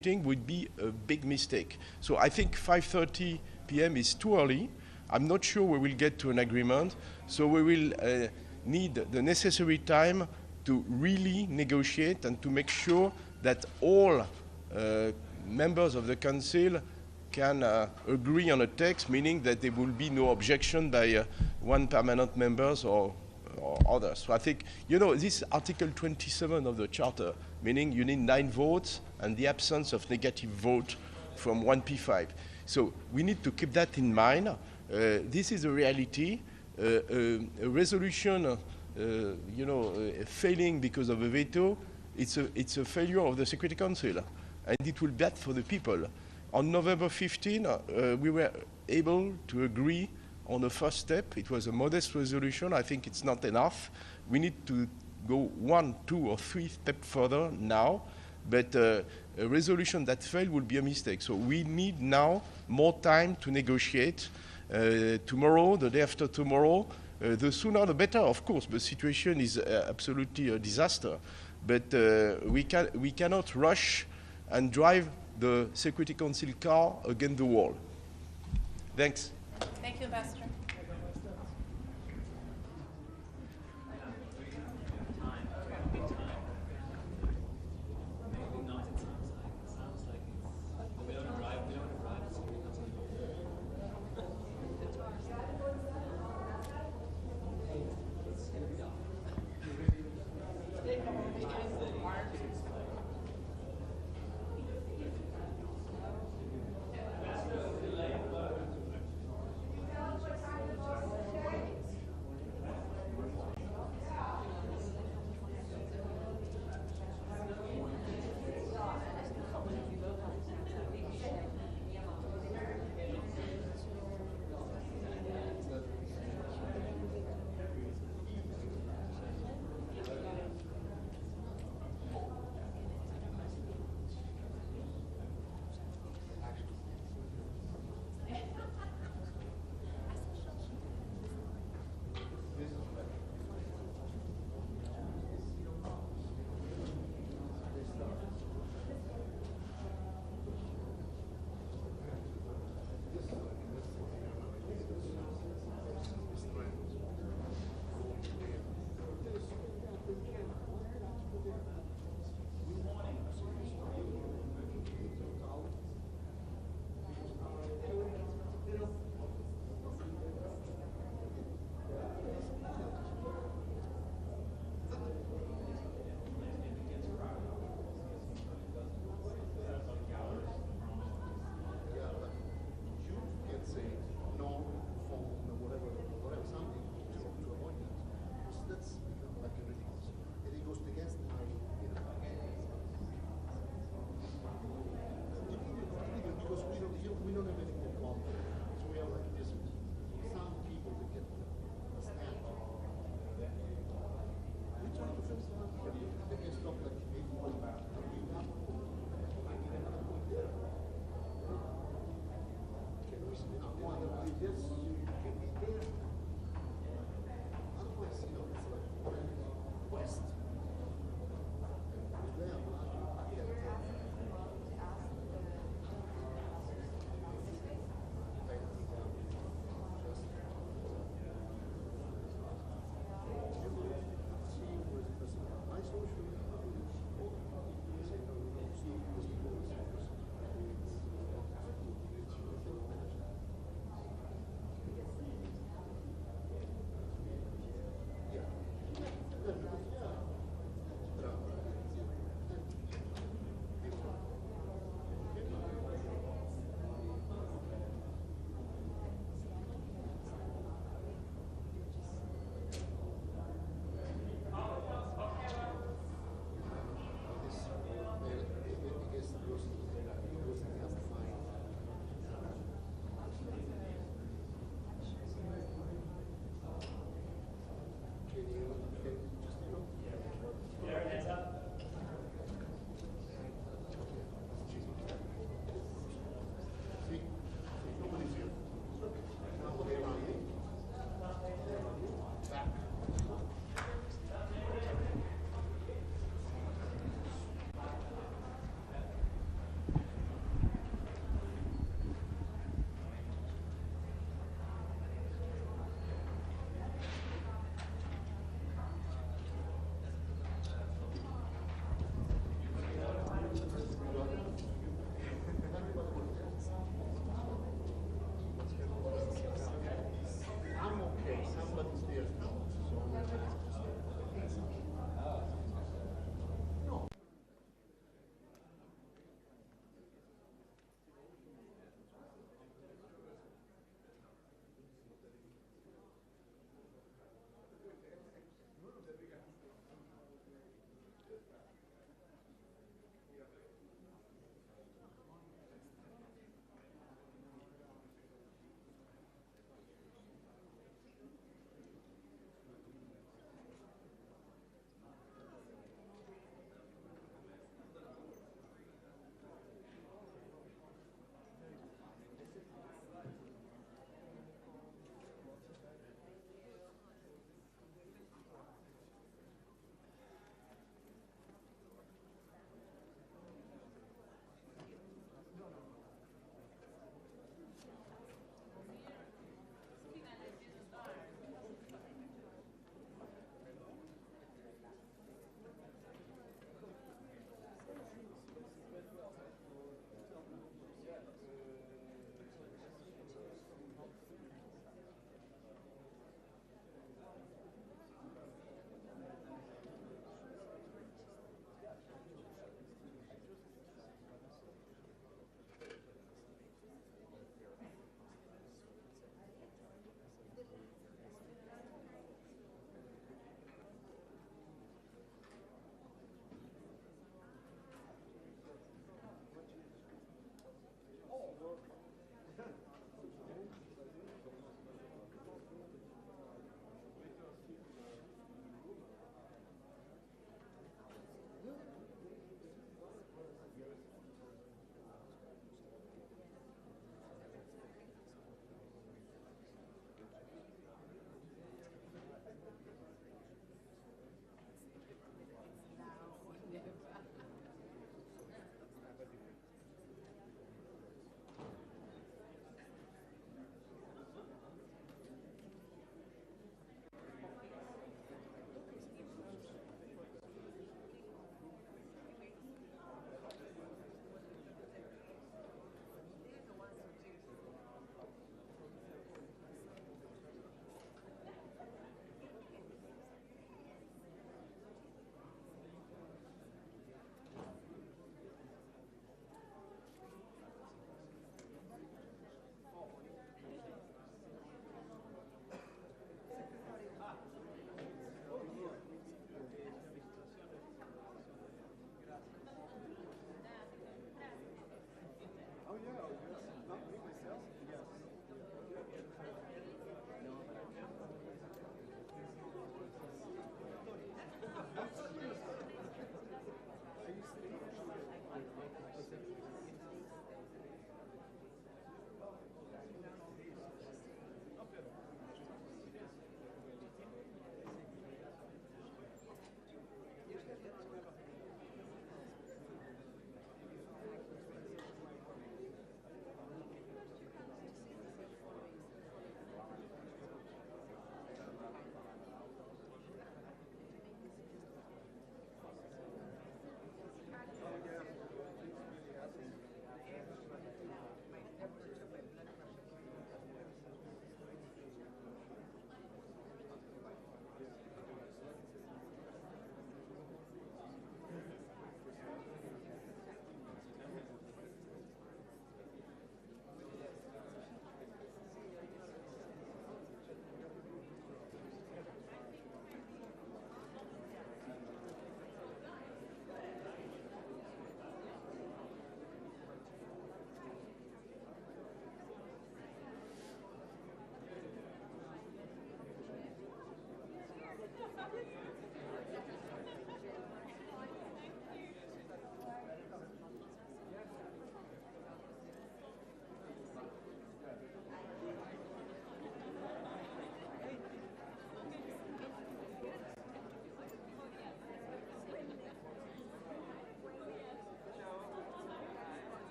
meeting would be a big mistake. So I think 5:30 p.m. is too early. I'm not sure we will get to an agreement. So we will need the necessary time to really negotiate and to make sure that all members of the Council can agree on a text, meaning that there will be no objection by one permanent members or others. So I think, you know, this Article 27 of the Charter, meaning you need 9 votes and the absence of negative vote from 1P5. So we need to keep that in mind. This is a reality. A resolution, failing because of a veto, it's a failure of the Security Council, and it will be bad for the people. On November 15, we were able to agree on the first step. It was a modest resolution. I think it's not enough. We need to go 1, 2, or 3 steps further now. But a resolution that failed will be a mistake. So we need now more time to negotiate. Tomorrow, the day after tomorrow, the sooner the better, of course. The situation is absolutely a disaster. But we cannot rush and drive the Security Council car against the wall. Thanks. Thank you, Ambassador.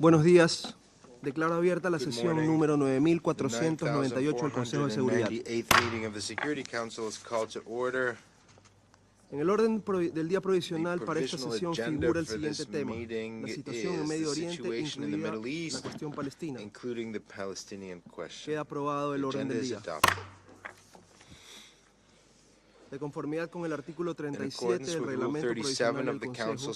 Buenos días. Declaro abierta la sesión número 9498 del Consejo de Seguridad. En el orden del día provisional para esta sesión figura el siguiente tema: la situación en Medio Oriente, incluida la cuestión palestina. Queda aprobado el orden del día. De conformidad con el artículo 37 del Reglamento Provisional del Consejo,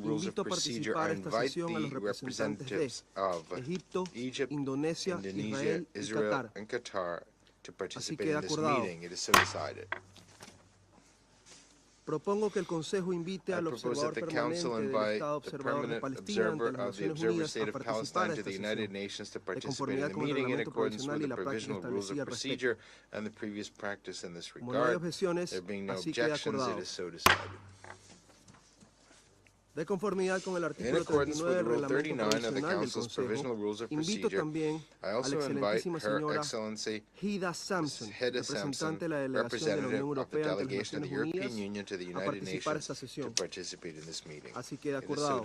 invito a participar a esta sesión a los representantes de Egipto, Indonesia, Israel y Qatar. Así queda acordado. Propongo que el Consejo invite al observador permanente del Estado observador de Palestina ante las Naciones Unidas a participar a esta sesión, de conformidad con el reglamento provisional y la práctica establecida al respecto. Como no hay objeciones, así queda acordado. De conformidad con el artículo 39 del reglamento provisional del Consejo, invito también a la excelentísima señora Hida Sampson, representante de la delegación de la Unión Europea ante las Naciones Unidas, a participar en esta sesión. Así queda acordado.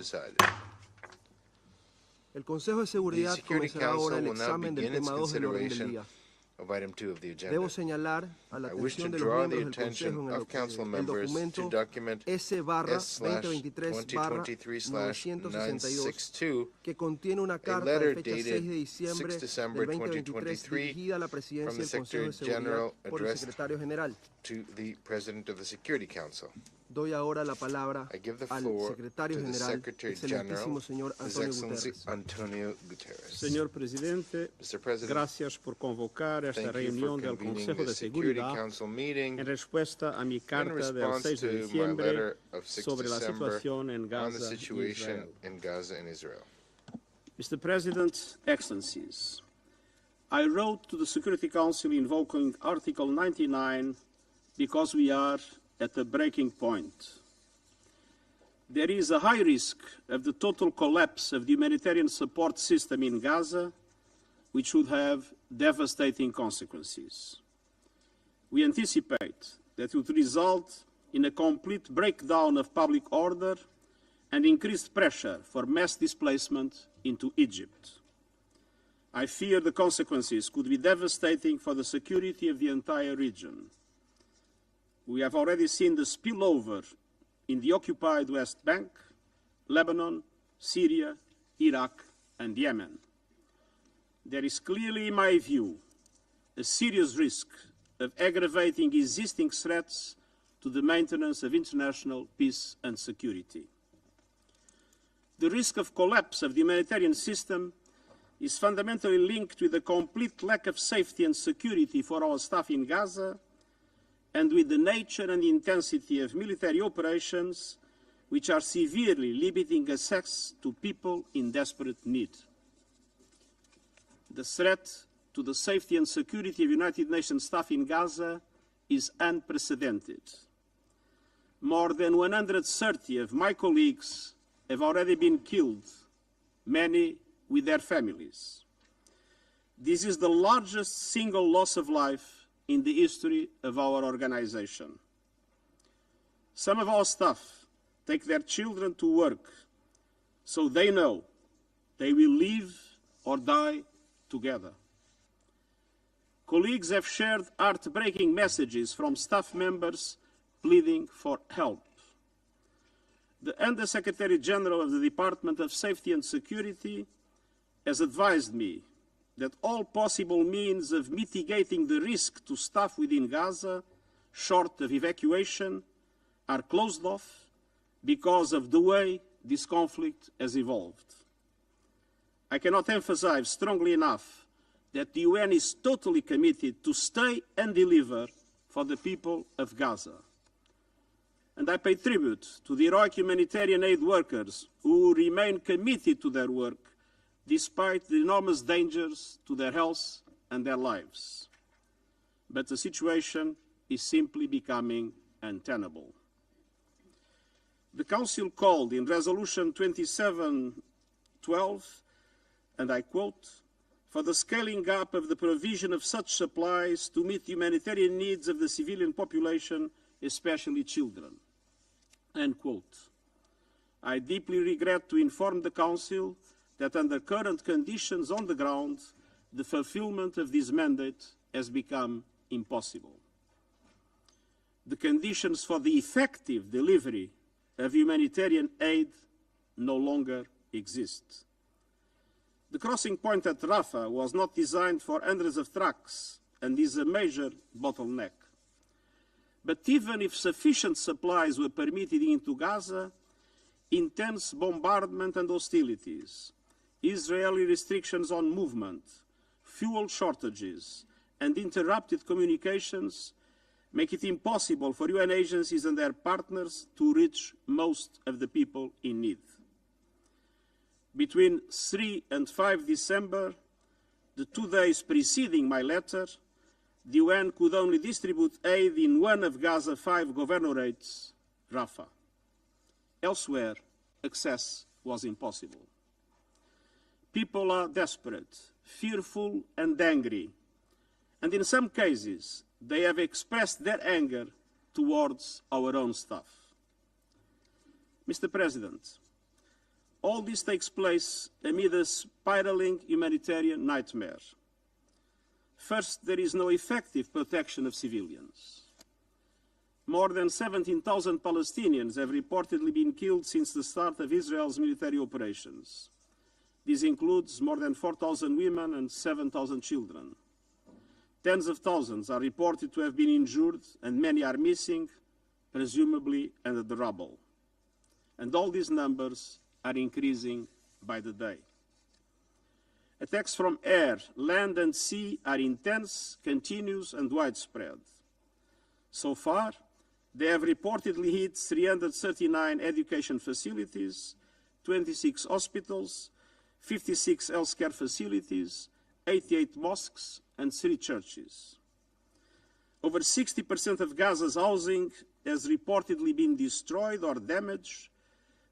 El Consejo de Seguridad comenzará ahora el examen del tema 2 del orden del día. Debo señalar a la atención de los miembros del Consejo en el documento S-2023-962, que contiene una carta de fecha 6 de diciembre del 2023 dirigida a la Presidencia del Consejo de Seguridad por el Secretario General. Doy ahora la palabra al Secretario General, excelentísimo señor Antonio Guterres. Señor Presidente, gracias por convocar esta reunión del Consejo de Seguridad en respuesta a mi carta del 6 de diciembre sobre la situación en Gaza y Israel. Mr. President, Excellencies, I wrote to the Security Council invoking Article 99 because we are at a breaking point. There is a high risk of the total collapse of the humanitarian support system in Gaza, which would have devastating consequences. We anticipate that it would result in a complete breakdown of public order and increased pressure for mass displacement into Egypt. I fear the consequences could be devastating for the security of the entire region. We have already seen the spillover in the occupied West Bank, Lebanon, Syria, Iraq, and Yemen. There is clearly, in my view, a serious risk of aggravating existing threats to the maintenance of international peace and security. The risk of collapse of the humanitarian system is fundamentally linked with the complete lack of safety and security for our staff in Gaza, and with the nature and intensity of military operations which are severely limiting access to people in desperate need. The threat to the safety and security of United Nations staff in Gaza is unprecedented. More than 130 of my colleagues have already been killed, many with their families. This is the largest single loss of life in the history of our organization. Some of our staff take their children to work, so they know they will live or die together. Colleagues have shared heartbreaking messages from staff members pleading for help. The Under-Secretary General of the Department of Safety and Security has advised me that all possible means of mitigating the risk to staff within Gaza, short of evacuation, are closed off because of the way this conflict has evolved. I cannot emphasize strongly enough that the UN is totally committed to stay and deliver for the people of Gaza. And I pay tribute to the heroic humanitarian aid workers who remain committed to their work despite the enormous dangers to their health and their lives. But the situation is simply becoming untenable. The Council called in Resolution 2712, and I quote, for the scaling up of the provision of such supplies to meet the humanitarian needs of the civilian population, especially children, end quote. I deeply regret to inform the Council that under current conditions on the ground, the fulfillment of this mandate has become impossible. The conditions for the effective delivery of humanitarian aid no longer exist. The crossing point at Rafah was not designed for hundreds of trucks and is a major bottleneck. But even if sufficient supplies were permitted into Gaza, intense bombardment and hostilities, Israeli restrictions on movement, fuel shortages, and interrupted communications make it impossible for UN agencies and their partners to reach most of the people in need. Between 3 and 5 December, the 2 days preceding my letter, the UN could only distribute aid in one of Gaza's 5 governorates, Rafah. Elsewhere, access was impossible. People are desperate, fearful and angry, and in some cases, they have expressed their anger towards our own staff. Mr. President, all this takes place amid a spiraling humanitarian nightmare. First, there is no effective protection of civilians. More than 17,000 Palestinians have reportedly been killed since the start of Israel's military operations. This includes more than 4,000 women and 7,000 children. Tens of thousands are reported to have been injured, and many are missing, presumably under the rubble. And all these numbers are increasing by the day. Attacks from air, land and sea are intense, continuous and widespread. So far, they have reportedly hit 339 education facilities, 26 hospitals, 56 healthcare facilities, 88 mosques and 3 churches. Over 60% of Gaza's housing has reportedly been destroyed or damaged,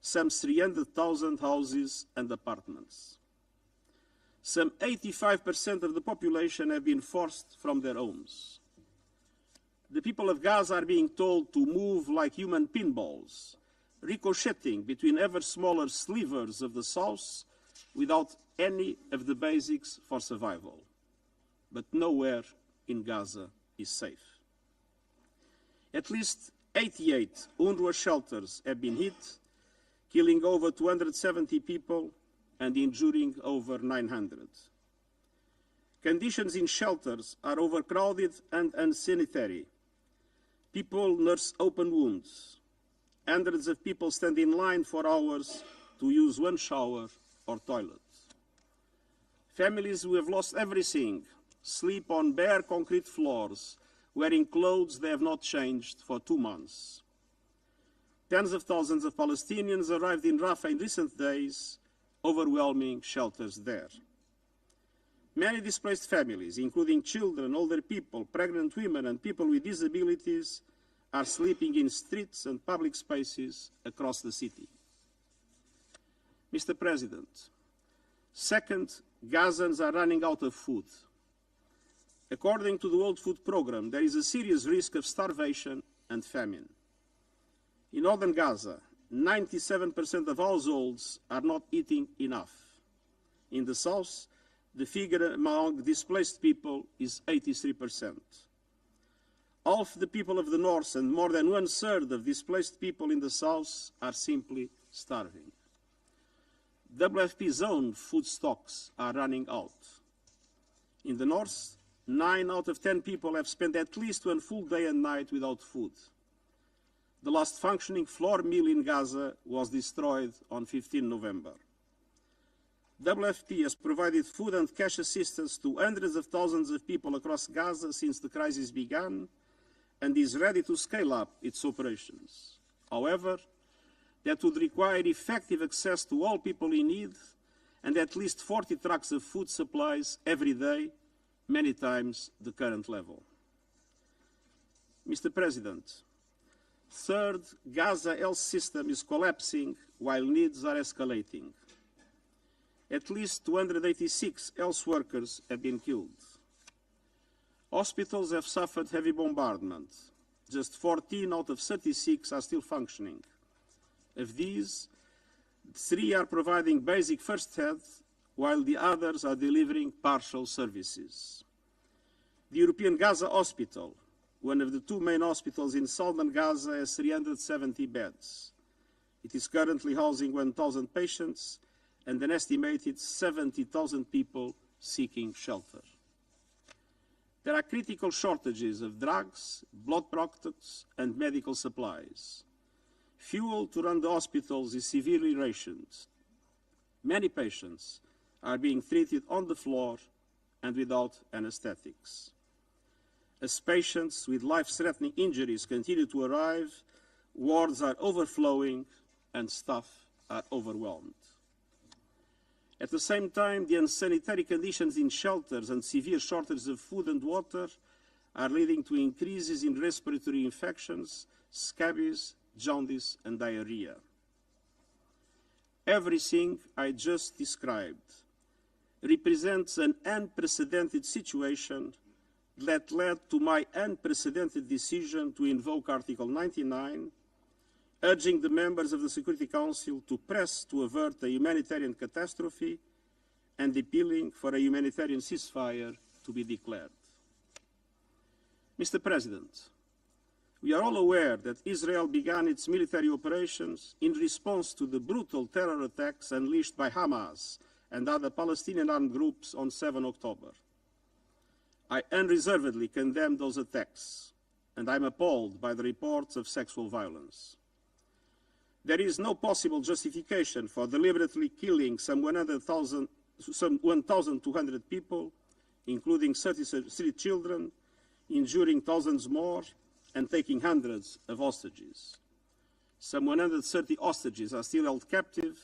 some 300,000 houses and apartments. Some 85% of the population have been forced from their homes. The people of Gaza are being told to move like human pinballs, ricocheting between ever smaller slivers of the south without any of the basics for survival. But nowhere in Gaza is safe. At least 88 UNRWA shelters have been hit, killing over 270 people and injuring over 900. Conditions in shelters are overcrowded and unsanitary. People nurse open wounds. Hundreds of people stand in line for hours to use one shower or toilet. Families who have lost everything sleep on bare concrete floors, wearing clothes they have not changed for 2 months. Tens of thousands of Palestinians arrived in Rafah in recent days, overwhelming shelters there. Many displaced families, including children, older people, pregnant women, and people with disabilities, are sleeping in streets and public spaces across the city. Mr. President, second, Gazans are running out of food. According to the World Food Programme, there is a serious risk of starvation and famine. In northern Gaza, 97% of households are not eating enough. In the south, the figure among displaced people is 83%. Half the people of the north and more than 1/3 of displaced people in the south are simply starving. WFP's own food stocks are running out. In the north, 9 out of 10 people have spent at least 1 full day and night without food. The last functioning flour mill in Gaza was destroyed on 15 November. WFP has provided food and cash assistance to hundreds of thousands of people across Gaza since the crisis began and is ready to scale up its operations. However, that would require effective access to all people in need and at least 40 trucks of food supplies every day, many times the current level. Mr. President, third, Gaza health system is collapsing while needs are escalating. At least 286 health workers have been killed. Hospitals have suffered heavy bombardment. Just 14 out of 36 are still functioning. Of these, 3 are providing basic first aid, while the others are delivering partial services. The European Gaza Hospital, one of the 2 main hospitals in southern Gaza, has 370 beds. It is currently housing 1,000 patients and an estimated 70,000 people seeking shelter. There are critical shortages of drugs, blood products, and medical supplies. Fuel to run the hospitals is severely rationed. Many patients are being treated on the floor and without anesthetics. As patients with life-threatening injuries continue to arrive, wards are overflowing and staff are overwhelmed. At the same time, the unsanitary conditions in shelters and severe shortages of food and water are leading to increases in respiratory infections, scabies, jaundice, and diarrhea. Everything I just described represents an unprecedented situation that led to my unprecedented decision to invoke Article 99, urging the members of the Security Council to press to avert a humanitarian catastrophe and appealing for a humanitarian ceasefire to be declared. Mr. President, we are all aware that Israel began its military operations in response to the brutal terror attacks unleashed by Hamas and other Palestinian armed groups on 7 October. I unreservedly condemn those attacks, and I am appalled by the reports of sexual violence. There is no possible justification for deliberately killing some 1,200 people, including 33 children, injuring thousands more, and taking hundreds of hostages. Some 130 hostages are still held captive,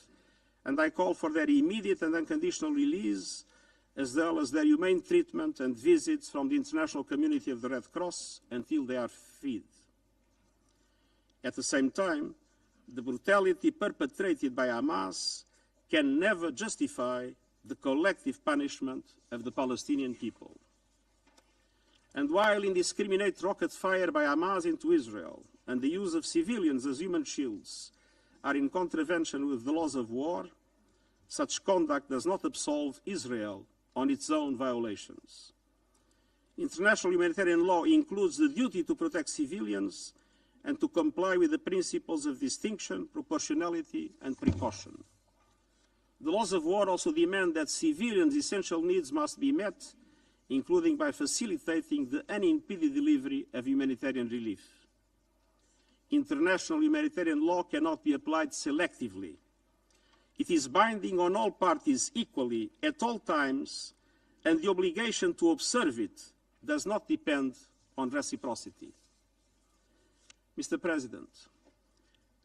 and I call for their immediate and unconditional release, as well as their humane treatment and visits from the international community of the Red Cross until they are freed. At the same time, the brutality perpetrated by Hamas can never justify the collective punishment of the Palestinian people. And while indiscriminate rocket fire by Hamas into Israel and the use of civilians as human shields are in contravention with the laws of war, such conduct does not absolve Israel on its own violations. International humanitarian law includes the duty to protect civilians and to comply with the principles of distinction, proportionality, and precaution. The laws of war also demand that civilians' essential needs must be met, including by facilitating the unimpeded delivery of humanitarian relief. International humanitarian law cannot be applied selectively. It is binding on all parties equally at all times, and the obligation to observe it does not depend on reciprocity. Mr. President,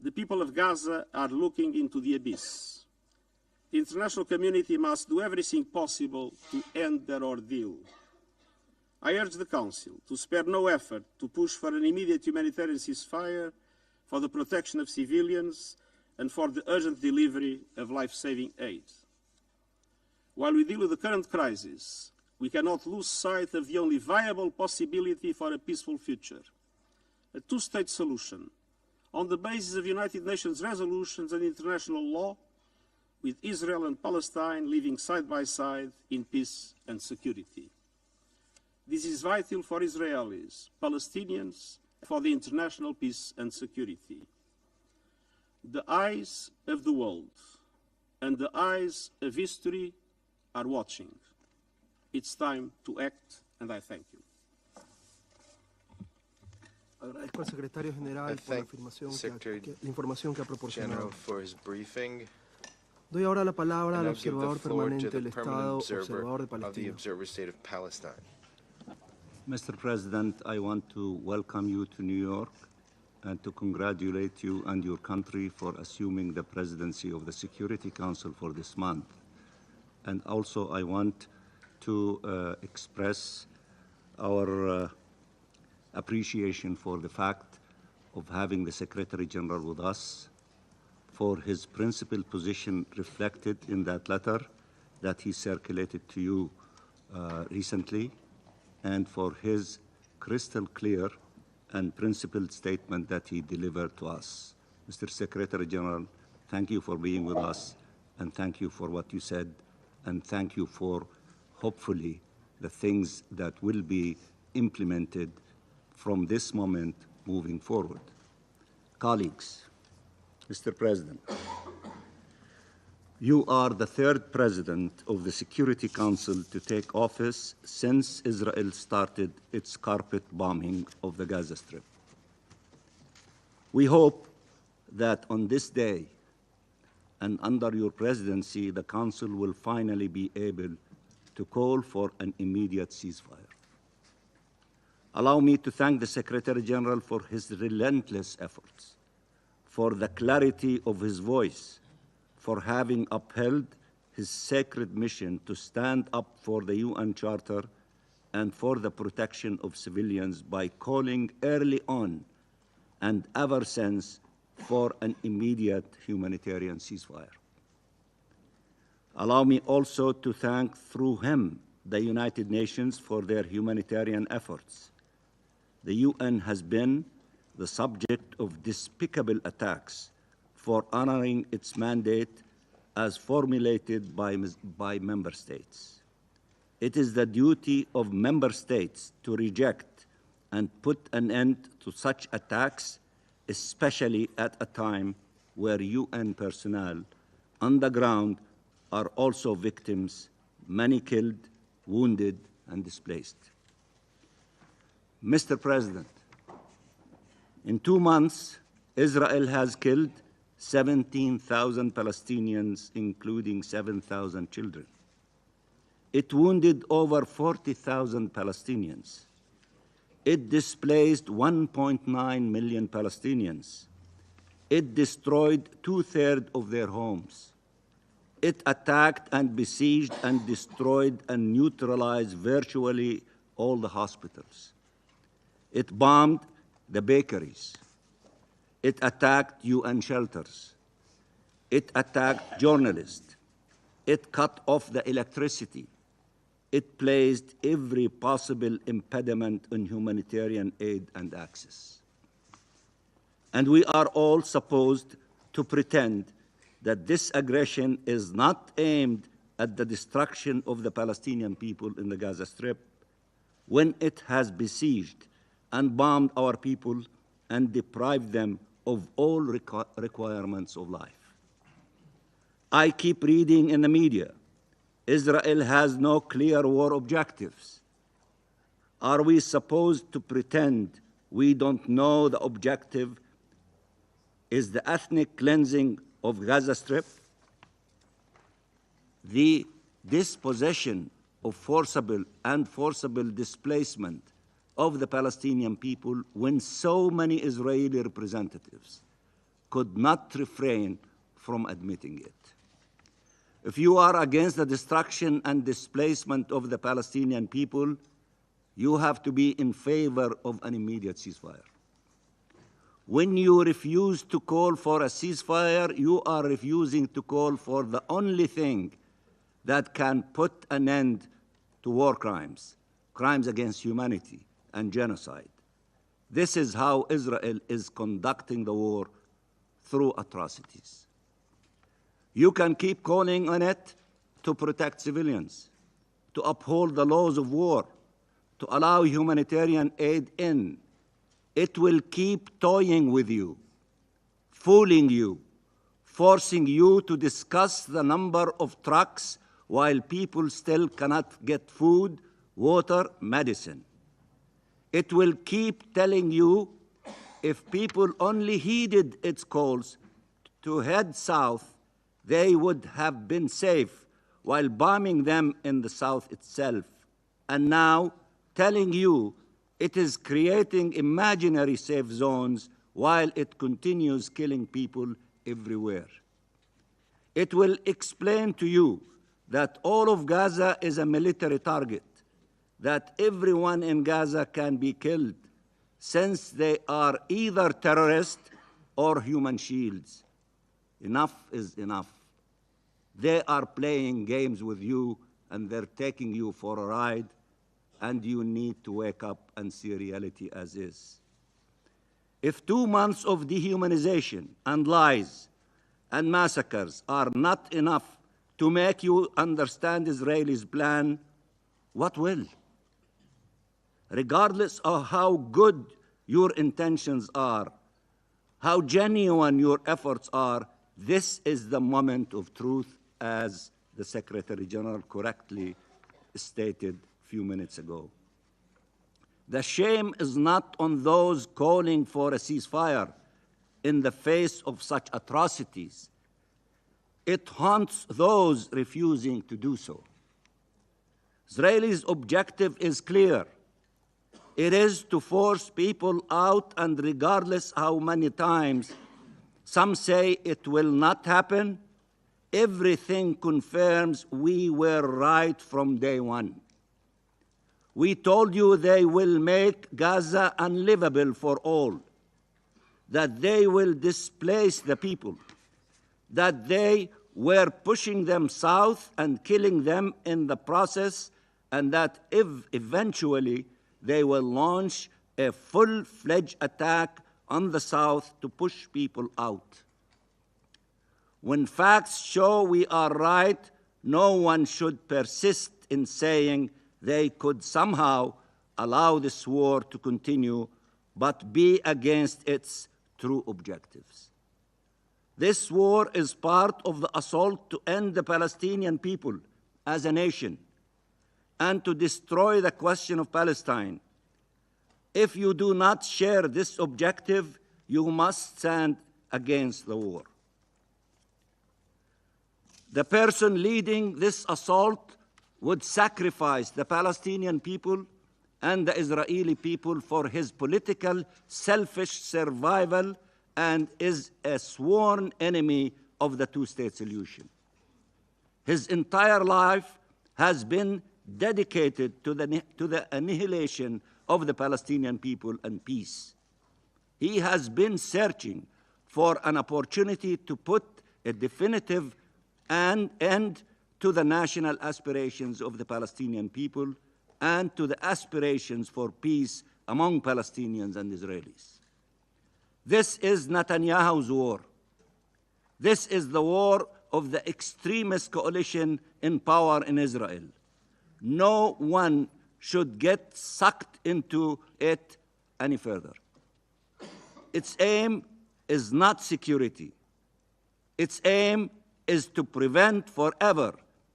the people of Gaza are looking into the abyss. The international community must do everything possible to end their ordeal. I urge the Council to spare no effort to push for an immediate humanitarian ceasefire, for the protection of civilians, and for the urgent delivery of life-saving aid. While we deal with the current crisis, we cannot lose sight of the only viable possibility for a peaceful future: a two-state solution on the basis of United Nations resolutions and international law, with Israel and Palestine living side by side in peace and security. This is vital for Israelis, Palestinians, and for the international peace and security. The eyes of the world and the eyes of history are watching. It's time to act, and I thank you. Agradezco al secretario general por la información que ha proporcionado. Doy ahora la palabra al observador permanente del Estado, observador de Palestina. Mr. President, I want to welcome you to New York and to congratulate you and your country for assuming the presidency of the Security Council for this month. And also I want to express our appreciation for the fact of having the Secretary General with us, for his principled position reflected in that letter that he circulated to you recently, and for his crystal clear and principled statement that he delivered to us. Mr. Secretary General, Thank you for being with us, and thank you for what you said, and thank you for, hopefully, the things that will be implemented from this moment moving forward. Colleagues, Mr. President, you are the third president of the Security Council to take office since Israel started its carpet bombing of the Gaza Strip. We hope that on this day and under your presidency, the Council will finally be able to call for an immediate ceasefire. Allow me to thank the Secretary General for his relentless efforts, for the clarity of his voice, for having upheld his sacred mission to stand up for the UN Charter and for the protection of civilians by calling early on and ever since for an immediate humanitarian ceasefire. Allow me also to thank through him the United Nations for their humanitarian efforts. The UN has been the subject of despicable attacks for honoring its mandate as formulated by member states. It is the duty of member states to reject and put an end to such attacks, especially at a time where UN personnel on the ground are also victims, many killed, wounded, and displaced. Mr. President, in 2 months, Israel has killed 17,000 Palestinians, including 7,000 children. It wounded over 40,000 Palestinians. It displaced 1.9 million Palestinians. It destroyed 2/3 of their homes. It attacked and besieged and destroyed and neutralized virtually all the hospitals. It bombed the bakeries. It attacked UN shelters. It attacked journalists. It cut off the electricity. It placed every possible impediment on humanitarian aid and access. And we are all supposed to pretend that this aggression is not aimed at the destruction of the Palestinian people in the Gaza Strip when it has besieged and bombed our people and deprived them of all requirements of life. I keep reading in the media, Israel has no clear war objectives. Are we supposed to pretend we don't know the objective is the ethnic cleansing of Gaza Strip? The dispossession of forcible displacement of the Palestinian people when so many Israeli representatives could not refrain from admitting it. If you are against the destruction and displacement of the Palestinian people, you have to be in favor of an immediate ceasefire. When you refuse to call for a ceasefire, you are refusing to call for the only thing that can put an end to war crimes, crimes against humanity, and genocide. This is how Israel is conducting the war, through atrocities. You can keep calling on it to protect civilians, to uphold the laws of war, to allow humanitarian aid in. It will keep toying with you, fooling you, forcing you to discuss the number of trucks while people still cannot get food, water, medicine. It will keep telling you if people only heeded its calls to head south, they would have been safe while bombing them in the south itself. And now telling you it is creating imaginary safe zones while it continues killing people everywhere. It will explain to you that all of Gaza is a military target, that everyone in Gaza can be killed, since they are either terrorists or human shields. Enough is enough. They are playing games with you, and they're taking you for a ride, and you need to wake up and see reality as is. If 2 months of dehumanization and lies and massacres are not enough to make you understand Israel's plan, what will? Regardless of how good your intentions are, how genuine your efforts are, this is the moment of truth, as the Secretary General correctly stated a few minutes ago. The shame is not on those calling for a ceasefire in the face of such atrocities. It haunts those refusing to do so. Israel's objective is clear. It is to force people out, and regardless how many times some say it will not happen, everything confirms we were right from day one. We told you they will make Gaza unlivable for all, that they will displace the people, that they were pushing them south and killing them in the process, and that if eventually they will launch a full-fledged attack on the south to push people out. When facts show we are right, no one should persist in saying they could somehow allow this war to continue, but be against its true objectives. This war is part of the assault to end the Palestinian people as a nation and to destroy the question of Palestine. If you do not share this objective, you must stand against the war. The person leading this assault would sacrifice the Palestinian people and the Israeli people for his political, selfish survival, and is a sworn enemy of the two-state solution. His entire life has been dedicated to the annihilation of the Palestinian people and peace. He has been searching for an opportunity to put a definitive end to the national aspirations of the Palestinian people and to the aspirations for peace among Palestinians and Israelis. This is Netanyahu's war. This is the war of the extremist coalition in power in Israel. No one should get sucked into it any further. Its aim is not security. Its aim is to prevent forever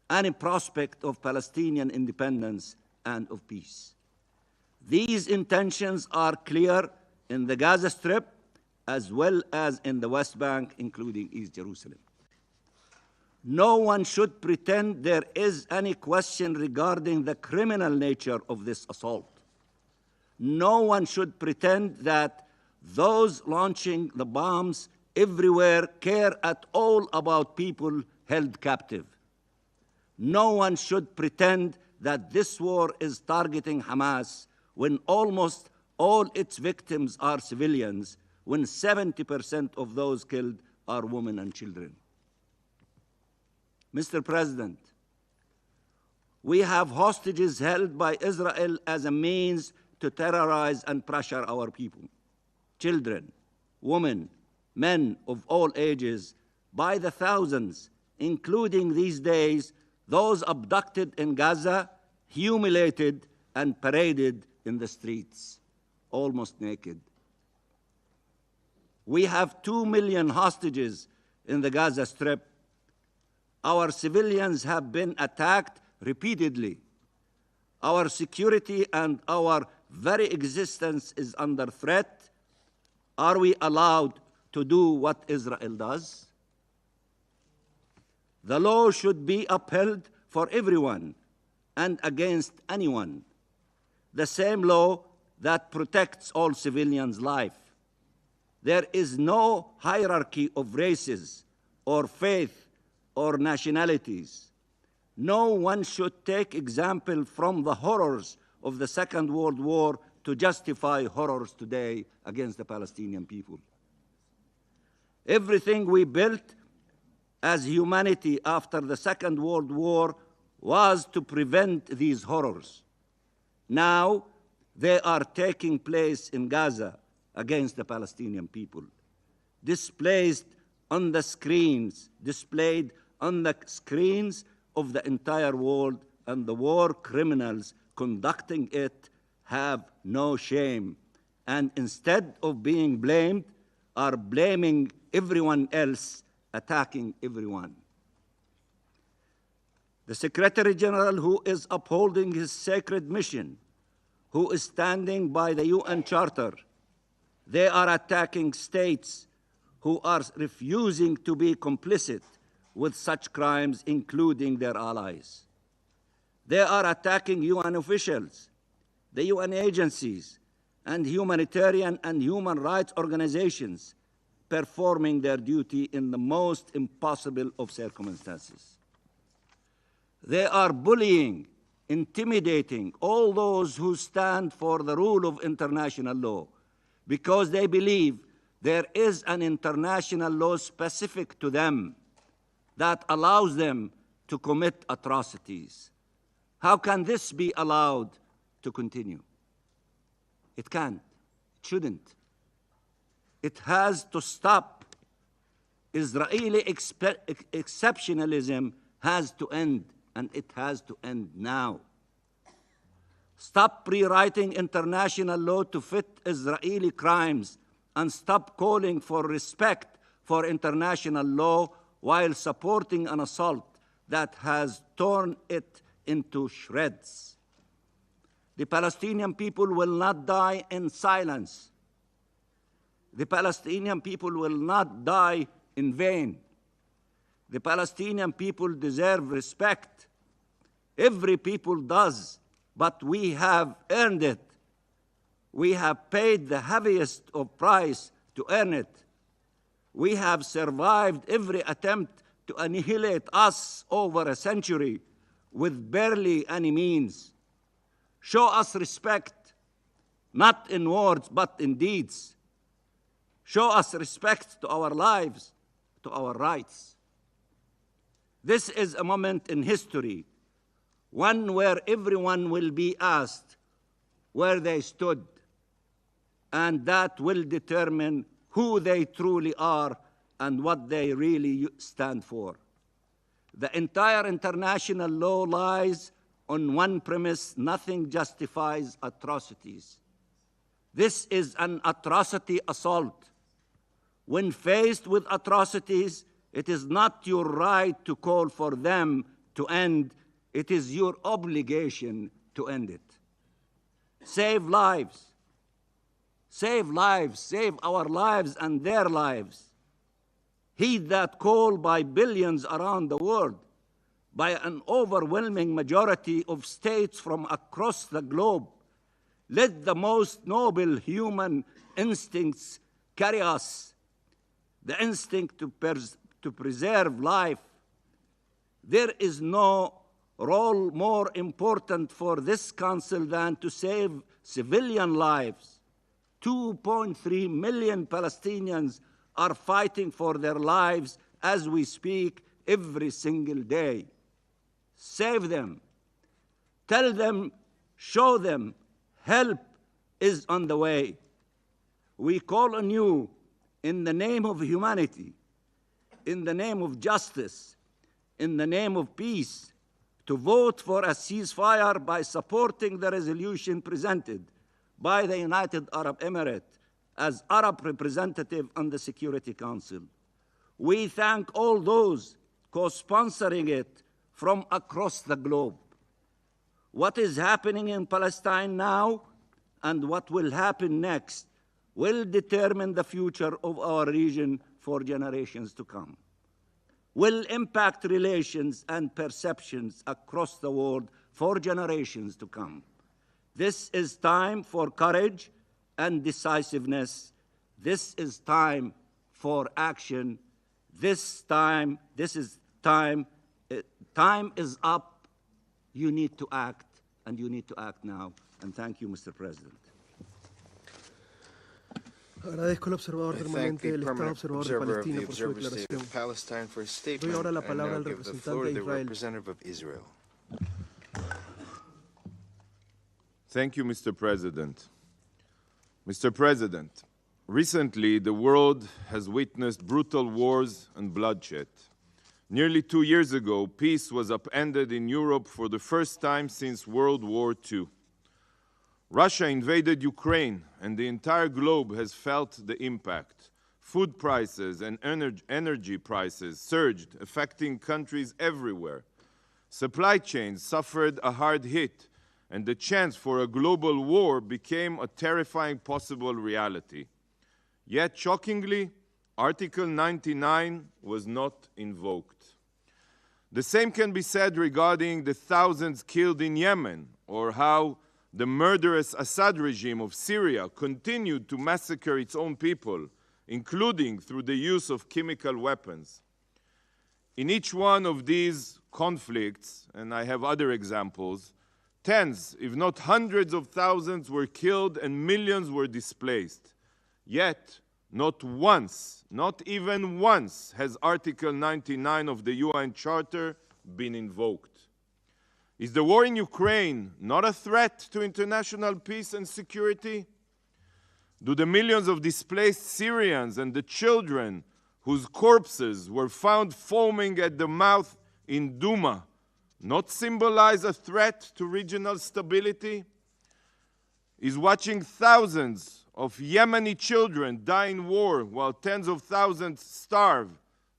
any prospect of Palestinian independence and of peace. These intentions are clear in the Gaza Strip as well as in the West Bank, including East Jerusalem. No one should pretend there is any question regarding the criminal nature of this assault. No one should pretend that those launching the bombs everywhere care at all about people held captive. No one should pretend that this war is targeting Hamas when almost all its victims are civilians, when 70% of those killed are women and children. Mr. President, we have hostages held by Israel as a means to terrorize and pressure our people. Children, women, men of all ages, by the thousands, including these days, those abducted in Gaza, humiliated and paraded in the streets, almost naked. We have 2 million hostages in the Gaza Strip. Our civilians have been attacked repeatedly. Our security and our very existence is under threat. Are we allowed to do what Israel does? The law should be upheld for everyone and against anyone. The same law that protects all civilians' life. There is no hierarchy of races or faith or nationalities. No one should take example from the horrors of the Second World War to justify horrors today against the Palestinian people. Everything we built as humanity after the Second World War was to prevent these horrors. Now they are taking place in Gaza against the Palestinian people. Displaced on the screens, displayed on the screens of the entire world, and the war criminals conducting it have no shame, and instead of being blamed, are blaming everyone else, attacking everyone. The Secretary General, who is upholding his sacred mission, who is standing by the UN Charter, they are attacking states who are refusing to be complicit with such crimes, including their allies. They are attacking UN officials, the UN agencies, and humanitarian and human rights organizations performing their duty in the most impossible of circumstances. They are bullying, intimidating all those who stand for the rule of international law because they believe there is an international law specific to them that allows them to commit atrocities. How can this be allowed to continue? It can't. It shouldn't. It has to stop. Israeli exceptionalism has to end, and it has to end now. Stop rewriting international law to fit Israeli crimes, and stop calling for respect for international law while supporting an assault that has torn it into shreds. The Palestinian people will not die in silence. The Palestinian people will not die in vain. The Palestinian people deserve respect. Every people does, but we have earned it. We have paid the heaviest of price to earn it. We have survived every attempt to annihilate us over a century with barely any means. Show us respect, not in words, but in deeds. Show us respect to our lives, to our rights. This is a moment in history, one where everyone will be asked where they stood, and that will determine who they truly are and what they really stand for. The entire international law lies on one premise: nothing justifies atrocities. This is an atrocity assault. When faced with atrocities, it is not your right to call for them to end, it is your obligation to end it. Save lives. Save lives, save our lives and their lives. Heed that call by billions around the world, by an overwhelming majority of states from across the globe. Let the most noble human instincts carry us, the instinct to preserve life. There is no role more important for this council than to save civilian lives. 2.3 million Palestinians are fighting for their lives as we speak every single day. Save them. Tell them, show them, help is on the way. We call on you in the name of humanity, in the name of justice, in the name of peace, to vote for a ceasefire by supporting the resolution presented by the United Arab Emirates as Arab representative on the Security Council. We thank all those co-sponsoring it from across the globe. What is happening in Palestine now and what will happen next will determine the future of our region for generations to come, will impact relations and perceptions across the world for generations to come. This is time for courage and decisiveness. This is time for action. Time is up. You need to act, and you need to act now. And thank you, Mr. President. Agradezco al observador permanente del Estado observador de Palestina por su declaración. Doy ahora la palabra al representante de Israel. Thank you, Mr. President. Mr. President, Recently, the world has witnessed brutal wars and bloodshed. Nearly 2 years ago, peace was upended in Europe for the first time since World War II. Russia invaded Ukraine, and the entire globe has felt the impact. Food prices and energy prices surged, affecting countries everywhere. Supply chains suffered a hard hit, and the chance for a global war became a terrifying possible reality. Yet, shockingly, Article 99 was not invoked. The same can be said regarding the thousands killed in Yemen, or how the murderous Assad regime of Syria continued to massacre its own people, including through the use of chemical weapons. In each one of these conflicts, and I have other examples, tens, if not hundreds of thousands were killed and millions were displaced. Yet, not once, not even once, has Article 99 of the UN Charter been invoked. Is the war in Ukraine not a threat to international peace and security? Do the millions of displaced Syrians and the children whose corpses were found foaming at the mouth in Douma not symbolize a threat to regional stability? Is watching thousands of Yemeni children die in war while tens of thousands starve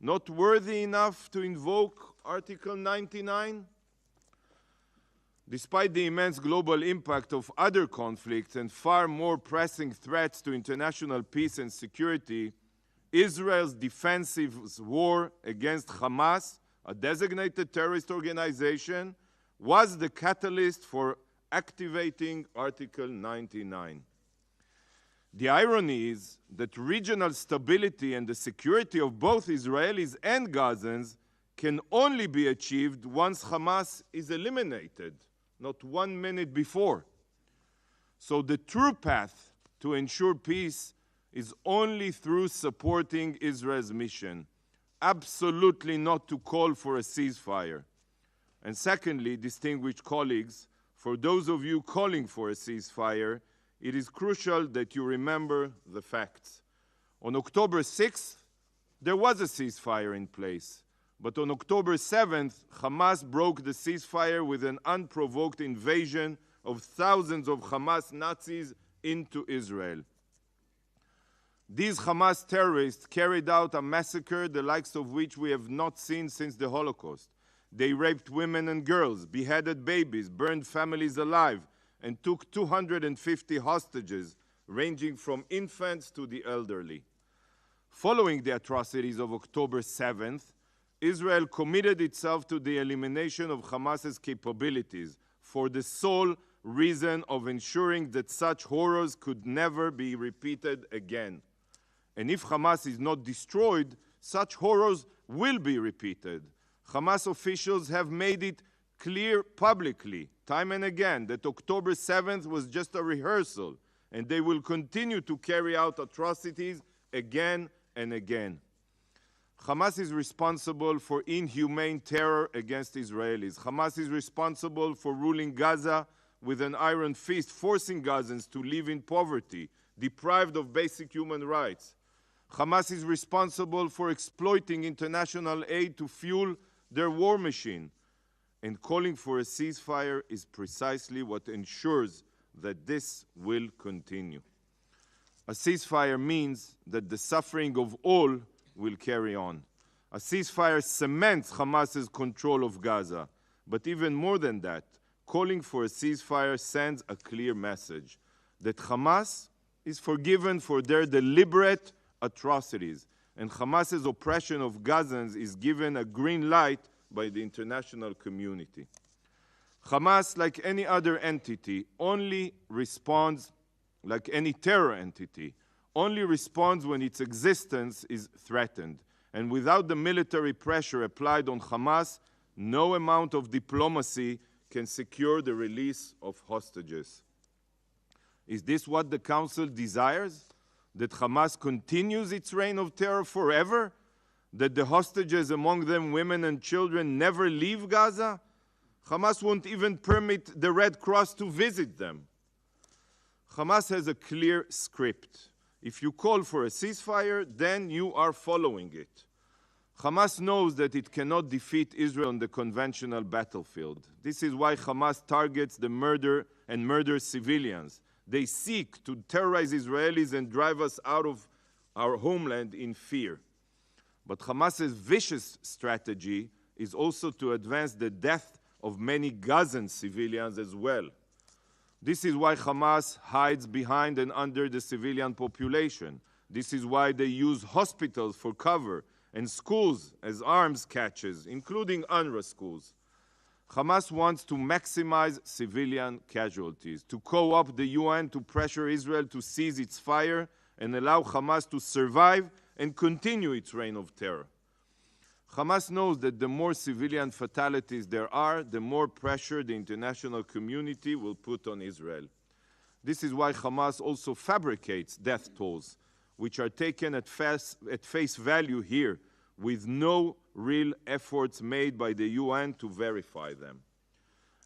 not worthy enough to invoke Article 99? Despite the immense global impact of other conflicts and far more pressing threats to international peace and security, Israel's defensive war against Hamas, a designated terrorist organization, was the catalyst for activating Article 99. The irony is that regional stability and the security of both Israelis and Gazans can only be achieved once Hamas is eliminated, not 1 minute before. So the true path to ensure peace is only through supporting Israel's mission, absolutely not to call for a ceasefire. And secondly, distinguished colleagues, for those of you calling for a ceasefire, it is crucial that you remember the facts. On October 6th, there was a ceasefire in place. But on October 7th, Hamas broke the ceasefire with an unprovoked invasion of thousands of Hamas Nazis into Israel. These Hamas terrorists carried out a massacre the likes of which we have not seen since the Holocaust. They raped women and girls, beheaded babies, burned families alive, and took 250 hostages, ranging from infants to the elderly. Following the atrocities of October 7th, Israel committed itself to the elimination of Hamas's capabilities for the sole reason of ensuring that such horrors could never be repeated again. And if Hamas is not destroyed, such horrors will be repeated. Hamas officials have made it clear publicly, time and again, that October 7th was just a rehearsal, and they will continue to carry out atrocities again and again. Hamas is responsible for inhumane terror against Israelis. Hamas is responsible for ruling Gaza with an iron fist, forcing Gazans to live in poverty, deprived of basic human rights. Hamas is responsible for exploiting international aid to fuel their war machine. And calling for a ceasefire is precisely what ensures that this will continue. A ceasefire means that the suffering of all will carry on. A ceasefire cements Hamas's control of Gaza. But even more than that, calling for a ceasefire sends a clear message that Hamas is forgiven for their deliberate atrocities, and Hamas's oppression of Gazans is given a green light by the international community. Hamas, like any other entity, only responds, like any terror entity, only responds when its existence is threatened. And without the military pressure applied on Hamas, no amount of diplomacy can secure the release of hostages. Is this what the Council desires? That Hamas continues its reign of terror forever? That the hostages, among them women and children, never leave Gaza? Hamas won't even permit the Red Cross to visit them. Hamas has a clear script. If you call for a ceasefire, then you are following it. Hamas knows that it cannot defeat Israel on the conventional battlefield. This is why Hamas targets the murders civilians. They seek to terrorize Israelis and drive us out of our homeland in fear. But Hamas's vicious strategy is also to advance the death of many Gazan civilians as well. This is why Hamas hides behind and under the civilian population. This is why they use hospitals for cover and schools as arms catches, including UNRWA schools. Hamas wants to maximize civilian casualties, to co-opt the UN to pressure Israel to cease its fire and allow Hamas to survive and continue its reign of terror. Hamas knows that the more civilian fatalities there are, the more pressure the international community will put on Israel. This is why Hamas also fabricates death tolls, which are taken at face value here, with no real efforts made by the UN to verify them.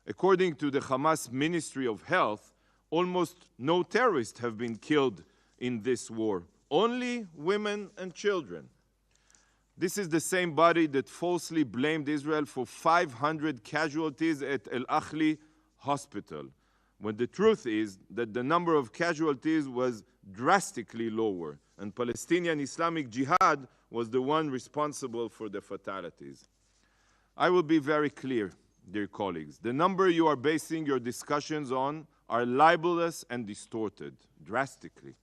According to the Hamas Ministry of Health, almost no terrorists have been killed in this war, only women and children. This is the same body that falsely blamed Israel for 500 casualties at El Ahli hospital, when the truth is that the number of casualties was drastically lower, and Palestinian Islamic Jihad was the one responsible for the fatalities. I will be very clear, dear colleagues. The number you are basing your discussions on are libelous and distorted, drastically.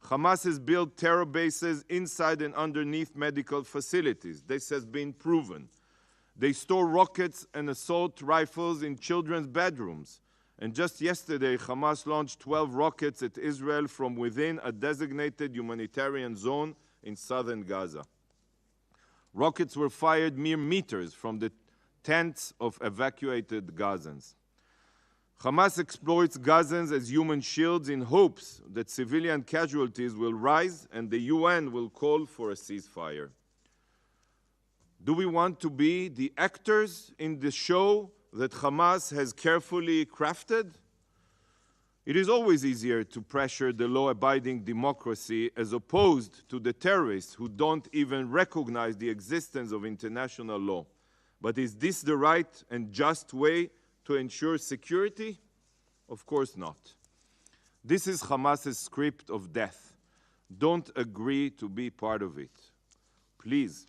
Hamas has built terror bases inside and underneath medical facilities. This has been proven. They store rockets and assault rifles in children's bedrooms. And just yesterday, Hamas launched 12 rockets at Israel from within a designated humanitarian zone in southern Gaza. Rockets were fired mere meters from the tents of evacuated Gazans. Hamas exploits Gazans as human shields in hopes that civilian casualties will rise and the UN will call for a ceasefire. Do we want to be the actors in the show that Hamas has carefully crafted? It is always easier to pressure the law-abiding democracy as opposed to the terrorists who don't even recognize the existence of international law. But is this the right and just way to ensure security? Of course not. This is Hamas's script of death. Don't agree to be part of it. Please.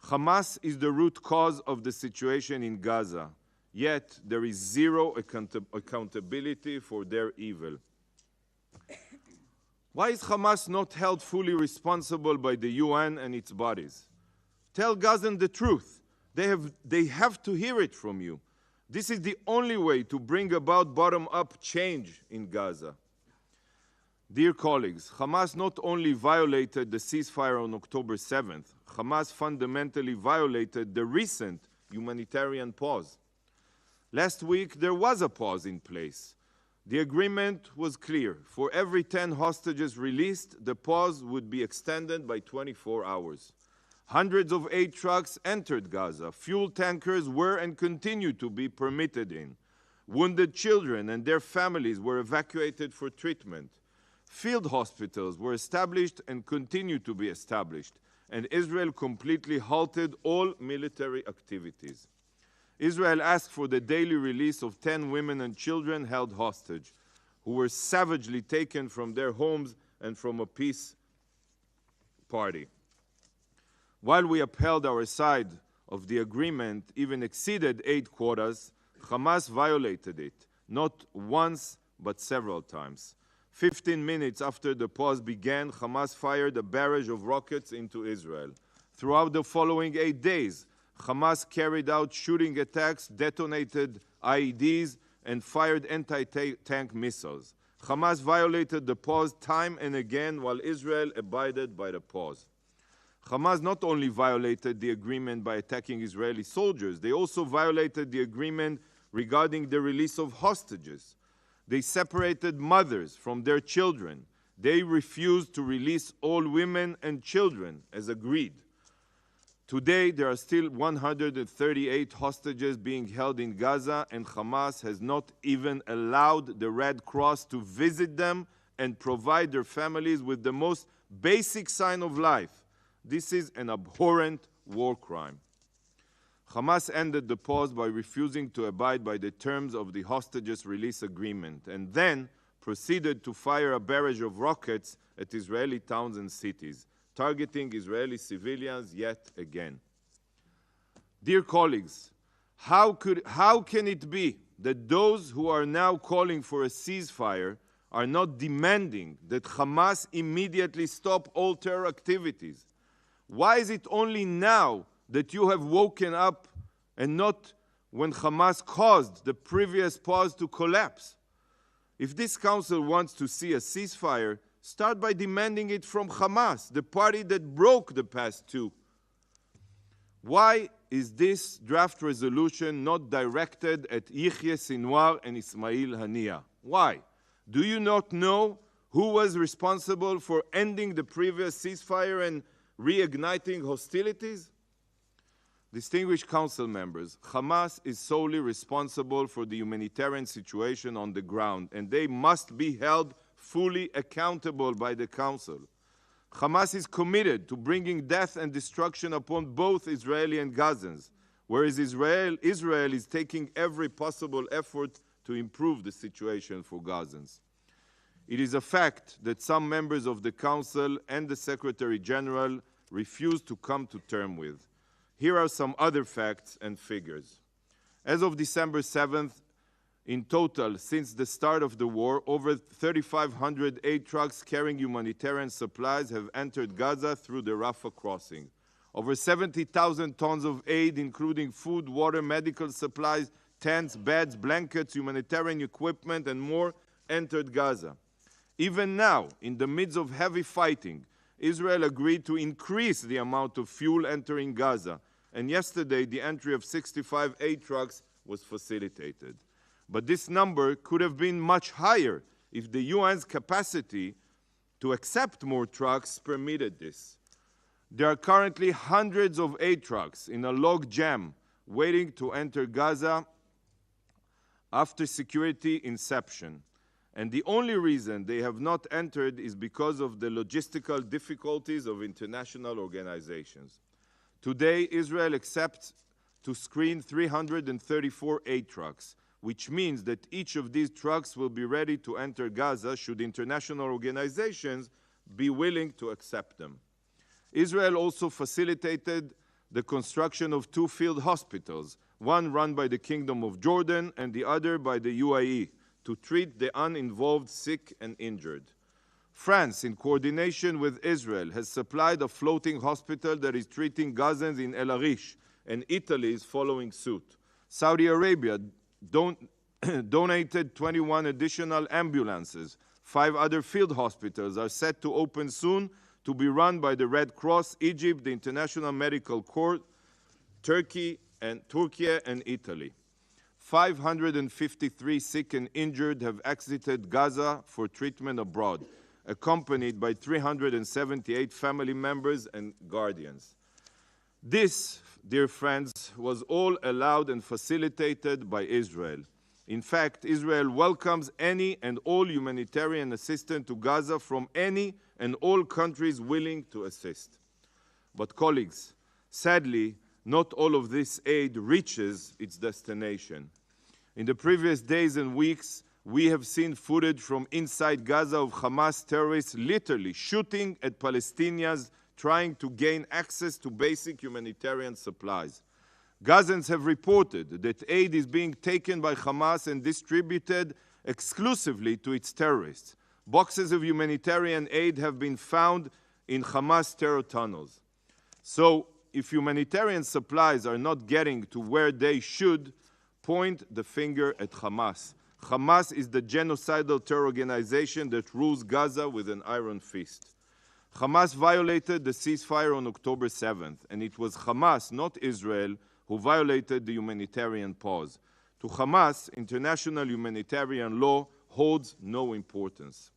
Hamas is the root cause of the situation in Gaza, yet there is zero accountability for their evil. Why is Hamas not held fully responsible by the UN and its bodies? Tell Gazans the truth. They have to hear it from you. This is the only way to bring about bottom-up change in Gaza. Dear colleagues, Hamas not only violated the ceasefire on October 7th, Hamas fundamentally violated the recent humanitarian pause. Last week, there was a pause in place. The agreement was clear. For every 10 hostages released, the pause would be extended by 24 hours. Hundreds of aid trucks entered Gaza. Fuel tankers were and continue to be permitted in. Wounded children and their families were evacuated for treatment. Field hospitals were established and continue to be established. And Israel completely halted all military activities. Israel asked for the daily release of 10 women and children held hostage, who were savagely taken from their homes and from a peace party. While we upheld our side of the agreement, even exceeded aid quotas, Hamas violated it, not once, but several times. 15 minutes after the pause began, Hamas fired a barrage of rockets into Israel. Throughout the following 8 days, Hamas carried out shooting attacks, detonated IEDs, and fired anti-tank missiles. Hamas violated the pause time and again while Israel abided by the pause. Hamas not only violated the agreement by attacking Israeli soldiers, they also violated the agreement regarding the release of hostages. They separated mothers from their children. They refused to release all women and children as agreed. Today, there are still 138 hostages being held in Gaza, and Hamas has not even allowed the Red Cross to visit them and provide their families with the most basic sign of life. This is an abhorrent war crime. Hamas ended the pause by refusing to abide by the terms of the hostages release agreement and then proceeded to fire a barrage of rockets at Israeli towns and cities, targeting Israeli civilians yet again. Dear colleagues, how can it be that those who are now calling for a ceasefire are not demanding that Hamas immediately stop all terror activities? Why is it only now that you have woken up and not when Hamas caused the previous pause to collapse? If this council wants to see a ceasefire, start by demanding it from Hamas, the party that broke the past two. Why is this draft resolution not directed at Yihya Sinwar and Ismail Haniyeh? Why? Do you not know who was responsible for ending the previous ceasefire and reigniting hostilities? Distinguished council members, Hamas is solely responsible for the humanitarian situation on the ground, and they must be held fully accountable by the council. Hamas is committed to bringing death and destruction upon both Israeli and Gazans, whereas Israel is taking every possible effort to improve the situation for Gazans. It is a fact that some members of the Council and the Secretary General refuse to come to terms with. Here are some other facts and figures. As of December 7th, in total, since the start of the war, over 3,500 aid trucks carrying humanitarian supplies have entered Gaza through the Rafah crossing. Over 70,000 tons of aid, including food, water, medical supplies, tents, beds, blankets, humanitarian equipment, and more, entered Gaza. Even now, in the midst of heavy fighting, Israel agreed to increase the amount of fuel entering Gaza, and yesterday the entry of 65 aid trucks was facilitated. But this number could have been much higher if the UN's capacity to accept more trucks permitted this. There are currently hundreds of aid trucks in a log jam waiting to enter Gaza after security inception. And the only reason they have not entered is because of the logistical difficulties of international organizations. Today, Israel accepts to screen 334 aid trucks, which means that each of these trucks will be ready to enter Gaza should international organizations be willing to accept them. Israel also facilitated the construction of 2 field hospitals, one run by the Kingdom of Jordan and the other by the UAE, to treat the uninvolved sick and injured. France, in coordination with Israel, has supplied a floating hospital that is treating Gazans in El Arish, and Italy is following suit. Saudi Arabia donated 21 additional ambulances. 5 other field hospitals are set to open soon to be run by the Red Cross, Egypt, the International Medical Corps, Turkey and Italy. 553 sick and injured have exited Gaza for treatment abroad, accompanied by 378 family members and guardians. This, dear friends, was all allowed and facilitated by Israel. In fact, Israel welcomes any and all humanitarian assistance to Gaza from any and all countries willing to assist. But colleagues, sadly, not all of this aid reaches its destination. In the previous days and weeks, we have seen footage from inside Gaza of Hamas terrorists literally shooting at Palestinians trying to gain access to basic humanitarian supplies. Gazans have reported that aid is being taken by Hamas and distributed exclusively to its terrorists. Boxes of humanitarian aid have been found in Hamas terror tunnels. So, if humanitarian supplies are not getting to where they should, point the finger at Hamas. Hamas is the genocidal terror organization that rules Gaza with an iron fist. Hamas violated the ceasefire on October 7th, and it was Hamas, not Israel, who violated the humanitarian pause. To Hamas, international humanitarian law holds no importance.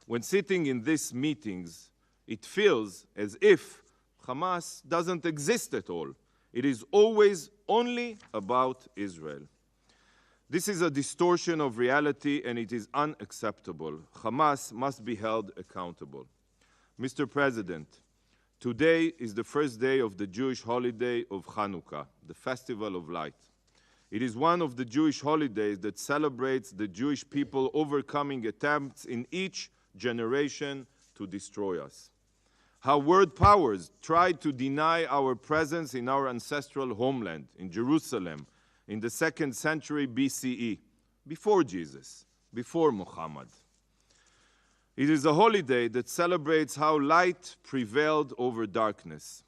When sitting in these meetings, it feels as if Hamas doesn't exist at all. It is always only about Israel. This is a distortion of reality and it is unacceptable. Hamas must be held accountable. Mr. President, today is the first day of the Jewish holiday of Hanukkah, the Festival of Light. It is one of the Jewish holidays that celebrates the Jewish people overcoming attempts in each generation to destroy us. How world powers tried to deny our presence in our ancestral homeland, in Jerusalem, in the 2nd century BCE, before Jesus, before Muhammad. It is a holiday that celebrates how light prevailed over darkness.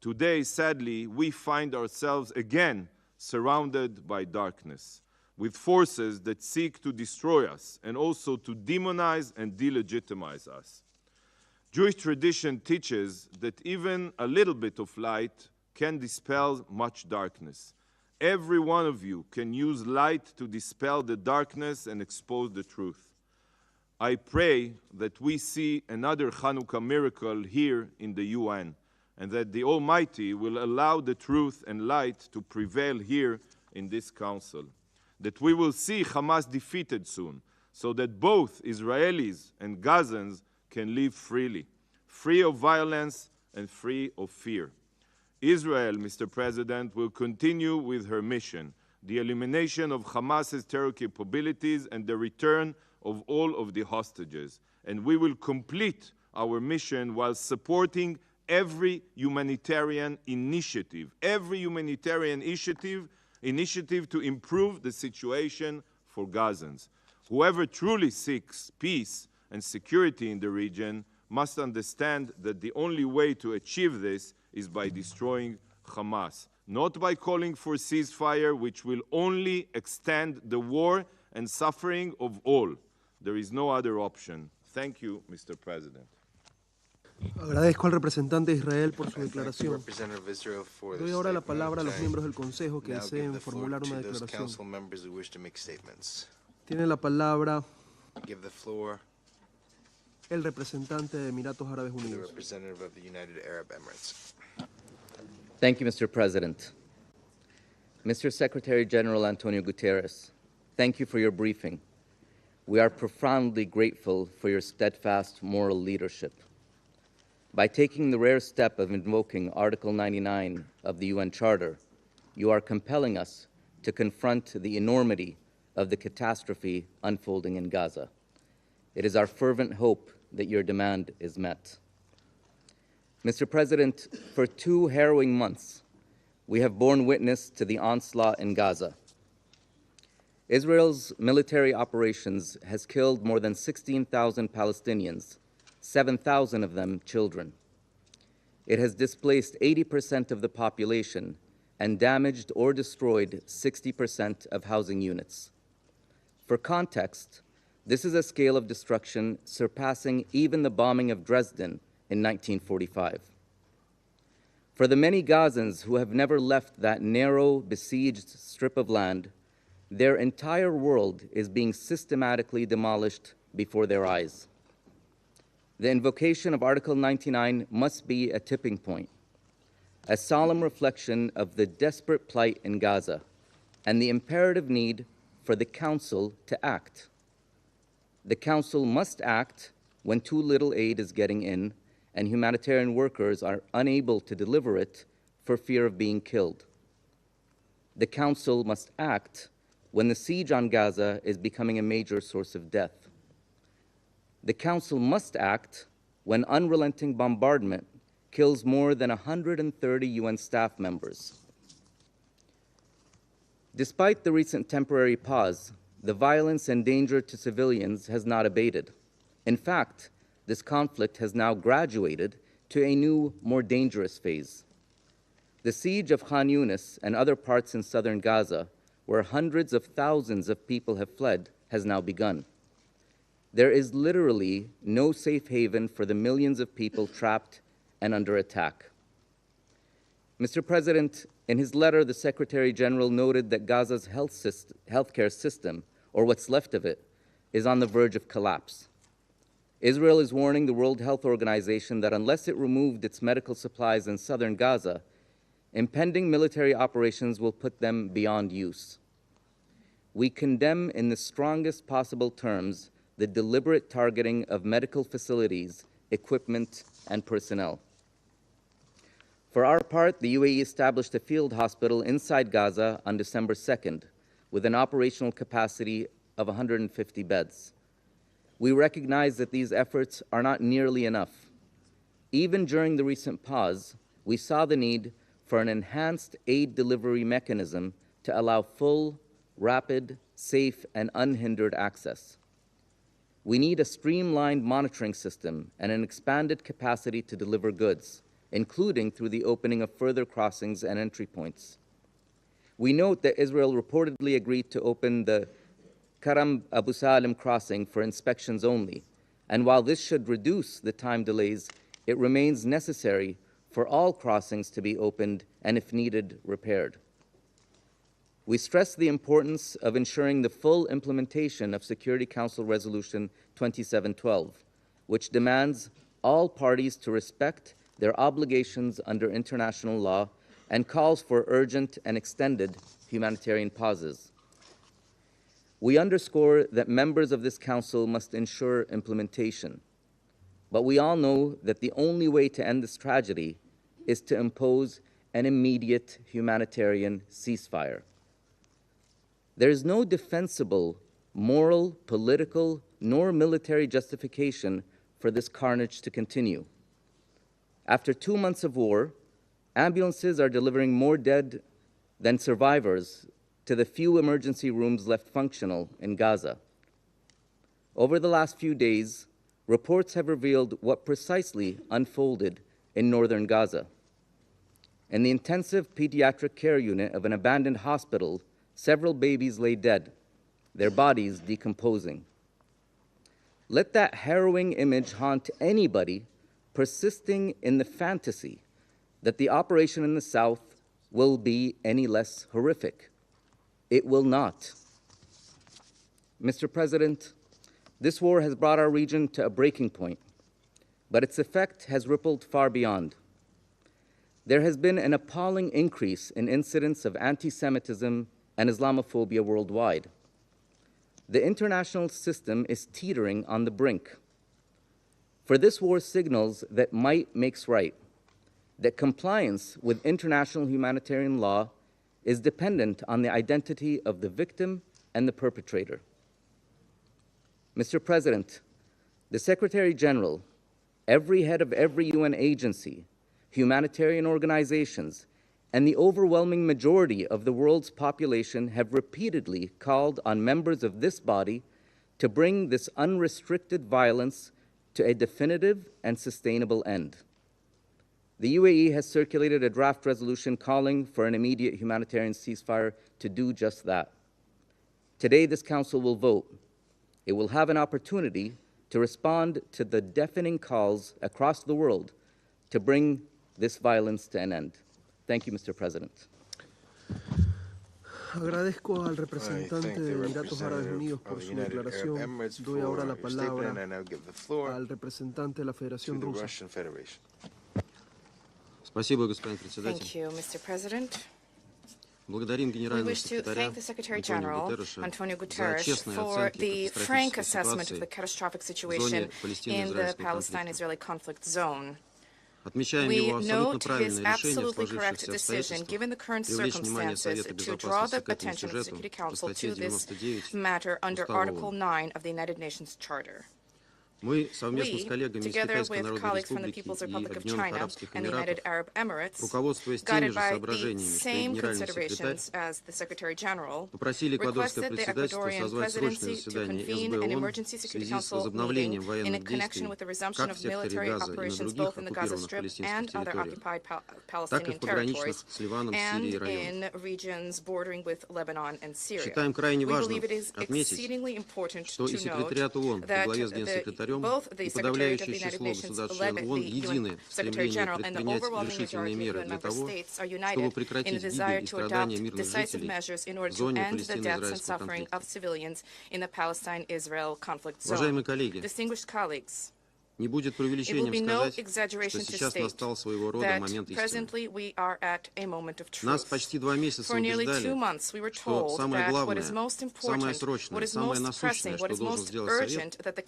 Today, sadly, we find ourselves again surrounded by darkness, with forces that seek to destroy us and also to demonize and delegitimize us. Jewish tradition teaches that even a little bit of light can dispel much darkness. Every one of you can use light to dispel the darkness and expose the truth. I pray that we see another Hanukkah miracle here in the UN, and that the Almighty will allow the truth and light to prevail here in this council. That we will see Hamas defeated soon, so that both Israelis and Gazans can live freely, free of violence and free of fear. Israel, Mr. President, will continue with her mission, the elimination of Hamas's terror capabilities and the return of all of the hostages. And we will complete our mission while supporting every humanitarian initiative to improve the situation for Gazans. Whoever truly seeks peace and security in the region must understand that the only way to achieve this is by destroying Hamas, not by calling for ceasefire, which will only extend the war and suffering of all. There is no other option. Thank you, Mr. President. Agradezco al representante de Israel por su declaración. Doy ahora la palabra a los miembros del Consejo que deseen formular una declaración. Tiene la palabra el representante de Emiratos Árabes Unidos. Thank you, Mr. President. Mr. Secretary General Antonio Guterres, thank you for your briefing. We are profoundly grateful for your steadfast moral leadership. By taking the rare step of invoking Article 99 of the UN Charter, you are compelling us to confront the enormity of the catastrophe unfolding in Gaza. It is our fervent hope that your demand is met. Mr. President, for 2 harrowing months, we have borne witness to the onslaught in Gaza. Israel's military operations has killed more than 16,000 Palestinians, 7,000 of them children. It has displaced 80% of the population and damaged or destroyed 60% of housing units. For context, this is a scale of destruction surpassing even the bombing of Dresden in 1945. For the many Gazans who have never left that narrow, besieged strip of land, their entire world is being systematically demolished before their eyes. The invocation of Article 99 must be a tipping point, a solemn reflection of the desperate plight in Gaza and the imperative need for the Council to act. The Council must act when too little aid is getting in and humanitarian workers are unable to deliver it for fear of being killed. The Council must act when the siege on Gaza is becoming a major source of death. The Council must act when unrelenting bombardment kills more than 130 UN staff members. Despite the recent temporary pause, the violence and danger to civilians has not abated. In fact, this conflict has now graduated to a new, more dangerous phase. The siege of Khan Yunis and other parts in southern Gaza, where hundreds of thousands of people have fled, has now begun. There is literally no safe haven for the millions of people trapped and under attack. Mr. President, in his letter, the Secretary General noted that Gaza's healthcare system, or what's left of it, is on the verge of collapse. Israel is warning the World Health Organization that unless it removed its medical supplies in southern Gaza, impending military operations will put them beyond use. we condemn in the strongest possible terms the deliberate targeting of medical facilities, equipment, and personnel. For our part, the UAE established a field hospital inside Gaza on December 2nd with an operational capacity of 150 beds. We recognize that these efforts are not nearly enough. Even during the recent pause, we saw the need for an enhanced aid delivery mechanism to allow full, rapid, safe, and unhindered access. We need a streamlined monitoring system and an expanded capacity to deliver goods, including through the opening of further crossings and entry points. We note that Israel reportedly agreed to open the Karam Abu Salim crossing for inspections only, and while this should reduce the time delays, it remains necessary for all crossings to be opened and, if needed, repaired. We stress the importance of ensuring the full implementation of Security Council Resolution 2712, which demands all parties to respect their obligations under international law and calls for urgent and extended humanitarian pauses. We underscore that members of this Council must ensure implementation, but we all know that the only way to end this tragedy is to impose an immediate humanitarian ceasefire. There is no defensible, moral, political, nor military justification for this carnage to continue. After 2 months of war, ambulances are delivering more dead than survivors to the few emergency rooms left functional in Gaza. Over the last few days, reports have revealed what precisely unfolded in northern Gaza. In the intensive pediatric care unit of an abandoned hospital, several babies lay dead, their bodies decomposing. Let that harrowing image haunt anybody persisting in the fantasy that the operation in the south will be any less horrific. It will not. Mr. President, this war has brought our region to a breaking point, but its effect has rippled far beyond. There has been an appalling increase in incidents of anti-Semitism and Islamophobia worldwide. The international system is teetering on the brink. For this war signals that might makes right, that compliance with international humanitarian law is dependent on the identity of the victim and the perpetrator. Mr. President, the Secretary General, every head of every UN agency, humanitarian organizations, and the overwhelming majority of the world's population have repeatedly called on members of this body to bring this unrestricted violence to a definitive and sustainable end. The UAE has circulated a draft resolution calling for an immediate humanitarian ceasefire to do just that. Today, this Council will vote. It will have an opportunity to respond to the deafening calls across the world to bring this violence to an end. Thank you, Mr. President. Agradezco al representante de Emiratos Árabes Unidos por su declaración. Doy ahora la palabra al representante de la Federación Rusa. Thank you, Mr. President. We wish to thank the Secretary General, Antonio Guterres, for the frank assessment of the catastrophic situation in the Palestine-Israeli conflict zone. We note his absolutely correct decision, given the current circumstances, to draw the attention of the Security Council to this matter under Article 9 of the United Nations Charter. We, together with colleagues from the People's Republic of China and the United Arab Emirates, guided by the same considerations as the Secretary General, requested the Ecuadorian presidency to convene an emergency Security Council meeting in connection with the resumption of military operations both in the Gaza Strip and other occupied Palestinian territories, and in regions bordering with Lebanon and Syria. We believe it is exceedingly important to note that both the Secretary of the United Nations, the UN Secretary General, and the overwhelming majority of UN member states are united in the desire to adopt decisive measures in order to end the deaths and suffering of civilians in the Palestine-Israel conflict zone. Distinguished colleagues, Не будет преувеличением сказать, что сейчас настал своего рода момент истины. Нас почти 2 месяца убеждали, что самое главное, самое срочное, самое насущное, что должен сделать Совет, это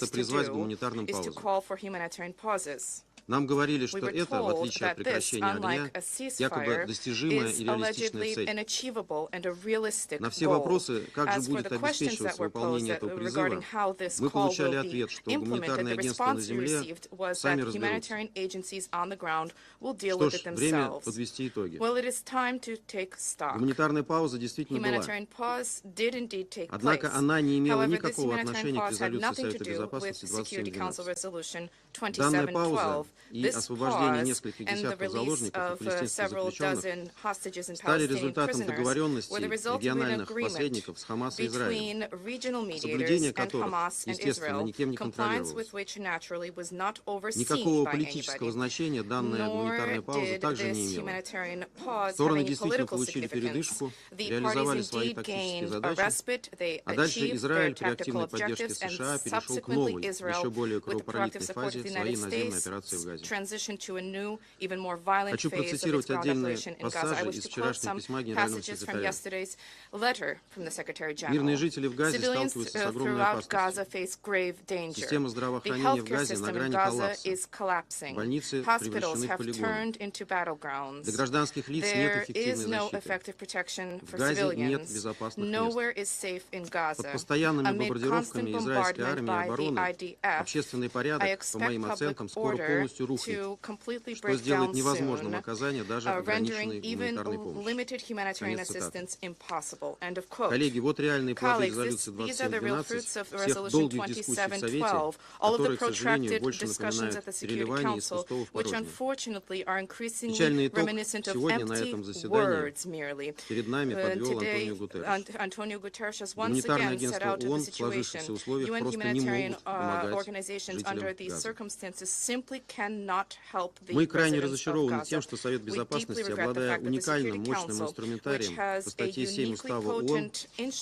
призвать к гуманитарным паузам. Нам говорили, что это, в отличие от прекращения огня, якобы достижимая и реалистичная цель. На все вопросы, как же будет обеспечиваться выполнение этого призыва, мы получали ответ, что гуманитарные агентства на земле сами разберутся. Что ж, время подвести итоги. Гуманитарная пауза действительно была. Однако она не имела никакого отношения к резолюции Совета Безопасности 2712. Данная пауза и освобождение нескольких десятков заложников и палестинских заключенных стали результатом договоренности региональных посредников с Хамас и Израилем, соблюдение которых, естественно, никем не контролировалось. Никакого политического значения данная гуманитарная пауза также не имела. Стороны действительно получили передышку, реализовали свои тактические задачи, а дальше Израиль при активной поддержке США перешел к новой, еще более кровопролитной фазе своей наземной операции в Газе. Хочу процитировать отдельные пассажи из вчерашнего письма генерального секретаря. Мирные жители в Газе сталкиваются с огромной опасностью. Система здравоохранения в Газе на грани коллапса. Больницы превращены в полигоны. Для гражданских лиц нет эффективной защиты. В Газе нет безопасных мест. Под постоянными бомбардировками израильской армии и обороны общественный порядок, по моим оценкам, скоро полностью рухнет, что сделает невозможным оказание даже ограниченной гуманитарной помощи. Конец цитаты. Коллеги, вот реальные плоды резолюции 2712, всех долгих дискуссий в Совете, которые, к сожалению, больше напоминают переливание из пустого в порожнее. Печальный итог сегодня на этом заседании перед нами подвел Антонио Гутерреш. Гуманитарное агентство ООН в сложившихся условиях просто не могут помогать жителям Газа. Мы крайне разочарованы тем, что Совет Безопасности, обладая уникальным мощным инструментарием по статье 7 Устава ООН,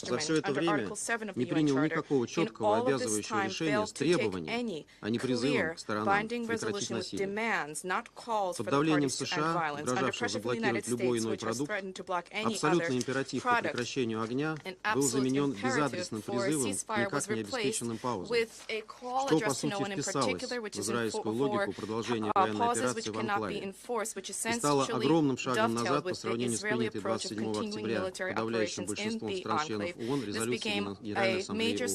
за все это время не принял никакого четкого обязывающего решения с требованием, а не призывом к сторонам прекратить насилие. Под давлением США, угрожавшим заблокировать любой иной продукт, абсолютный императив по прекращению огня был заменен безадресным призывом к никак не обеспеченным паузам, что по сути вписалось в израильскую логику продолжения военной операции в Анклаве и стало огромным шагом назад по сравнению с принятой 27 октября подавляющим большинством стран-членов ООН резолюцией Генеральной Ассамблеи ООН.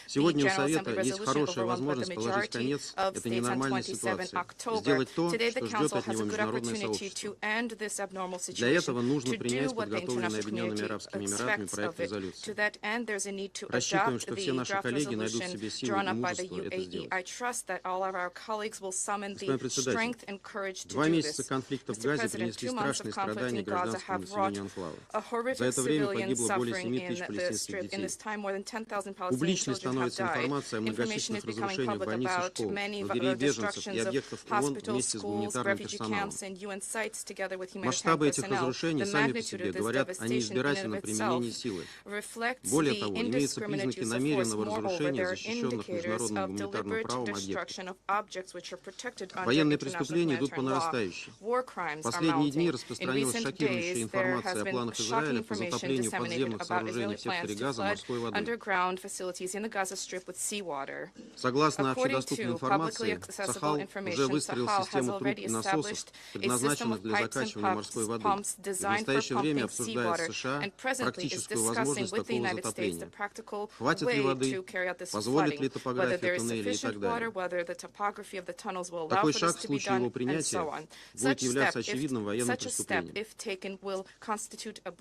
Сегодня у Совета есть хорошая возможность положить конец этой ненормальной ситуации, сделать то, что ждет от него международное сообщество. Для этого нужно принять подготовленный Объединенными Арабскими Эмиратами проект резолюции. Рассчитываем, что все наши коллеги найдут в себе силы и мужество это сделать. Господин председатель, 2 месяца конфликта в Газе принесли страшные страдания гражданскому населению анклава. За это время погибло более 7 тысяч палестинских детей. Публичной становится информация о многочисленных разрушениях больниц и школ, лагерей беженцев и объектов ООН вместе с гуманитарным персоналом. Масштабы этих разрушений сами по себе говорят о неизбирательном применении силы. Более того, имеются признаки намеренного разрушения защищенных международным гуманитарным правом объектов. Военные преступления идут по нарастающей. В последние дни распространилась шокирующая информация о планах Израиля по затоплению подземных сооружений в секторе Газа морской водой. Согласно общедоступной информации, Сахал уже выстроил систему труб и насосов, предназначенных для закачивания морской воды. И в настоящее время обсуждает в США практическую возможность такого затопления. Хватит ли воды, позволит ли топография туннелей и так далее. Такой шаг в случае его принятия будет являться очевидным военным преступлением.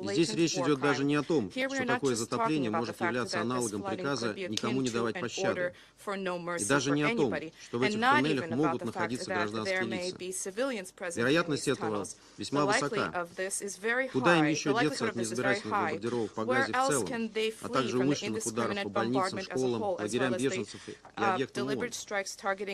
И здесь речь идет даже не о том, что такое затопление может являться аналогом приказа никому не давать пощады, и даже не о том, что в этих туннелях могут находиться гражданские лица. Вероятность этого весьма высока. Куда им еще деться от неизбирательных бомбардировок по Газе в целом, а также умышленных ударов по больницам, школам, лагерям беженцев и объектам ООН?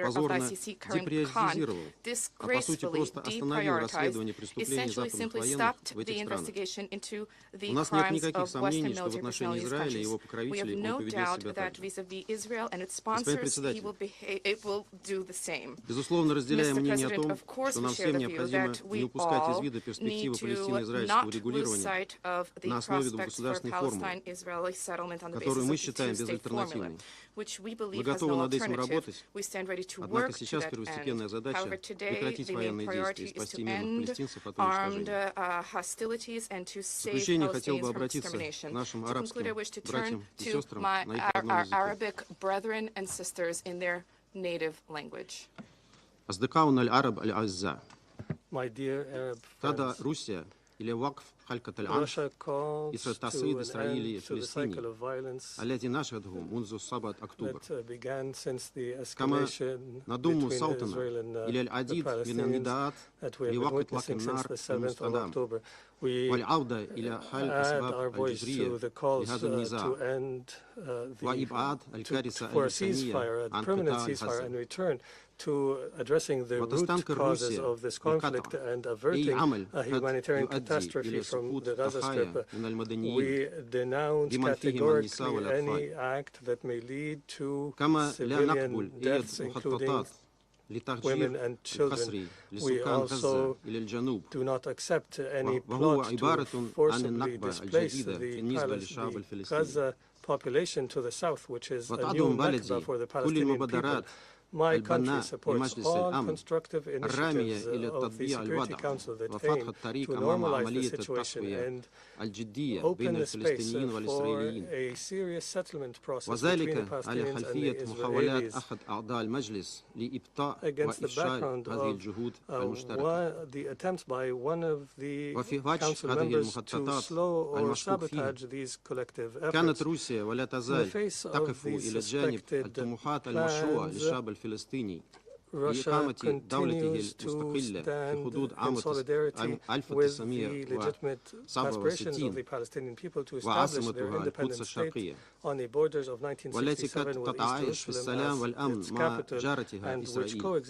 prosecutor of the ICC, Karim Khan, disgracefully deprioritized, essentially simply stopped the investigation into the crimes of Western military personnel in these countries. We have no doubt that vis-à-vis Israel and its sponsors, it will do the same. Mr. President, of course we share the view that we all need to not lose sight of the prospects for Palestine-Israeli settlement on the basis of the two-state formula, which we believe has no alternative. We stand ready to work to that end. However, today the main priority is to end armed hostilities and to save Palestinians from extermination. To conclude, I wish to turn to our Arabic brethren and sisters in their native language. My dear Arab friends, إلى وقف حلقة العنف إثر التصعيد الإسرائيلي الفلسطيني الذي نشهده منذ 7 أكتوبر. كما نضم صوتنا إلى العديد من النداءات لوقف إطلاق النار المستدام والعودة إلى حل الأسباب الجذرية لهذا النزاع وإبعاد الكارثة الإنسانية عن قطاع غزة. وتستنكر روسيا بقطع أي عمل قد يؤدي إلى سقوط الضحايا من المدنيين بمن فيهم النساء والأطفال. كما لا نقبل أي مخططات لتهجير القسري لسكان غزة إلى الجنوب وهو عبارة عن النكبة الجديدة بالنسبة للشعب الفلسطيني. وتعظم بلدي كل المبادرات البناء لمجلس الأمن الرامية إلى تطبيع الوضع وفتح الطريق أمام عملية التسوية الجدية بين الفلسطينيين والإسرائيليين، وذلك على خلفية محاولات أحد أعضاء المجلس لإبطاء وإفشال هذه الجهود المشتركة. وفي وجه هذه المخططات المشكوك فيها كانت روسيا ولا تزال تقف إلى جانب الطموحات المشروعة للشعب الفلسطيني لإقامة دولته المستقلة في حدود عام 1967 وعاصمتها القدس الشرقية، والتي قد تتعايش في السلام والأمن مع جارتها إسرائيل.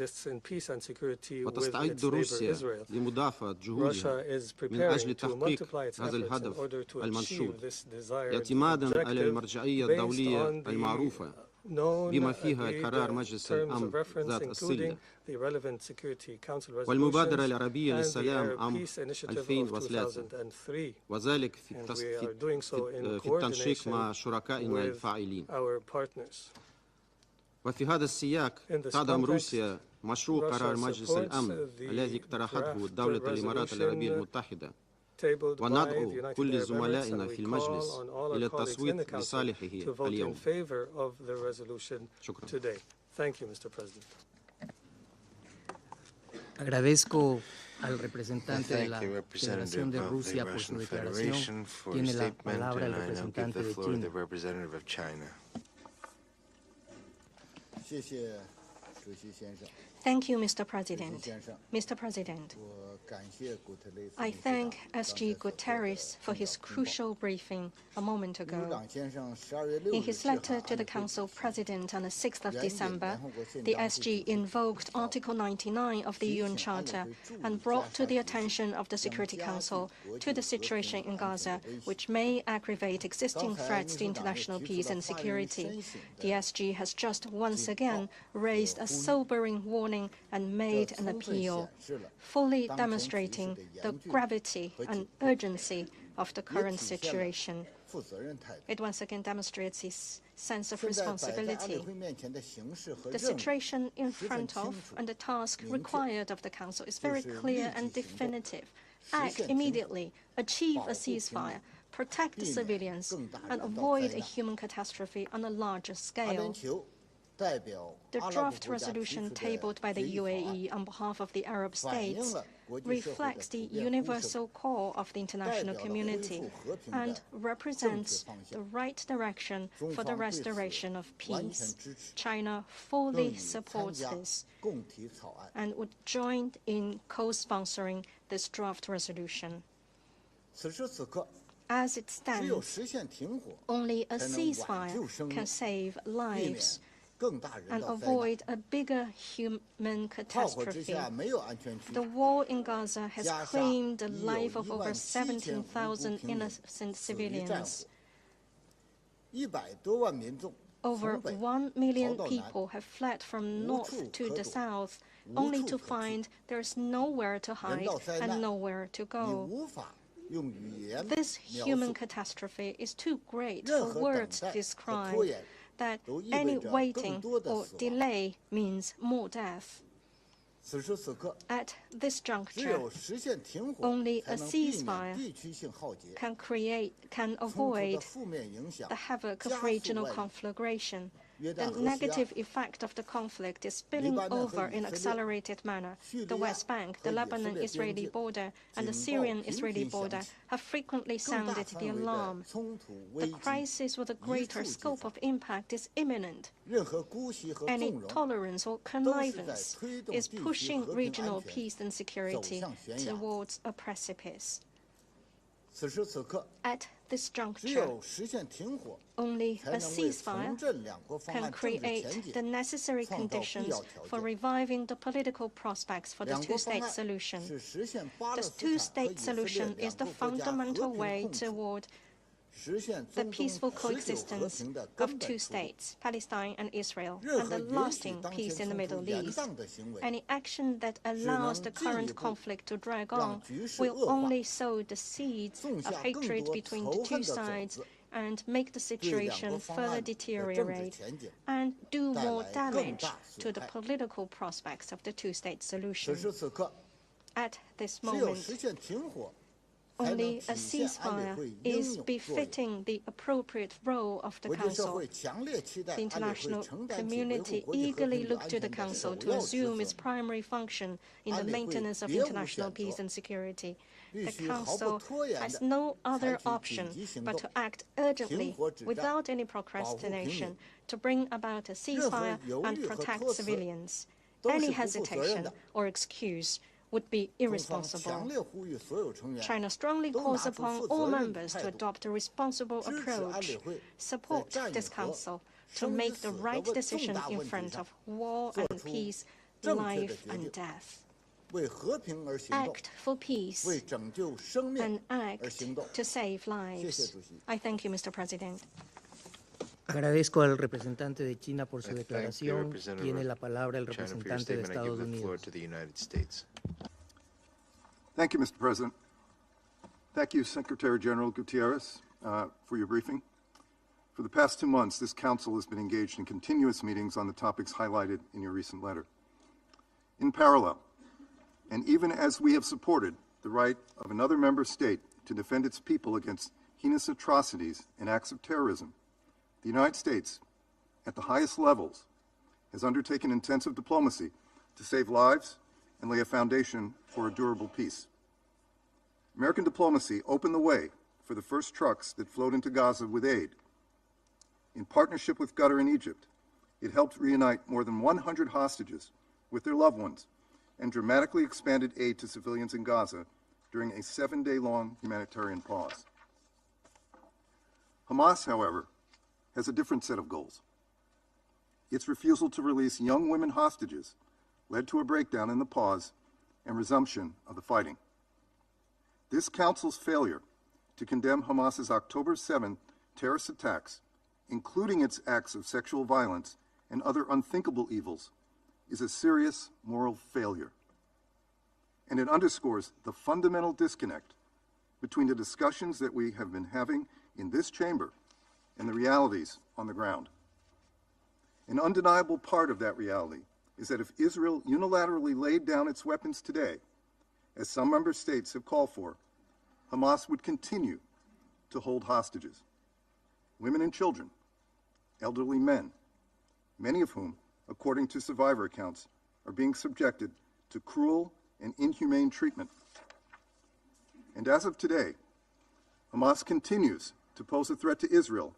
وتستعد روسيا لمضاعفة جهودها من أجل تحقيق هذا الهدف المنشود اعتمادا على المرجعية الدولية المعروفة بما فيها قرار مجلس الأمن ذات الصلة والمبادرة العربية للسلام عام 2003، وذلك في التنسيق مع شركائنا الفاعلين. وفي هذا السياق تدعم روسيا مشروع قرار مجلس الأمن الذي اقترحته دولة الإمارات العربية المتحدة، وندعو كل زملائنا في المجلس إلى التصويت لصالحه اليوم. شكرا. Agradezco al representante de la Federación de Rusia por su declaración. Tiene la palabra el representante de China. Thank you, Mr. President. Mr. President, I thank SG Guterres for his crucial briefing a moment ago. In his letter to the Council President on the 6th of December, the SG invoked Article 99 of the UN Charter and brought to the attention of the Security Council to the situation in Gaza, which may aggravate existing threats to international peace and security. The SG has just once again raised a sobering warning and made an appeal, fully demonstrating the gravity and urgency of the current situation. It once again demonstrates its sense of responsibility. The situation in front of and the task required of the Council is very clear and definitive. Act immediately, achieve a ceasefire, protect the civilians, and avoid a human catastrophe on a larger scale. The draft resolution tabled by the UAE on behalf of the Arab states reflects the universal call of the international community and represents the right direction for the restoration of peace. China fully supports this and would join in co-sponsoring this draft resolution. As it stands, only a ceasefire can save lives and avoid a bigger human catastrophe. The war in Gaza has claimed the life of over 17,000 innocent civilians. Over 1 million people have fled from north to the south, only to find there's nowhere to hide and nowhere to go. This human catastrophe is too great for words to describe, that any waiting or delay means more death. At this juncture, only a ceasefire can avoid the havoc of regional conflagration The negative effect of the conflict is spilling over in accelerated manner. The West Bank, the Lebanon-Israeli border, and the Syrian-Israeli border have frequently sounded the alarm. The crisis with a greater scope of impact is imminent. Any tolerance or connivance is pushing regional peace and security towards a precipice. At this juncture, only a ceasefire can create the necessary conditions for reviving the political prospects for the two-state solution. The two-state solution is the fundamental way toward the peaceful coexistence of two states, Palestine and Israel, and the lasting peace in the Middle East. Any action that allows the current conflict to drag on will only sow the seeds of hatred between the two sides and make the situation further deteriorate and do more damage to the political prospects of the two-state solution. At this moment, only a ceasefire is befitting the appropriate role of the Council. The international community eagerly looks to the Council to assume its primary function in the maintenance of international peace and security. The Council has no other option but to act urgently, without any procrastination, to bring about a ceasefire and protect civilians. Any hesitation or excuse would be irresponsible. China strongly calls upon all members to adopt a responsible approach, support this Council to make the right decision in front of war and peace, life and death. Act for peace and act to save lives. I thank you, Mr. President. Agradezco al representante de China por su declaración. Tiene la palabra el representante de Estados Unidos. Thank you, Mr. President. Thank you, Secretary General Gutierrez, for your briefing. For the past 2 months, this Council has been engaged in continuous meetings on the topics highlighted in your recent letter. In parallel, and even as we have supported the right of another member state to defend its people against heinous atrocities and acts of terrorism, the United States, at the highest levels, has undertaken intensive diplomacy to save lives and lay a foundation for a durable peace. American diplomacy opened the way for the first trucks that flowed into Gaza with aid. In partnership with Qatar and Egypt, it helped reunite more than 100 hostages with their loved ones and dramatically expanded aid to civilians in Gaza during a 7-day-long humanitarian pause. Hamas, however, has a different set of goals. Its refusal to release young women hostages led to a breakdown in the pause and resumption of the fighting. This Council's failure to condemn Hamas's October 7 terrorist attacks, including its acts of sexual violence and other unthinkable evils, is a serious moral failure. And it underscores the fundamental disconnect between the discussions that we have been having in this chamber and the realities on the ground. An undeniable part of that reality is that if Israel unilaterally laid down its weapons today, as some member states have called for, Hamas would continue to hold hostages, women and children, elderly men, many of whom, according to survivor accounts, are being subjected to cruel and inhumane treatment. And as of today, Hamas continues to pose a threat to Israel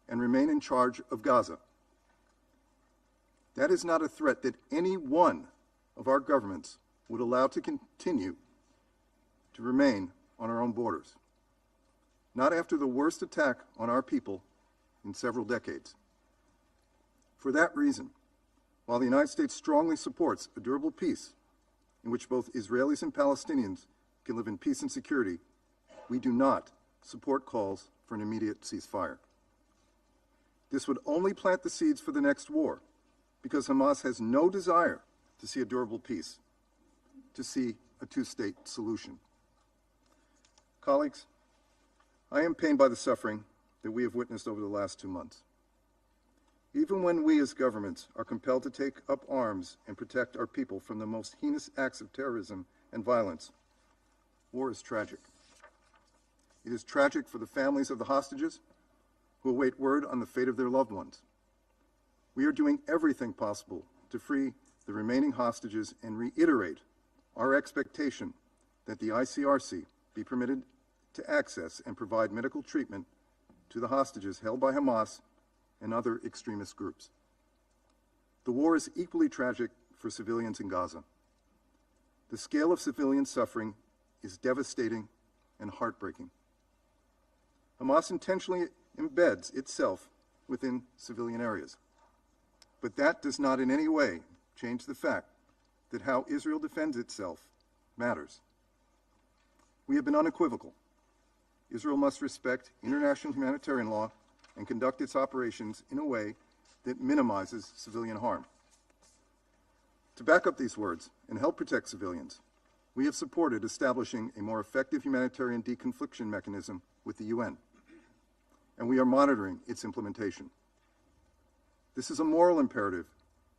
and remain in charge of Gaza. That is not a threat that any one of our governments would allow to continue to remain on our own borders. Not after the worst attack on our people in several decades. For that reason, while the United States strongly supports a durable peace in which both Israelis and Palestinians can live in peace and security, we do not support calls for an immediate ceasefire. This would only plant the seeds for the next war, because Hamas has no desire to see a durable peace, to see a two-state solution. Colleagues, I am pained by the suffering that we have witnessed over the last 2 months. Even when we as governments are compelled to take up arms and protect our people from the most heinous acts of terrorism and violence, war is tragic. It is tragic for the families of the hostages who await word on the fate of their loved ones. We are doing everything possible to free the remaining hostages and reiterate our expectation that the ICRC be permitted to access and provide medical treatment to the hostages held by Hamas and other extremist groups. The war is equally tragic for civilians in Gaza. The scale of civilian suffering is devastating and heartbreaking. Hamas intentionally embeds itself within civilian areas. But that does not in any way change the fact that how Israel defends itself matters. We have been unequivocal. Israel must respect international humanitarian law and conduct its operations in a way that minimizes civilian harm. To back up these words and help protect civilians, we have supported establishing a more effective humanitarian deconfliction mechanism with the UN, and we are monitoring its implementation. This is a moral imperative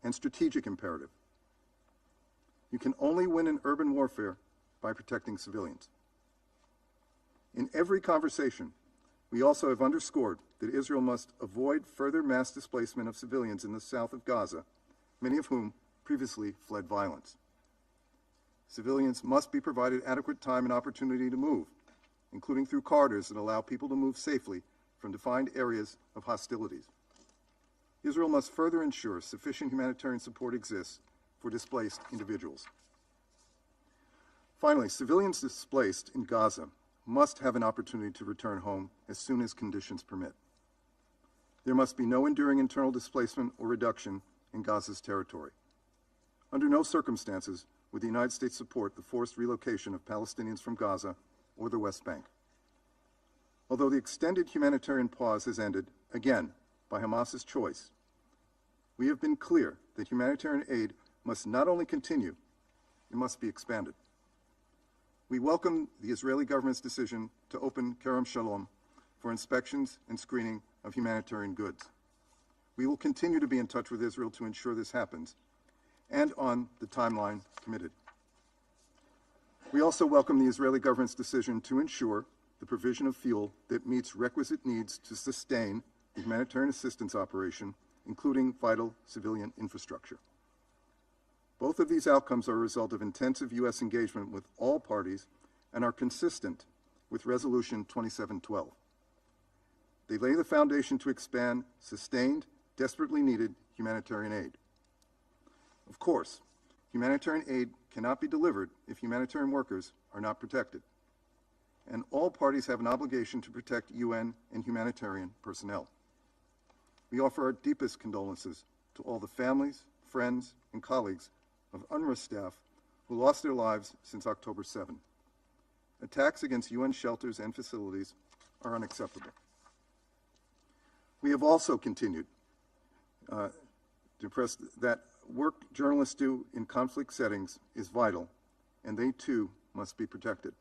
and strategic imperative. You can only win in urban warfare by protecting civilians. In every conversation, we also have underscored that Israel must avoid further mass displacement of civilians in the south of Gaza, many of whom previously fled violence. Civilians must be provided adequate time and opportunity to move, including through corridors that allow people to move safely from defined areas of hostilities. Israel must further ensure sufficient humanitarian support exists for displaced individuals. Finally, civilians displaced in Gaza must have an opportunity to return home as soon as conditions permit. There must be no enduring internal displacement or reduction in Gaza's territory. Under no circumstances would the United States support the forced relocation of Palestinians from Gaza or the West Bank. Although the extended humanitarian pause has ended, again, by Hamas's choice, we have been clear that humanitarian aid must not only continue, it must be expanded. We welcome the Israeli government's decision to open Kerem Shalom for inspections and screening of humanitarian goods. We will continue to be in touch with Israel to ensure this happens, and on the timeline committed. We also welcome the Israeli government's decision to ensure the provision of fuel that meets requisite needs to sustain the humanitarian assistance operation, including vital civilian infrastructure. Both of these outcomes are a result of intensive U.S. engagement with all parties and are consistent with Resolution 2712. They lay the foundation to expand sustained, desperately needed humanitarian aid. Of course, humanitarian aid cannot be delivered if humanitarian workers are not protected, and all parties have an obligation to protect UN and humanitarian personnel. We offer our deepest condolences to all the families, friends, and colleagues of UNRWA staff who lost their lives since October 7. Attacks against UN shelters and facilities are unacceptable. We have also continued to press that work journalists do in conflict settings is vital, and they too must be protected.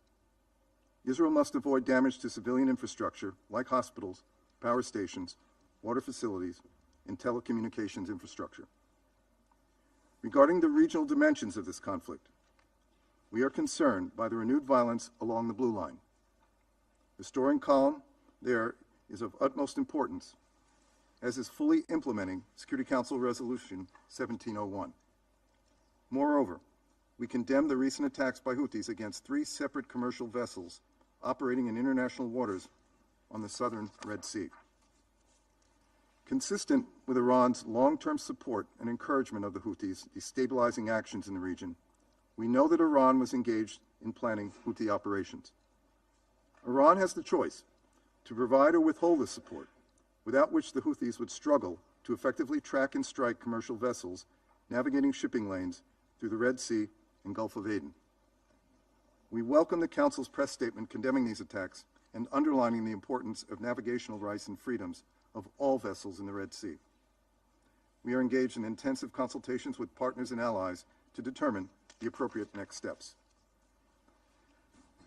Israel must avoid damage to civilian infrastructure like hospitals, power stations, water facilities, and telecommunications infrastructure. Regarding the regional dimensions of this conflict, we are concerned by the renewed violence along the Blue Line. Restoring calm there is of utmost importance, as is fully implementing Security Council Resolution 1701. Moreover, we condemn the recent attacks by Houthis against 3 separate commercial vessels operating in international waters on the southern Red Sea. Consistent with Iran's long-term support and encouragement of the Houthis' destabilizing actions in the region, we know that Iran was engaged in planning Houthi operations. Iran has the choice to provide or withhold this support, without which the Houthis would struggle to effectively track and strike commercial vessels navigating shipping lanes through the Red Sea and Gulf of Aden. We welcome the Council's press statement condemning these attacks and underlining the importance of navigational rights and freedoms of all vessels in the Red Sea. We are engaged in intensive consultations with partners and allies to determine the appropriate next steps.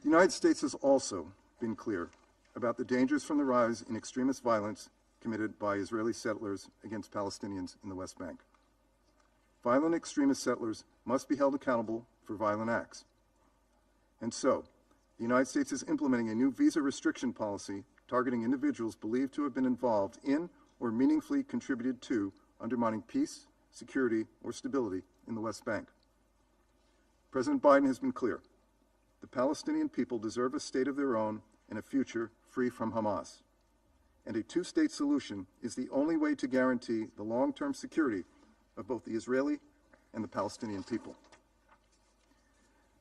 The United States has also been clear about the dangers from the rise in extremist violence committed by Israeli settlers against Palestinians in the West Bank. Violent extremist settlers must be held accountable for violent acts. And so, the United States is implementing a new visa restriction policy targeting individuals believed to have been involved in or meaningfully contributed to undermining peace, security, or stability in the West Bank. President Biden has been clear. The Palestinian people deserve a state of their own and a future free from Hamas. And a two-state solution is the only way to guarantee the long-term security of both the Israeli and the Palestinian people.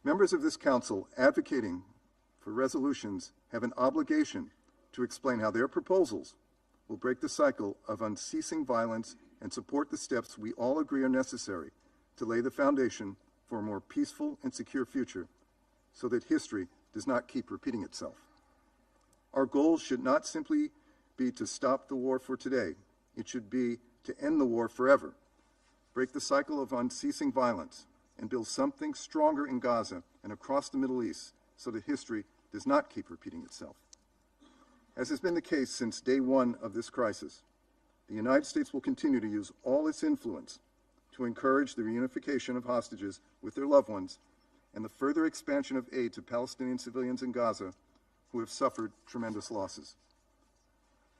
Members of this council advocating for resolutions have an obligation to explain how their proposals will break the cycle of unceasing violence and support the steps we all agree are necessary to lay the foundation for a more peaceful and secure future so that history does not keep repeating itself. Our goal should not simply be to stop the war for today. It should be to end the war forever, break the cycle of unceasing violence, and build something stronger in Gaza and across the Middle East so that history does not keep repeating itself. As has been the case since day one of this crisis, the United States will continue to use all its influence to encourage the reunification of hostages with their loved ones and the further expansion of aid to Palestinian civilians in Gaza who have suffered tremendous losses.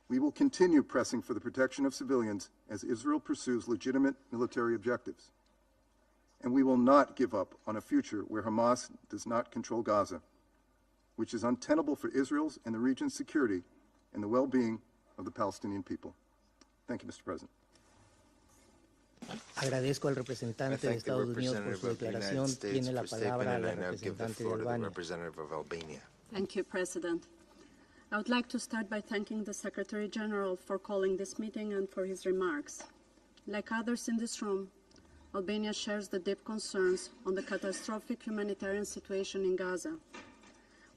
We will continue pressing for the protection of civilians as Israel pursues legitimate military objectives. And we will not give up on a future where Hamas does not control Gaza, which is untenable for Israel's and the region's security and the well-being of the Palestinian people. Thank you, Mr. President. Agradezco al representante de Estados Unidos por su declaración. Tiene la palabra la representante de Albania. Thank you, President. I would like to start by thanking the Secretary General for calling this meeting and for his remarks. Like others in this room, Albania shares the deep concerns on the catastrophic humanitarian situation in Gaza.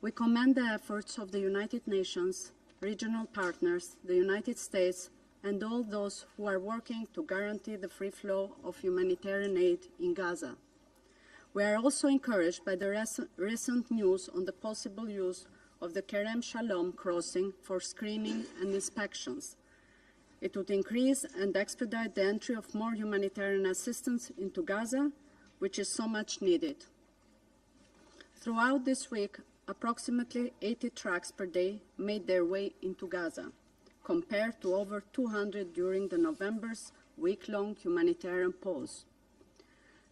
We commend the efforts of the United Nations, regional partners, the United States, and all those who are working to guarantee the free flow of humanitarian aid in Gaza. We are also encouraged by the recent news on the possible use of the Kerem Shalom crossing for screening and inspections. It would increase and expedite the entry of more humanitarian assistance into Gaza, which is so much needed. Throughout this week, approximately 80 trucks per day made their way into Gaza, compared to over 200 during the November's week-long humanitarian pause.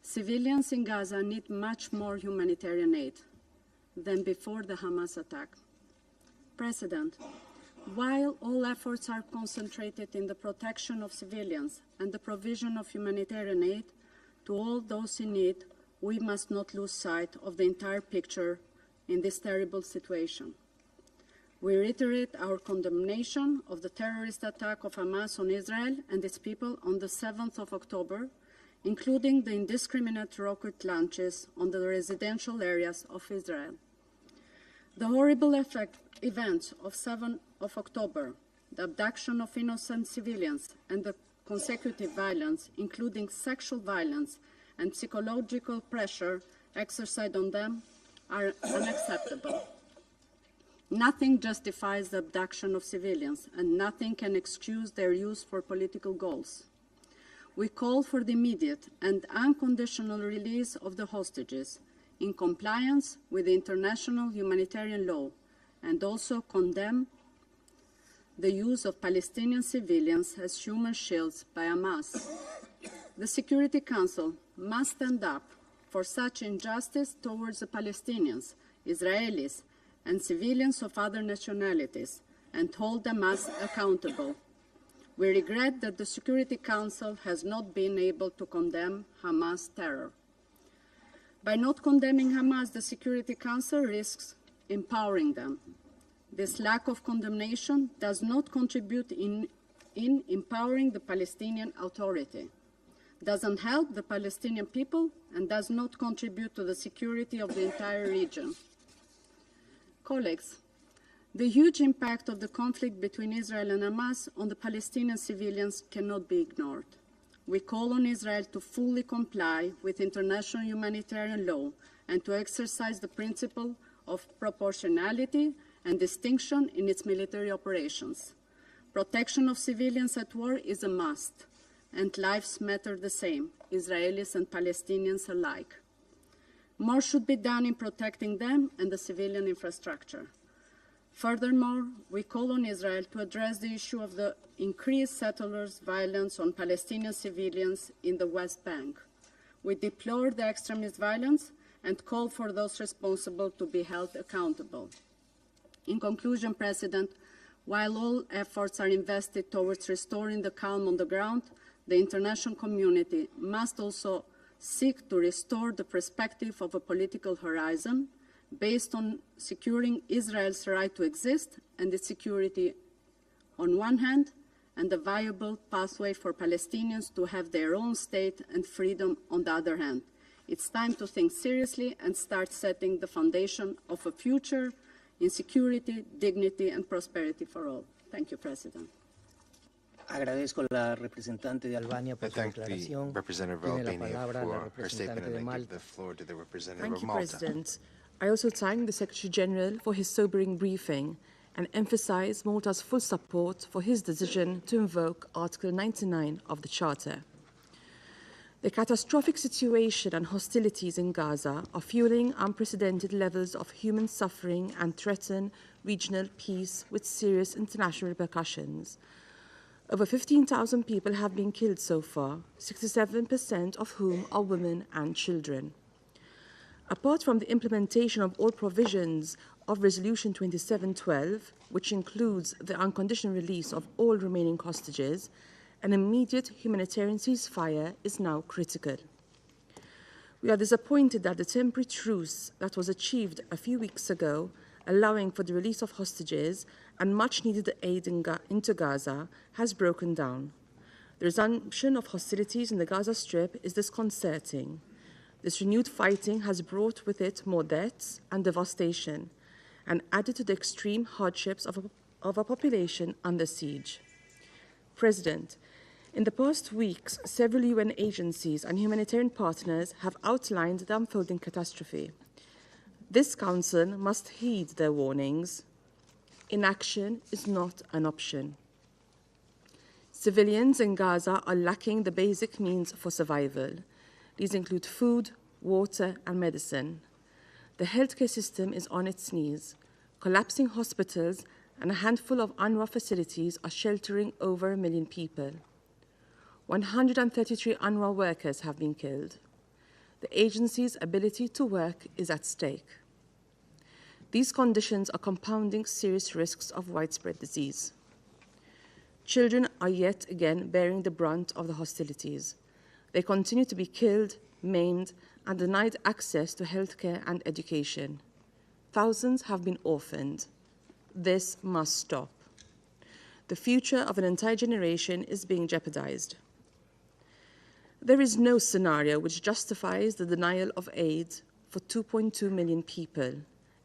Civilians in Gaza need much more humanitarian aid than before the Hamas attack. President, while all efforts are concentrated in the protection of civilians and the provision of humanitarian aid to all those in need, we must not lose sight of the entire picture in this terrible situation. We reiterate our condemnation of the terrorist attack of Hamas on Israel and its people on the 7th of October, including the indiscriminate rocket launches on the residential areas of Israel. The horrible events of 7th of October, the abduction of innocent civilians, and the consecutive violence, including sexual violence and psychological pressure exercised on them, are unacceptable. Nothing justifies the abduction of civilians, and nothing can excuse their use for political goals. We call for the immediate and unconditional release of the hostages in compliance with international humanitarian law, and also condemn the use of Palestinian civilians as human shields by Hamas. The Security Council must stand up for such injustice towards the Palestinians, Israelis, and civilians of other nationalities, and hold Hamas accountable. We regret that the Security Council has not been able to condemn Hamas terror. By not condemning Hamas, the Security Council risks empowering them. This lack of condemnation does not contribute in empowering the Palestinian Authority, doesn't help the Palestinian people, and does not contribute to the security of the entire region. Colleagues, the huge impact of the conflict between Israel and Hamas on the Palestinian civilians cannot be ignored. We call on Israel to fully comply with international humanitarian law and to exercise the principle of proportionality and distinction in its military operations. Protection of civilians at war is a must, and lives matter the same, Israelis and Palestinians alike. More should be done in protecting them and the civilian infrastructure. Furthermore, we call on Israel to address the issue of the increased settlers' violence on Palestinian civilians in the West Bank. We deplore the extremist violence and call for those responsible to be held accountable. In conclusion, President, while all efforts are invested towards restoring the calm on the ground, the international community must also seek to restore the perspective of a political horizon based on securing Israel's right to exist and its security on one hand, and a viable pathway for Palestinians to have their own state and freedom on the other hand. It's time to think seriously and start setting the foundation of a future in security, dignity, and prosperity for all. Thank you, President. Agradezco a la representante de Albania por su I thank the declaración. representative of Tiene la Albania palabra la for her statement, representante de and I give Malta. the floor to the representative Thank of you, Malta. President. I also thank the Secretary General for his sobering briefing and emphasize Malta's full support for his decision to invoke Article 99 of the Charter. The catastrophic situation and hostilities in Gaza are fueling unprecedented levels of human suffering and threaten regional peace with serious international repercussions. Over 15,000 people have been killed so far, 67% of whom are women and children. Apart from the implementation of all provisions of Resolution 2712, which includes the unconditional release of all remaining hostages, an immediate humanitarian ceasefire is now critical. We are disappointed that the temporary truce that was achieved a few weeks ago, allowing for the release of hostages and much-needed aid into Gaza, has broken down. The resumption of hostilities in the Gaza Strip is disconcerting. This renewed fighting has brought with it more deaths and devastation, and added to the extreme hardships of a population under siege. President, in the past weeks, several UN agencies and humanitarian partners have outlined the unfolding catastrophe. This Council must heed their warnings. Inaction is not an option. Civilians in Gaza are lacking the basic means for survival. These include food, water, and medicine. The healthcare system is on its knees. Collapsing hospitals and a handful of UNRWA facilities are sheltering over 1 million people. 133 UNRWA workers have been killed. The agency's ability to work is at stake. These conditions are compounding serious risks of widespread disease. Children are yet again bearing the brunt of the hostilities. They continue to be killed, maimed, and denied access to healthcare and education. Thousands have been orphaned. This must stop. The future of an entire generation is being jeopardized. There is no scenario which justifies the denial of aid for 2.2 million people,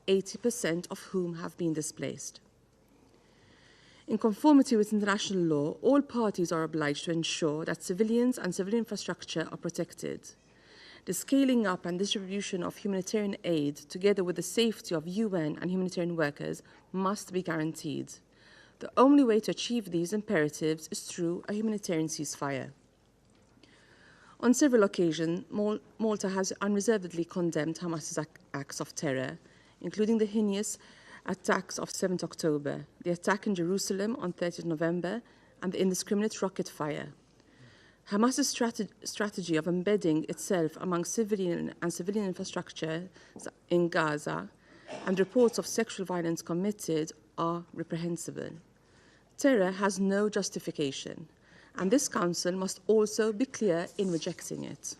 80% of whom have been displaced. In conformity with international law, all parties are obliged to ensure that civilians and civil infrastructure are protected. The scaling up and distribution of humanitarian aid, together with the safety of UN and humanitarian workers, must be guaranteed. The only way to achieve these imperatives is through a humanitarian ceasefire. On several occasions, Malta has unreservedly condemned Hamas's acts of terror, including the heinous attacks of 7th October, the attack in Jerusalem on 30th November, and the indiscriminate rocket fire. Hamas's strategy of embedding itself among civilian infrastructure in Gaza and reports of sexual violence committed are reprehensible. Terror has no justification, and this Council must also be clear in rejecting it.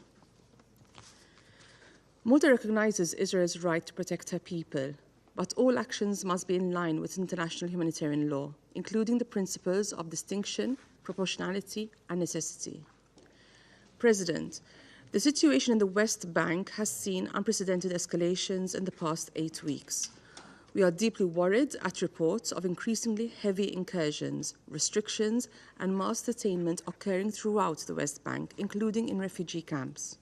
Malta recognizes Israel's right to protect her people, but all actions must be in line with international humanitarian law, including the principles of distinction, proportionality, and necessity. President, the situation in the West Bank has seen unprecedented escalations in the past 8 weeks. We are deeply worried at reports of increasingly heavy incursions, restrictions, and mass detainment occurring throughout the West Bank, including in refugee camps.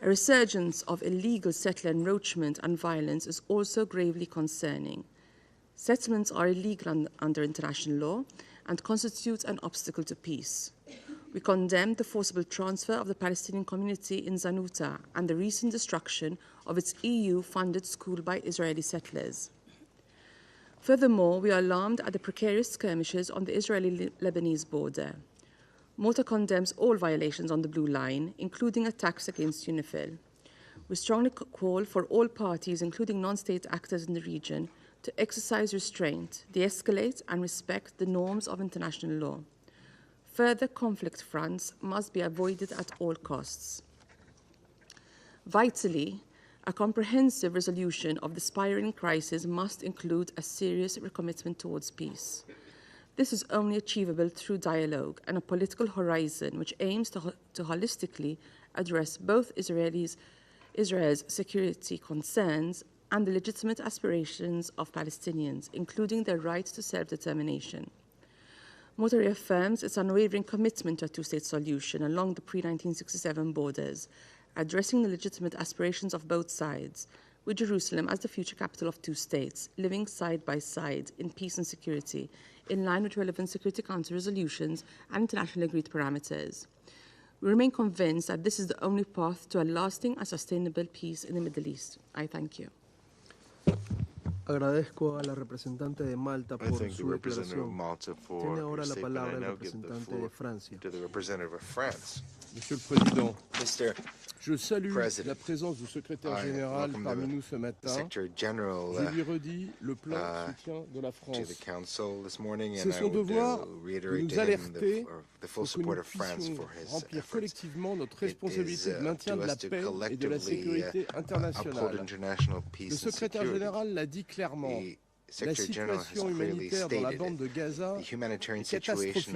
A resurgence of illegal settler encroachment and violence is also gravely concerning. Settlements are illegal under international law and constitute an obstacle to peace. We condemn the forcible transfer of the Palestinian community in Zanuta and the recent destruction of its EU-funded school by Israeli settlers. Furthermore, we are alarmed at the precarious skirmishes on the Israeli-Lebanese border. Malta condemns all violations on the Blue Line, including attacks against UNIFIL. We strongly call for all parties, including non-state actors in the region, to exercise restraint, de-escalate and respect the norms of international law. Further conflict fronts must be avoided at all costs. Vitally, a comprehensive resolution of the spiraling crisis must include a serious recommitment towards peace. This is only achievable through dialogue and a political horizon which aims to holistically address both Israel's security concerns and the legitimate aspirations of Palestinians, including their right to self-determination. Malta reaffirms its unwavering commitment to a two-state solution along the pre-1967 borders, addressing the legitimate aspirations of both sides, with Jerusalem as the future capital of two states, living side by side in peace and security, in line with relevant Security Council resolutions and internationally agreed parameters. We remain convinced that this is the only path to a lasting and sustainable peace in the Middle East. I thank you. Agradezco a la representante de Malta por su declaración. Tiene ahora la palabra el representante de Francia. Monsieur le Président, je salue la présence du secrétaire général parmi nous ce matin. Je lui redis le plein soutien de la France. C'est son devoir de nous alerter pour que nous puissions remplir collectivement notre responsabilité de maintien de la paix et de la sécurité internationale. Le secrétaire général l'a dit clairement. La situation humanitaire dans la bande de Gaza est catastrophique.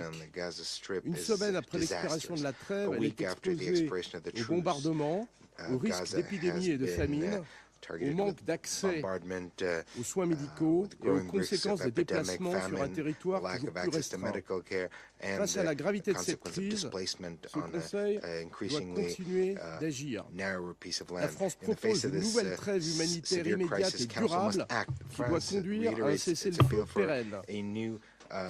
Une semaine après l'expiration de la trêve, elle est exposée aux bombardements, aux risques d'épidémie et de famine, au manque d'accès aux soins médicaux et aux conséquences des déplacements sur un territoire toujours plus restreint. Face à la gravité de cette crise, ce Conseil doit continuer d'agir. La France propose une nouvelle trêve humanitaire immédiate et durable qui doit conduire à un cessez-le-feu pérenne.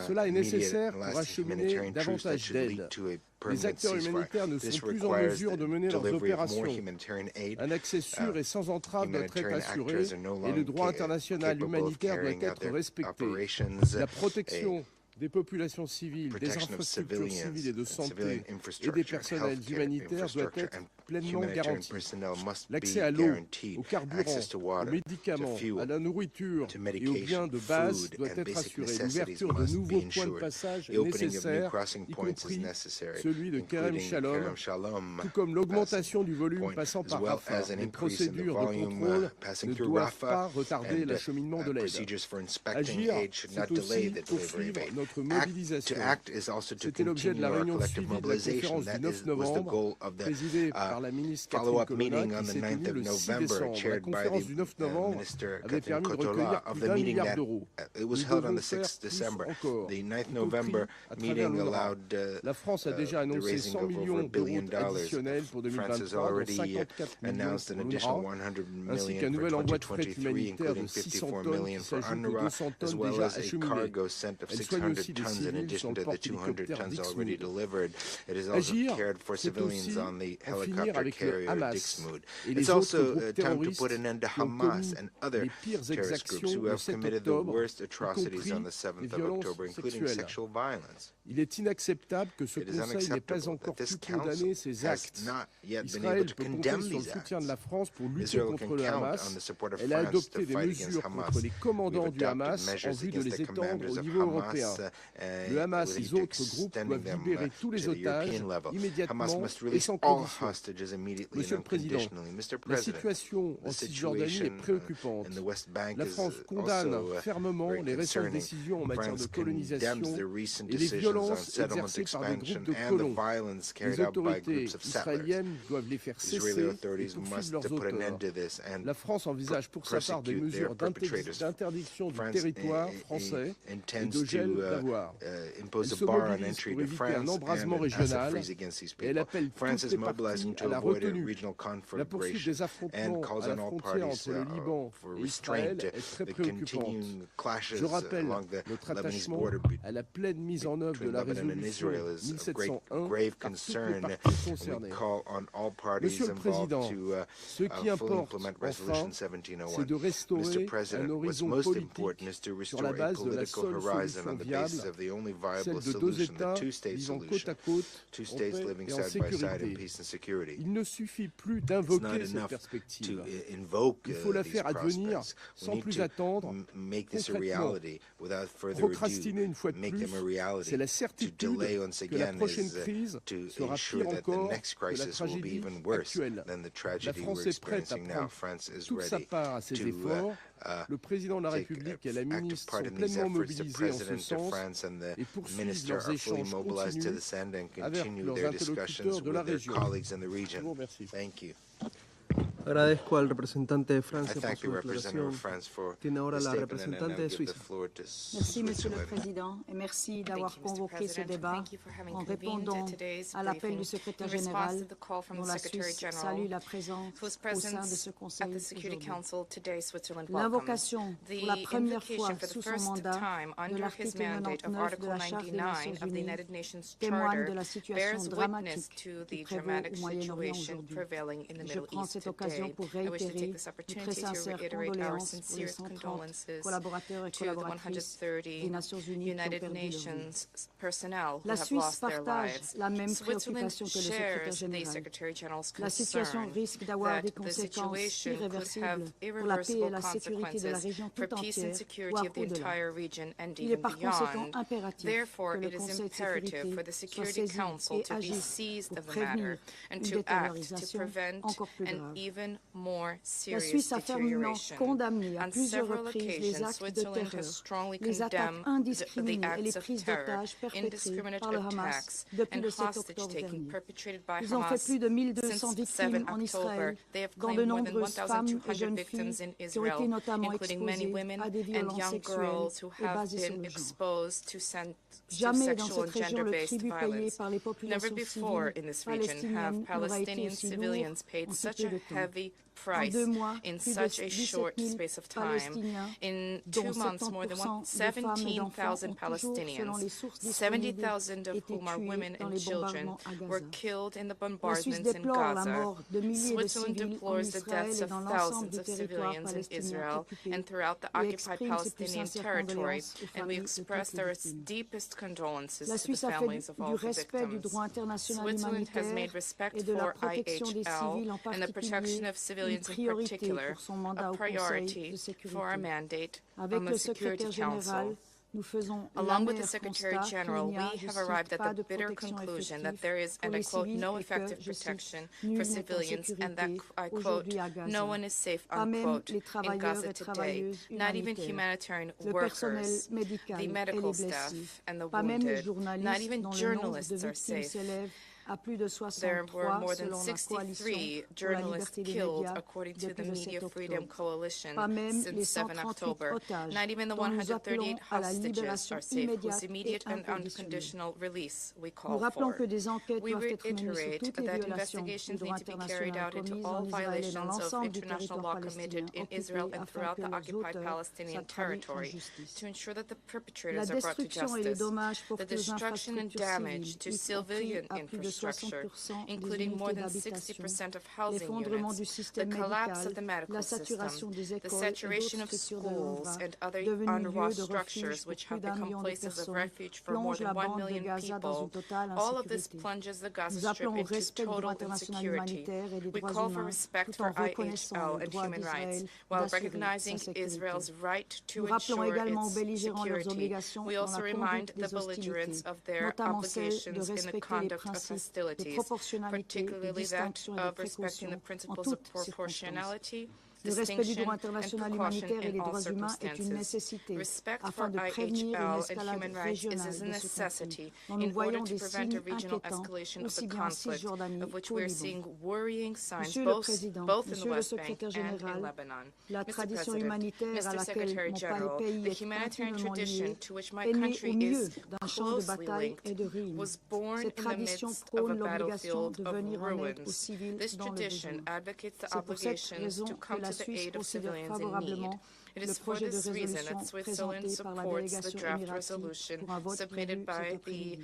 Cela est nécessaire pour acheminer davantage d'aide. Les acteurs humanitaires ne sont plus en mesure de mener leurs opérations. Un accès sûr et sans entrave doit être assuré et le droit international humanitaire doit être respecté. La protection des populations civiles, des infrastructures civiles et de santé et des personnels humanitaires doit être pleinement garanti. L'accès à l'eau, au carburant, aux médicaments, à la nourriture et aux biens de base doit être assuré. L'ouverture de nouveaux points de passage est nécessaire, y compris celui de Kerem Shalom, tout comme l'augmentation du volume passant par Rafah. Les procédures de contrôle ne doivent pas retarder l'acheminement de l'aide. Agir, c'est aussi poursuivre notre mobilisation. C'était l'objet de la réunion suivie de la conférence du 9 novembre, présidée par la ministre Catherine Colonna, qui s'est tenue le 6 décembre. La conférence du 9 novembre avait permis de recueillir plus d'1 milliard d'euros. Nous devons faire plus encore, y compris à travers l'UNRWA. La France a déjà annoncé 100 millions d'euros additionnels pour 2023, dont 54 millions pour l'UNRWA, ainsi qu'un nouvel envoi de fret humanitaire de 600 tonnes qui s'ajoute aux 200 tonnes déjà acheminées. Elle soigne aussi des civils sur le porte-hélicoptère d'Ixmude. Agir, c'est aussi en finir avec le Hamas et les autres groupes terroristes qui ont commis les pires exactions le 7 octobre, y compris les violences sexuelles. Il est inacceptable que ce Conseil n'ait pas encore pu condamner ces actes. Israël peut compter sur le soutien de la France pour lutter contre le Hamas. Elle a adopté des mesures contre les commandants du Hamas en vue de les étendre au niveau européen. Le Hamas et les autres groupes doivent libérer tous les otages immédiatement et sans condition. Monsieur le Président, la situation en Cisjordanie est préoccupante. La France condamne fermement les récentes décisions en matière de colonisation et les violences exercées par des groupes de colons. Les autorités israéliennes doivent les faire cesser et poursuivre leurs auteurs. La France envisage pour sa part des mesures d'interdiction du territoire français et de gel impose a bar on entry to France and an asset freeze against these people. France is mobilizing to avoid a regional conflagration and calls on all parties for restraint. The continuing clashes along the Lebanese border between Lebanon and Israel is of grave concern. We call on all parties involved to fully implement Resolution 1701. Mr. President, what's most important is to restore a political horizon on the basis of the only viable solution, the two-state solution, two states living side by side in peace and security. It's not enough to invoke these prospects. We need to make this a reality without further ado. Make them a reality. To delay once again is to ensure that the next crisis will be even worse than the tragedy we're experiencing now. France is ready to take active part in these efforts. The President of France and the Minister are fully mobilized to this end and continue their discussions with their colleagues in the region. Thank you. Agradezco al representante de Francia por su declaración. Tiene ahora la representante de Suiza. Merci, Monsieur le Président, et merci d'avoir convoqué ce débat en répondant à l'appel du secrétaire général, dont la Suisse salue la présence au sein de ce Conseil aujourd'hui. L'invocation, pour la première fois sous son mandat, de l'article 99 de la Charte des Nations Unies témoigne de la situation dramatique qui prévaut au Moyen-Orient aujourd'hui. Je prends cette occasion pour réitérer nos très sincères condoléances pour les 130 collaborateurs et collaboratrices des Nations Unies qui ont perdu leur vie. La Suisse partage la même préoccupation que le secrétaire général. La situation risque d'avoir des conséquences irréversibles pour la paix et la sécurité de la région tout entière, voire au-delà. Il est par conséquent impératif que le Conseil de sécurité soit saisi et agisse pour prévenir une détériorisation encore plus grave. La Suisse a fermement condamné à plusieurs reprises les actes de terreur, les attaques indiscriminées et les prises d'otages perpétrées par le Hamas depuis le 7 octobre dernier. Ils ont fait plus de 1200 victimes en Israël, dont de nombreuses femmes et jeunes filles qui ont été notamment exposées à des violences sexuelles et basées sur le genre. Jamais dans cette région le tribut payé par les populations civiles palestiniennes n'aura été aussi lourd en si peu de temps. En 2 mois, plus de 17 000 Palestiniens, dont 70% de femmes et d'enfants, ont toujours, selon les sources disponibles, été tués dans les bombardements à Gaza. La Suisse déplore la mort de milliers de civils en Israël et dans l'ensemble du territoire palestinien occupé et exprime ses plus sincères condoléances aux familles de toutes les victimes. La Suisse a fait du respect du droit international humanitaire et de la protection des civils en particulier une priorité pour son mandat au Conseil de sécurité. Avec le secrétaire général, nous faisons Along with the Secretary General, we have arrived at the bitter conclusion that there is, and I quote, no effective protection for civilians, and that, I quote, no one is safe, unquote, in Gaza today, not even humanitarian workers, the medical staff, and the wounded, not even journalists are safe. There were more than 63 journalists killed, according to the Media Freedom Coalition, since 7 October. Not even the 138 hostages are safe, whose immediate and unconditional release we call for. We reiterate that investigations need to be carried out into all violations of international law committed in Israel and throughout the occupied Palestinian territory to ensure that the perpetrators are brought to justice. The destruction and damage to civilian infrastructure, including more than 60% of housing units, the collapse of the medical system, the saturation of schools and other unwashed structures which have become places of refuge for more than 1 million people, all of this plunges the Gaza Strip into total insecurity. We call for respect for IHL and human rights, while recognizing Israel's right to ensure its security. We also remind the belligerents of their obligations in the conduct of hostilities, particularly that of respecting the principles of proportionality Le respect du droit international humanitaire et des droits humains est une nécessité afin de prévenir une escalade régionale de ce conflit, dont nous voyons des signes inquiétants aussi bien en Cisjordanie qu'au Liban. Monsieur le Président, Monsieur le Secrétaire général, la tradition humanitaire à laquelle mon pays est intimement lié est née au milieu d'un champ de bataille et de ruines. Cette tradition prône l'obligation de venir en aide aux civils dans le besoin. C'est pour cette raison que la Suisse considère favorablement le projet de résolution présenté par la délégation émiratie pour un vote prévu cet après-midi.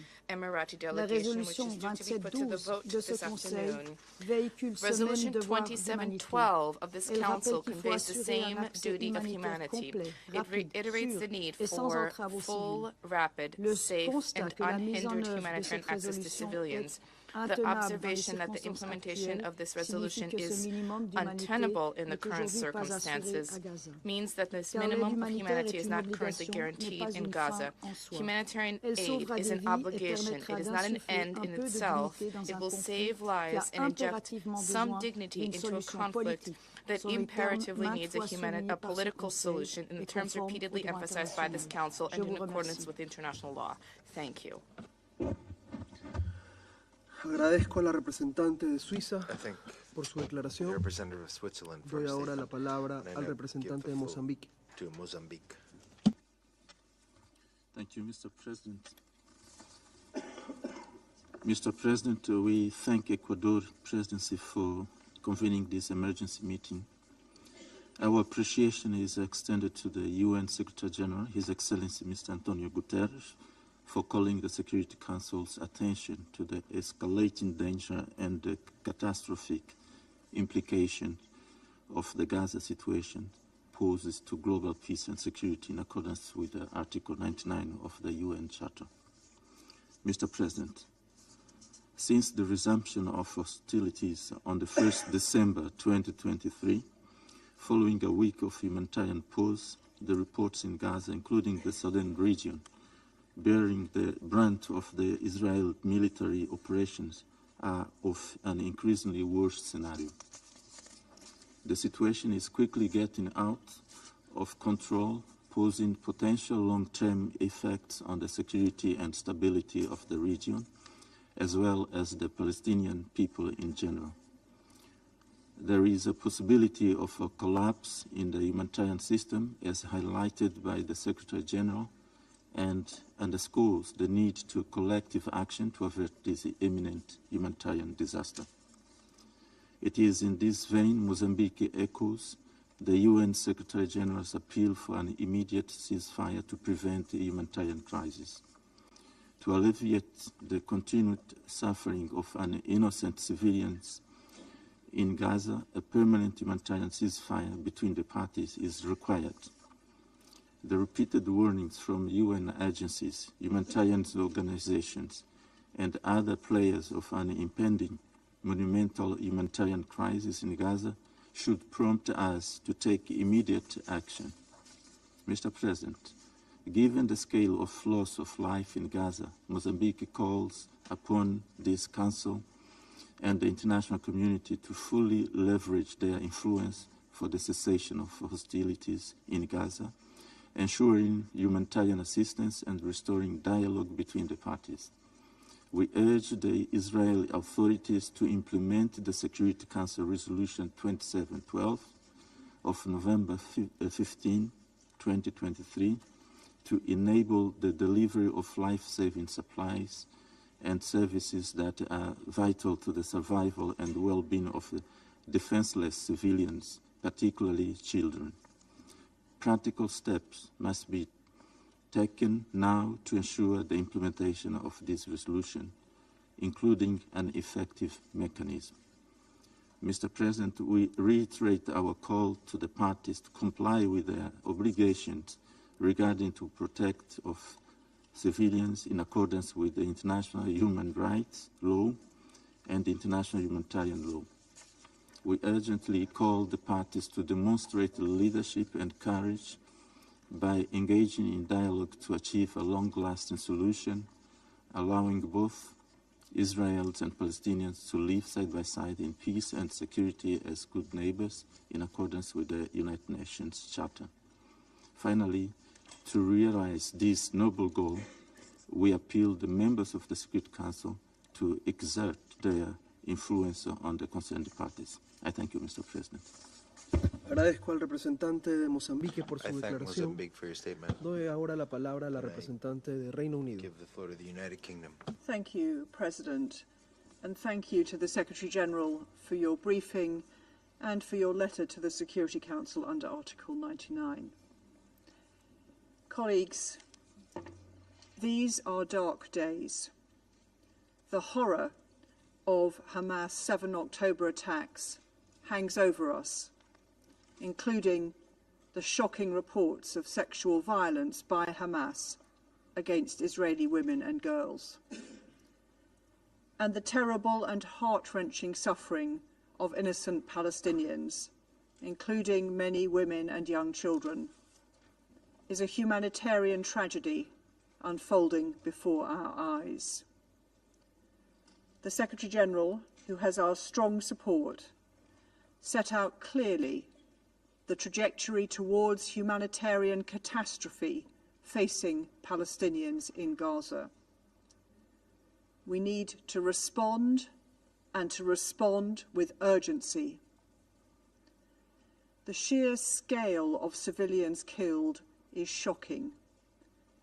La résolution 2712 de ce Conseil véhicule ce même devoir d'humanité. Elle rappelle qu'il faut assurer un accès humanitaire complet, rapide, sûr et sans entrave aux civils. Le constat que la mise en œuvre de cette résolution est The observation that the implementation of this resolution is untenable in the current circumstances means that this minimum of humanity is not currently guaranteed in Gaza. Humanitarian aid is an obligation. It is not an end in itself. It will save lives and inject some dignity into a conflict that imperatively needs a political solution in the terms repeatedly emphasized by this Council and in accordance with international law. Thank you. Agradezco a la representante de Suiza por su declaración. Doy ahora la palabra al representante de Mozambique. Thank you, Mr. President. Mr. President, we thank Ecuador presidency for convening this emergency meeting. Our appreciation is extended to the UN Secretary General, His Excellency Mr. Antonio Guterres, for calling the Security Council's attention to the escalating danger and the catastrophic implication of the Gaza situation poses to global peace and security in accordance with Article 99 of the UN Charter. Mr. President, since the resumption of hostilities on the 1st December 2023, following a week of humanitarian pause, the reports in Gaza, including the southern region, bearing the brunt of the Israel military operations, are of an increasingly worse scenario. The situation is quickly getting out of control, posing potential long-term effects on the security and stability of the region, as well as the Palestinian people in general. There is a possibility of a collapse in the humanitarian system, as highlighted by the Secretary General, and underscores the need to collective action to avert this imminent humanitarian disaster. It is in this vein Mozambique echoes the UN Secretary General's appeal for an immediate ceasefire to prevent the humanitarian crisis. To alleviate the continued suffering of innocent civilians in Gaza, a permanent humanitarian ceasefire between the parties is required. The repeated warnings from UN agencies, humanitarian organizations, and other players of an impending monumental humanitarian crisis in Gaza should prompt us to take immediate action. Mr. President, given the scale of loss of life in Gaza, Mozambique calls upon this Council and the international community to fully leverage their influence for the cessation of hostilities in Gaza, ensuring humanitarian assistance and restoring dialogue between the parties. We urge the Israeli authorities to implement the Security Council Resolution 2712 of November 15, 2023, to enable the delivery of life-saving supplies and services that are vital to the survival and well-being of defenseless civilians, particularly children. Practical steps must be taken now to ensure the implementation of this resolution, including an effective mechanism. Mr. President, we reiterate our call to the parties to comply with their obligations regarding to protect of civilians in accordance with the international human rights law and international humanitarian law. We urgently call the parties to demonstrate leadership and courage by engaging in dialogue to achieve a long-lasting solution, allowing both Israelis and Palestinians to live side by side in peace and security as good neighbors in accordance with the United Nations Charter. Finally, to realize this noble goal, we appeal the members of the Security Council to exert their influence on the concerned parties. I thank you, Mr. President. Agradezco al representante de Mozambique por su declaración. Doy ahora la palabra a la representante de Reino Unido. Thank you, President, and thank you to the Secretary General for your briefing and for your letter to the Security Council under Article 99. Colleagues, these are dark days. The horror of Hamas' 7 October attacks hangs over us, including the shocking reports of sexual violence by Hamas against Israeli women and girls, and the terrible and heart-wrenching suffering of innocent Palestinians, including many women and young children, is a humanitarian tragedy unfolding before our eyes. The Secretary-General, who has our strong support, set out clearly the trajectory towards humanitarian catastrophe facing Palestinians in Gaza. We need to respond, and to respond with urgency. The sheer scale of civilians killed is shocking,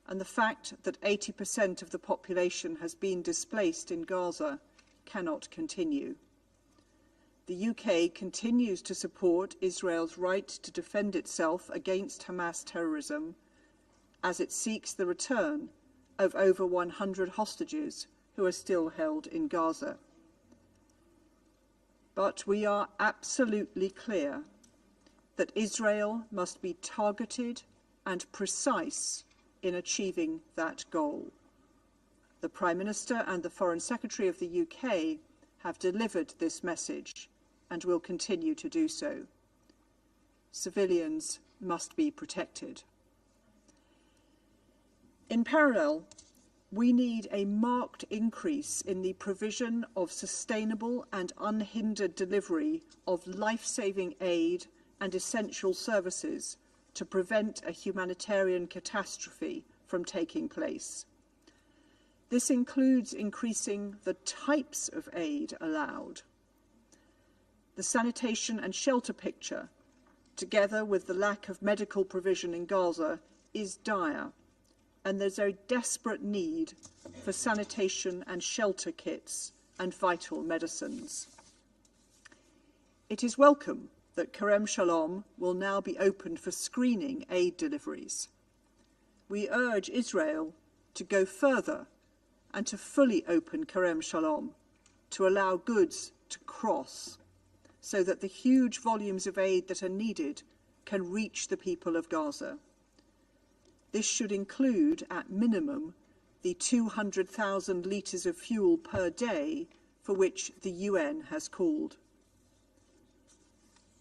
and the fact that 80% of the population has been displaced in Gaza cannot continue. The UK continues to support Israel's right to defend itself against Hamas terrorism as it seeks the return of over 100 hostages who are still held in Gaza. But we are absolutely clear that Israel must be targeted and precise in achieving that goal. The Prime Minister and the Foreign Secretary of the UK have delivered this message and will continue to do so. Civilians must be protected. In parallel, we need a marked increase in the provision of sustainable and unhindered delivery of life-saving aid and essential services to prevent a humanitarian catastrophe from taking place. This includes increasing the types of aid allowed. The sanitation and shelter picture, together with the lack of medical provision in Gaza, is dire, and there's a desperate need for sanitation and shelter kits and vital medicines. It is welcome that Kerem Shalom will now be opened for screening aid deliveries. We urge Israel to go further and to fully open Kerem Shalom to allow goods to cross, so that the huge volumes of aid that are needed can reach the people of Gaza. This should include, at minimum, the 200,000 litres of fuel per day for which the UN has called.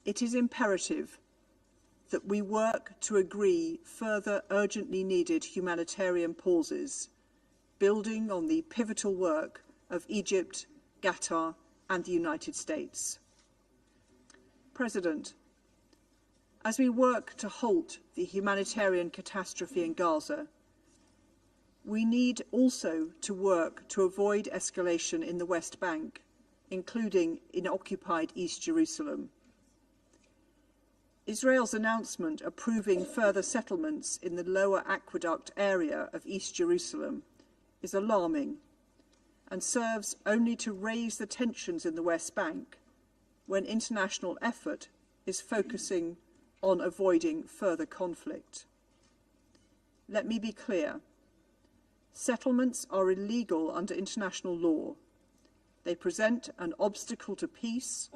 It is imperative that we work to agree further urgently needed humanitarian pauses, building on the pivotal work of Egypt, Qatar, and the United States. President, as we work to halt the humanitarian catastrophe in Gaza, we need also to work to avoid escalation in the West Bank, including in occupied East Jerusalem. Israel's announcement approving further settlements in the lower aqueduct area of East Jerusalem is alarming and serves only to raise the tensions in the West Bank when international effort is focusing on avoiding further conflict. Let me be clear. Settlements are illegal under international law. They present an obstacle to peace,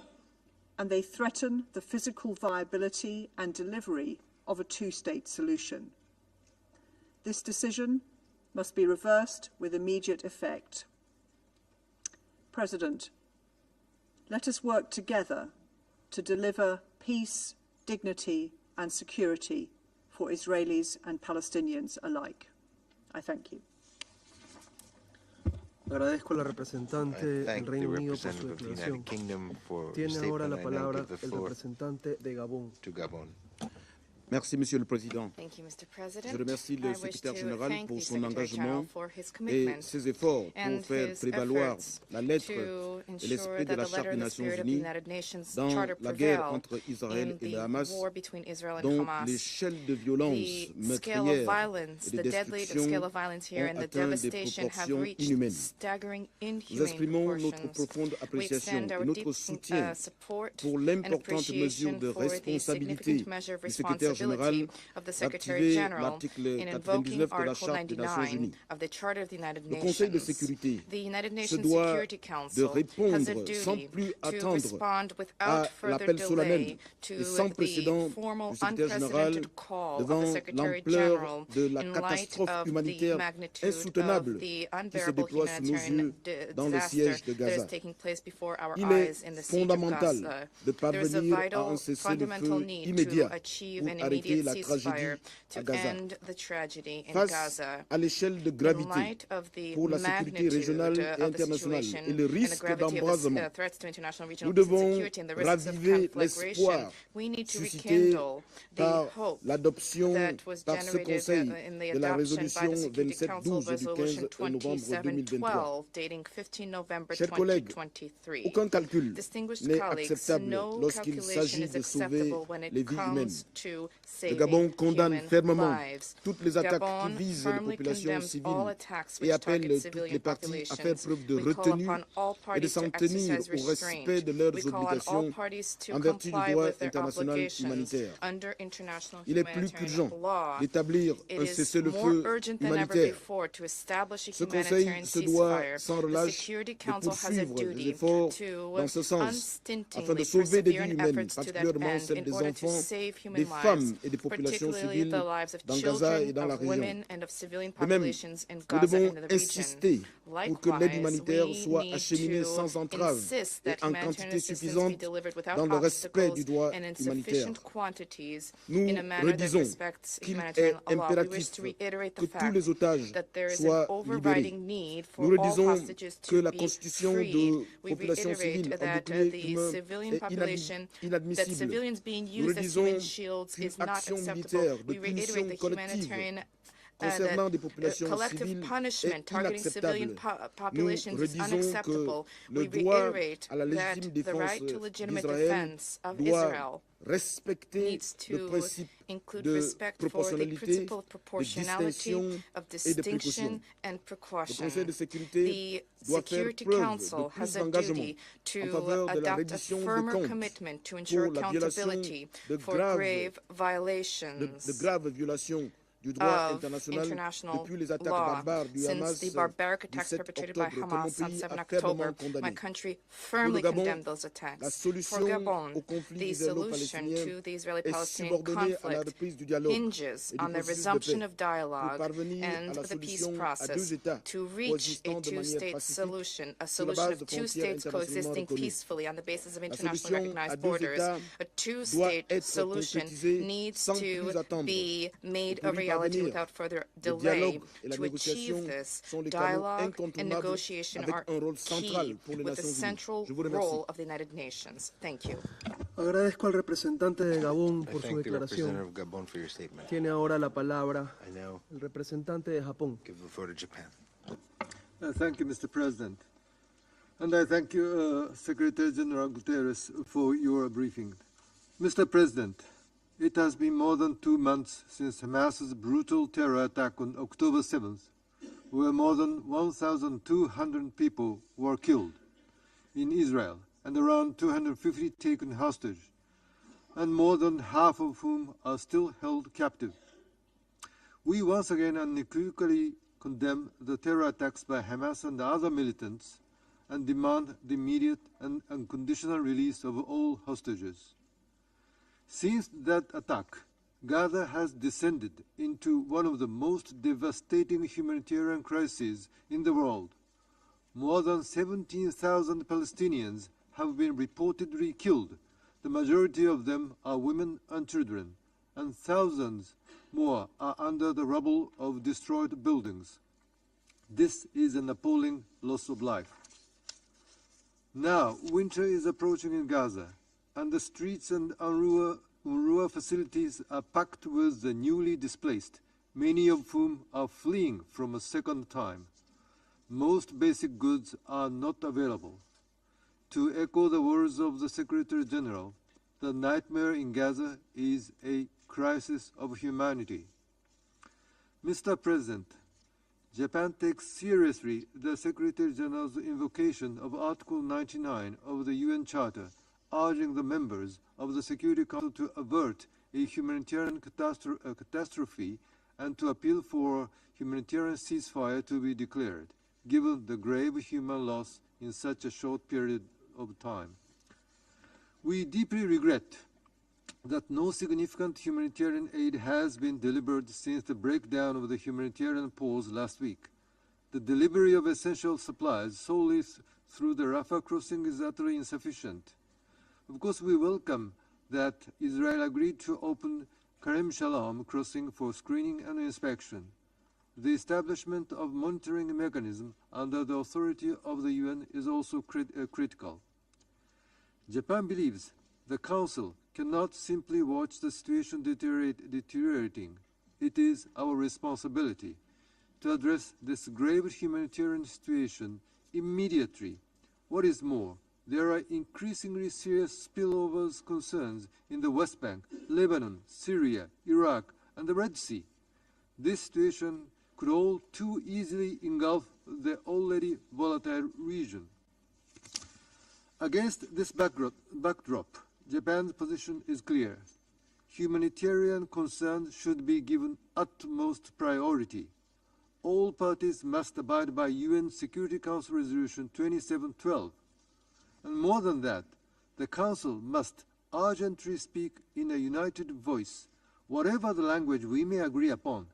and they threaten the physical viability and delivery of a two-state solution. This decision must be reversed with immediate effect. President, let us work together to deliver peace, dignity and security for Israelis and Palestinians alike. I thank you. Agradezco a la representante del Reino Unido por su declaración. Tiene ahora la palabra el representante de Gabón. Merci, Monsieur le Président. Je remercie le secrétaire général pour son engagement et ses efforts pour faire prévaloir la lettre et l'esprit de la Charte des Nations Unies dans la guerre entre Israël et le Hamas, dont l'échelle de violence meurtrière et de destruction ont atteint des proportions inhumaines. Nous exprimons notre profonde appréciation et notre soutien pour l'importante mesure de responsabilité du secrétaire général d'activer l'article 99 de la Charte des Nations Unies. Le Conseil de sécurité se doit de répondre sans plus attendre à l'appel solennel et sans précédent du secrétaire général devant l'ampleur de la catastrophe humanitaire insoutenable qui se déploie sous nos yeux dans le siège de Gaza. Il est fondamental de parvenir à un cessez-le-feu immédiat pour arrêter la tragédie à Gaza. Face à l'échelle de gravité pour la sécurité régionale et internationale et le risque d'embrasement, nous devons raviver l'espoir suscité par l'adoption par ce Conseil de la résolution 2712 du 15 novembre 2023. Chers collègues, aucun calcul n'est acceptable lorsqu'il s'agit de sauver les vies humaines. Le Gabon condamne fermement toutes les attaques qui visent les populations civiles et appelle toutes les parties à faire preuve de retenue et de s'en tenir au respect de leurs obligations en vertu du droit international humanitaire. Il est plus qu'urgent d'établir un cessez-le-feu humanitaire. Ce Conseil se doit sans relâche de poursuivre les efforts dans ce sens afin de sauver des vies humaines, particulièrement celles des enfants, des femmes et des populations civiles dans Gaza et dans la région. De même, nous devons insister pour que l'aide humanitaire soit acheminée sans entrave et en quantité suffisante dans le respect du droit humanitaire. Nous redisons qu'il est impératif que tous les otages soient libérés. Nous redisons que la constitution de populations civiles en bouclier humain est inadmissible. Nous redisons qu'une action militaire de punition collective concernant des populations civiles est inacceptable. Nous redisons que le droit à la légitime défense d'Israël doit respecter le principe de proportionnalité, de distinction et de précaution. Le Conseil de sécurité doit faire preuve de plus d'engagement en faveur de la reddition de comptes pour la violation de graves violations du droit international depuis les attaques barbares du Hamas du 7 octobre que mon pays a fermement condamné. Pour le Gabon, la solution au conflit israélo-palestinien est subordonnée à la reprise du dialogue et du processus de paix pour parvenir à la solution à deux États coexistant de manière pacifique sur la base de frontières internationalement reconnues. La solution à deux États doit être concrétisée sans plus attendre. Without further delay. To achieve this, dialogue and negotiation are key, with the central role of the United Nations. Thank you. Agradezco al representante de Gabón por su declaración. Tiene ahora la palabra el representante de Japón. Thank you, Mr. President. And I thank you, Secretary General Guterres, for your briefing. Mr. President, it has been more than 2 months since Hamas's brutal terror attack on October 7th, where more than 1,200 people were killed in Israel and around 250 taken hostage, and more than half of whom are still held captive. We once again unequivocally condemn the terror attacks by Hamas and other militants and demand the immediate and unconditional release of all hostages. Since that attack, Gaza has descended into one of the most devastating humanitarian crises in the world. More than 17,000 Palestinians have been reportedly killed. The majority of them are women and children, and thousands more are under the rubble of destroyed buildings. This is an appalling loss of life. Now, winter is approaching in Gaza, and the streets and UNRWA facilities are packed with the newly displaced, many of whom are fleeing from a second time. Most basic goods are not available. To echo the words of the Secretary General, the nightmare in Gaza is a crisis of humanity. Mr. President, Japan takes seriously the Secretary General's invocation of Article 99 of the UN Charter, urging the members of the Security Council to avert a humanitarian catastrophe and to appeal for humanitarian ceasefire to be declared, given the grave human loss in such a short period of time. We deeply regret that no significant humanitarian aid has been delivered since the breakdown of the humanitarian pause last week. The delivery of essential supplies solely through the Rafah crossing is utterly insufficient. Of course, we welcome that Israel agreed to open Karem Shalom crossing for screening and inspection. The establishment of monitoring mechanism under the authority of the UN is also critical. Japan believes the Council cannot simply watch the situation deteriorating. It is our responsibility to address this grave humanitarian situation immediately. What is more, there are increasingly serious spillover concerns in the West Bank, Lebanon, Syria, Iraq, and the Red Sea. This situation could all too easily engulf the already volatile region. Against this backdrop, Japan's position is clear. Humanitarian concerns should be given utmost priority. All parties must abide by UN Security Council Resolution 2712. And more than that, the Council must urgently speak in a united voice, whatever the language we may agree upon,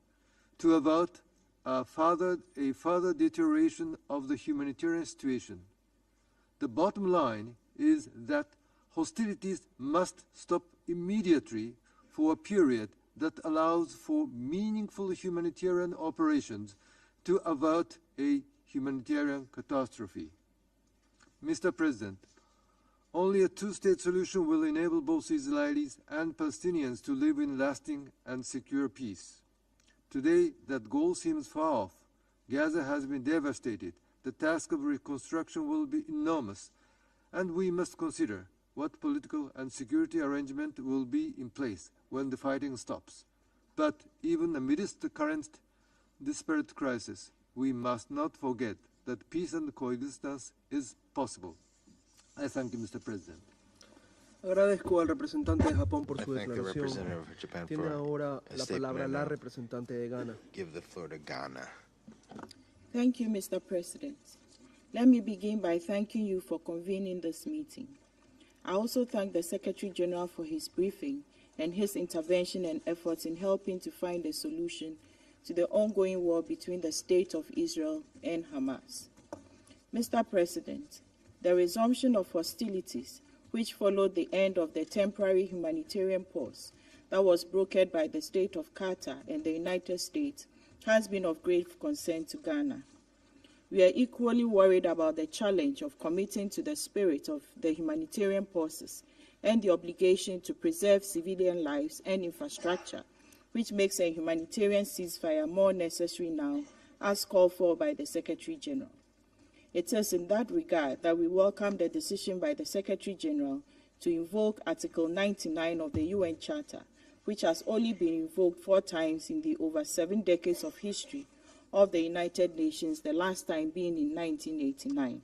to avert a further deterioration of the humanitarian situation. The bottom line is that hostilities must stop immediately for a period that allows for meaningful humanitarian operations to avert a humanitarian catastrophe. Mr. President, only a two-state solution will enable both Israelis and Palestinians to live in lasting and secure peace. Today, that goal seems far off. Gaza has been devastated. The task of reconstruction will be enormous, and we must consider what political and security arrangement will be in place when the fighting stops. But even amidst the current disparate crisis, we must not forget that peace and coexistence is possible. I thank you, Mr. President. Agradezco al representante de Japón por su declaración. Tiene ahora la palabra la representante de Ghana. Give the floor to Ghana. Thank you, Mr. President. Let me begin by thanking you for convening this meeting. I also thank the Secretary General for his briefing and his intervention and efforts in helping to find a solution to the ongoing war between the State of Israel and Hamas. Mr. President, the resumption of hostilities, which followed the end of the temporary humanitarian pause that was brokered by the State of Qatar and the United States, has been of great concern to Ghana. We are equally worried about the challenge of committing to the spirit of the humanitarian pauses and the obligation to preserve civilian lives and infrastructure, which makes a humanitarian ceasefire more necessary now, as called for by the Secretary General. It is in that regard that we welcome the decision by the Secretary General to invoke Article 99 of the UN Charter, which has only been invoked 4 times in the over 7 decades of history of the United Nations, the last time being in 1989.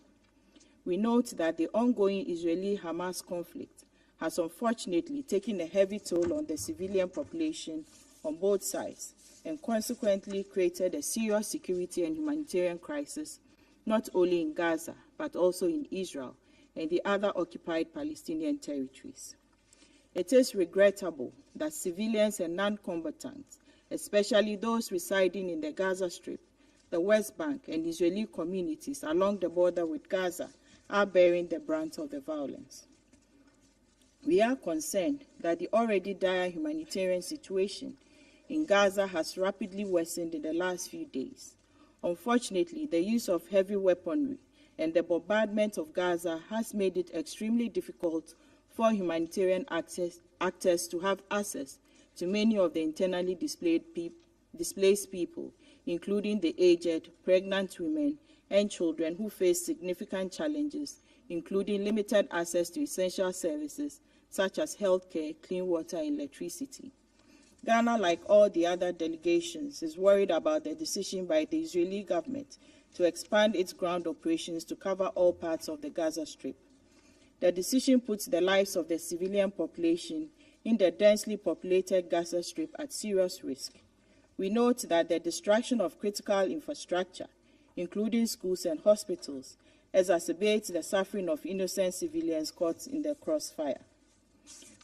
We note that the ongoing Israeli-Hamas conflict has unfortunately taken a heavy toll on the civilian population on both sides and consequently created a serious security and humanitarian crisis not only in Gaza but also in Israel and the other occupied Palestinian territories. It is regrettable that civilians and non-combatants, especially those residing in the Gaza Strip, the West Bank, and Israeli communities along the border with Gaza, are bearing the brunt of the violence. We are concerned that the already dire humanitarian situation in Gaza has rapidly worsened in the last few days. Unfortunately, the use of heavy weaponry and the bombardment of Gaza has made it extremely difficult for humanitarian actors to have access to many of the internally displaced people, including the aged, pregnant women, and children who face significant challenges, including limited access to essential services such as healthcare, clean water, and electricity. Ghana, like all the other delegations, is worried about the decision by the Israeli government to expand its ground operations to cover all parts of the Gaza Strip. The decision puts the lives of the civilian population in the densely populated Gaza Strip at serious risk. We note that the destruction of critical infrastructure, including schools and hospitals, exacerbates the suffering of innocent civilians caught in the crossfire.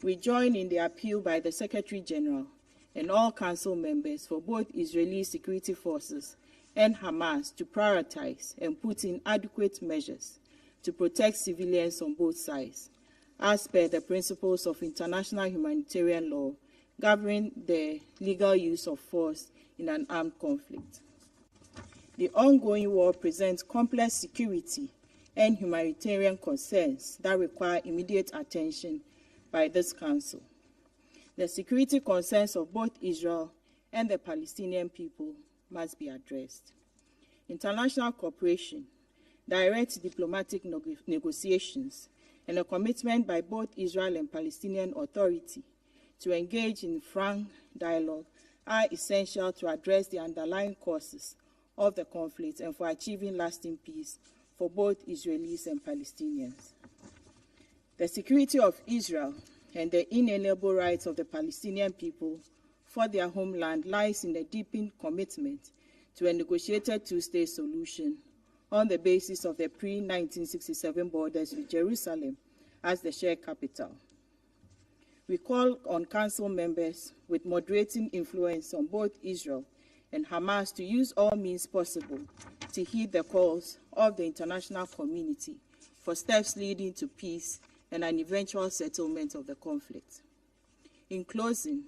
We join in the appeal by the Secretary General and all Council members for both Israeli security forces and Hamas to prioritize and put in adequate measures to protect civilians on both sides, as per the principles of international humanitarian law governing the legal use of force in an armed conflict. The ongoing war presents complex security and humanitarian concerns that require immediate attention by this Council. The security concerns of both Israel and the Palestinian people must be addressed. International cooperation, direct diplomatic negotiations, and a commitment by both Israel and Palestinian Authority to engage in frank dialogue are essential to address the underlying causes of the conflict and for achieving lasting peace for both Israelis and Palestinians. The security of Israel and the inalienable rights of the Palestinian people for their homeland lies in a deepened commitment to a negotiated two-state solution on the basis of the pre-1967 borders with Jerusalem as the shared capital. We call on Council members with moderating influence on both Israel and Hamas to use all means possible to heed the calls of the international community for steps leading to peace and an eventual settlement of the conflict. In closing,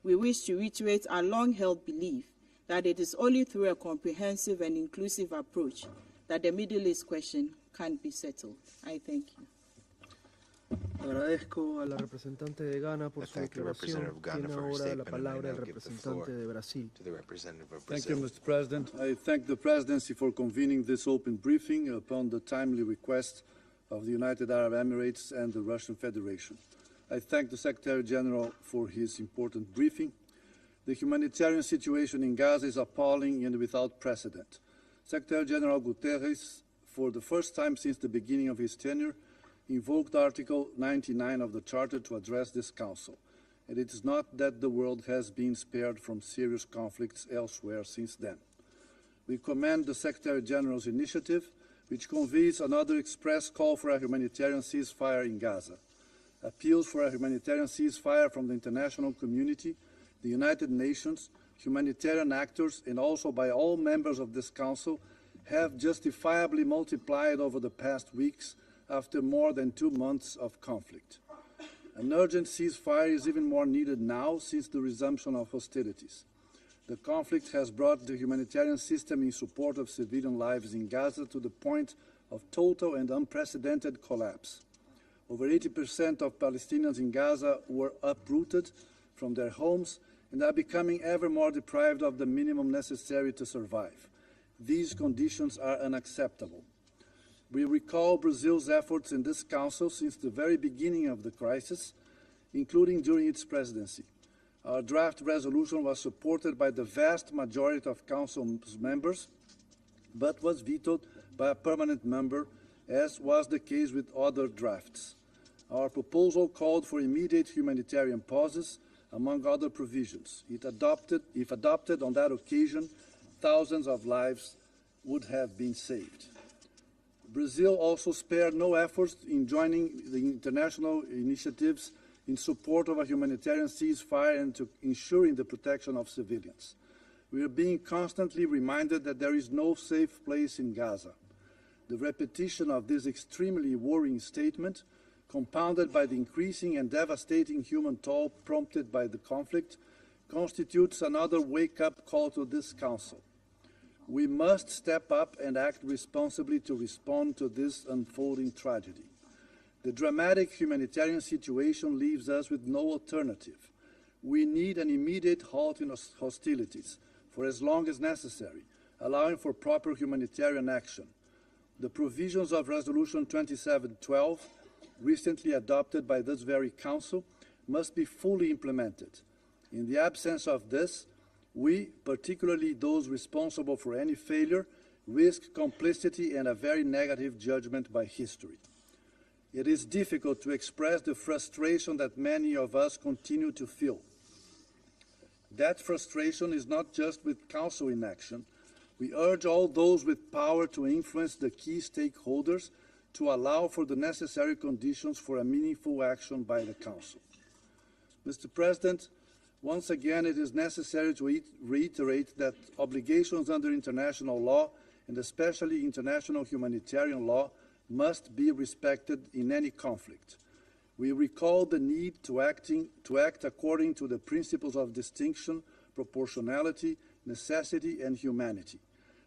we wish to reiterate our long-held belief that it is only through a comprehensive and inclusive approach that the Middle East question can be settled. I thank you. Agradezco a la representante de Ghana por su declaración. Tiene ahora la palabra el representante de Brasil. Thank you, Mr. President. I thank the Presidency for convening this open briefing upon the timely request of the United Arab Emirates and the Russian Federation. I thank the Secretary General for his important briefing. The humanitarian situation in Gaza is appalling and without precedent. Secretary General Guterres, for the first time since the beginning of his tenure, invoked Article 99 of the Charter to address this Council. And it is not that the world has been spared from serious conflicts elsewhere since then. We commend the Secretary General's initiative, which conveys another express call for a humanitarian ceasefire in Gaza. Appeals for a humanitarian ceasefire from the international community, the United Nations, humanitarian actors, and also by all members of this Council have justifiably multiplied over the past weeks after more than 2 months of conflict. An urgent ceasefire is even more needed now since the resumption of hostilities. The conflict has brought the humanitarian system in support of civilian lives in Gaza to the point of total and unprecedented collapse. Over 80% of Palestinians in Gaza were uprooted from their homes and are becoming ever more deprived of the minimum necessary to survive. These conditions are unacceptable. We recall Brazil's efforts in this Council since the very beginning of the crisis, including during its presidency. Our draft resolution was supported by the vast majority of Council members, but was vetoed by a permanent member, as was the case with other drafts. Our proposal called for immediate humanitarian pauses, among other provisions. If adopted on that occasion, thousands of lives would have been saved. Brazil also spared no efforts in joining the international initiatives in support of a humanitarian ceasefire and to ensuring the protection of civilians. We are being constantly reminded that there is no safe place in Gaza. The repetition of this extremely worrying statement, compounded by the increasing and devastating human toll prompted by the conflict, constitutes another wake-up call to this Council. We must step up and act responsibly to respond to this unfolding tragedy. The dramatic humanitarian situation leaves us with no alternative. We need an immediate halt in hostilities for as long as necessary, allowing for proper humanitarian action. The provisions of Resolution 2712, recently adopted by this very Council, must be fully implemented. In the absence of this, we, particularly those responsible for any failure, risk complicity and a very negative judgment by history. It is difficult to express the frustration that many of us continue to feel. That frustration is not just with Council inaction. We urge all those with power to influence the key stakeholders to allow for the necessary conditions for a meaningful action by the Council. Mr. President, once again, it is necessary to reiterate that obligations under international law, and especially international humanitarian law, must be respected in any conflict. We recall the need to act according to the principles of distinction, proportionality, necessity, and humanity.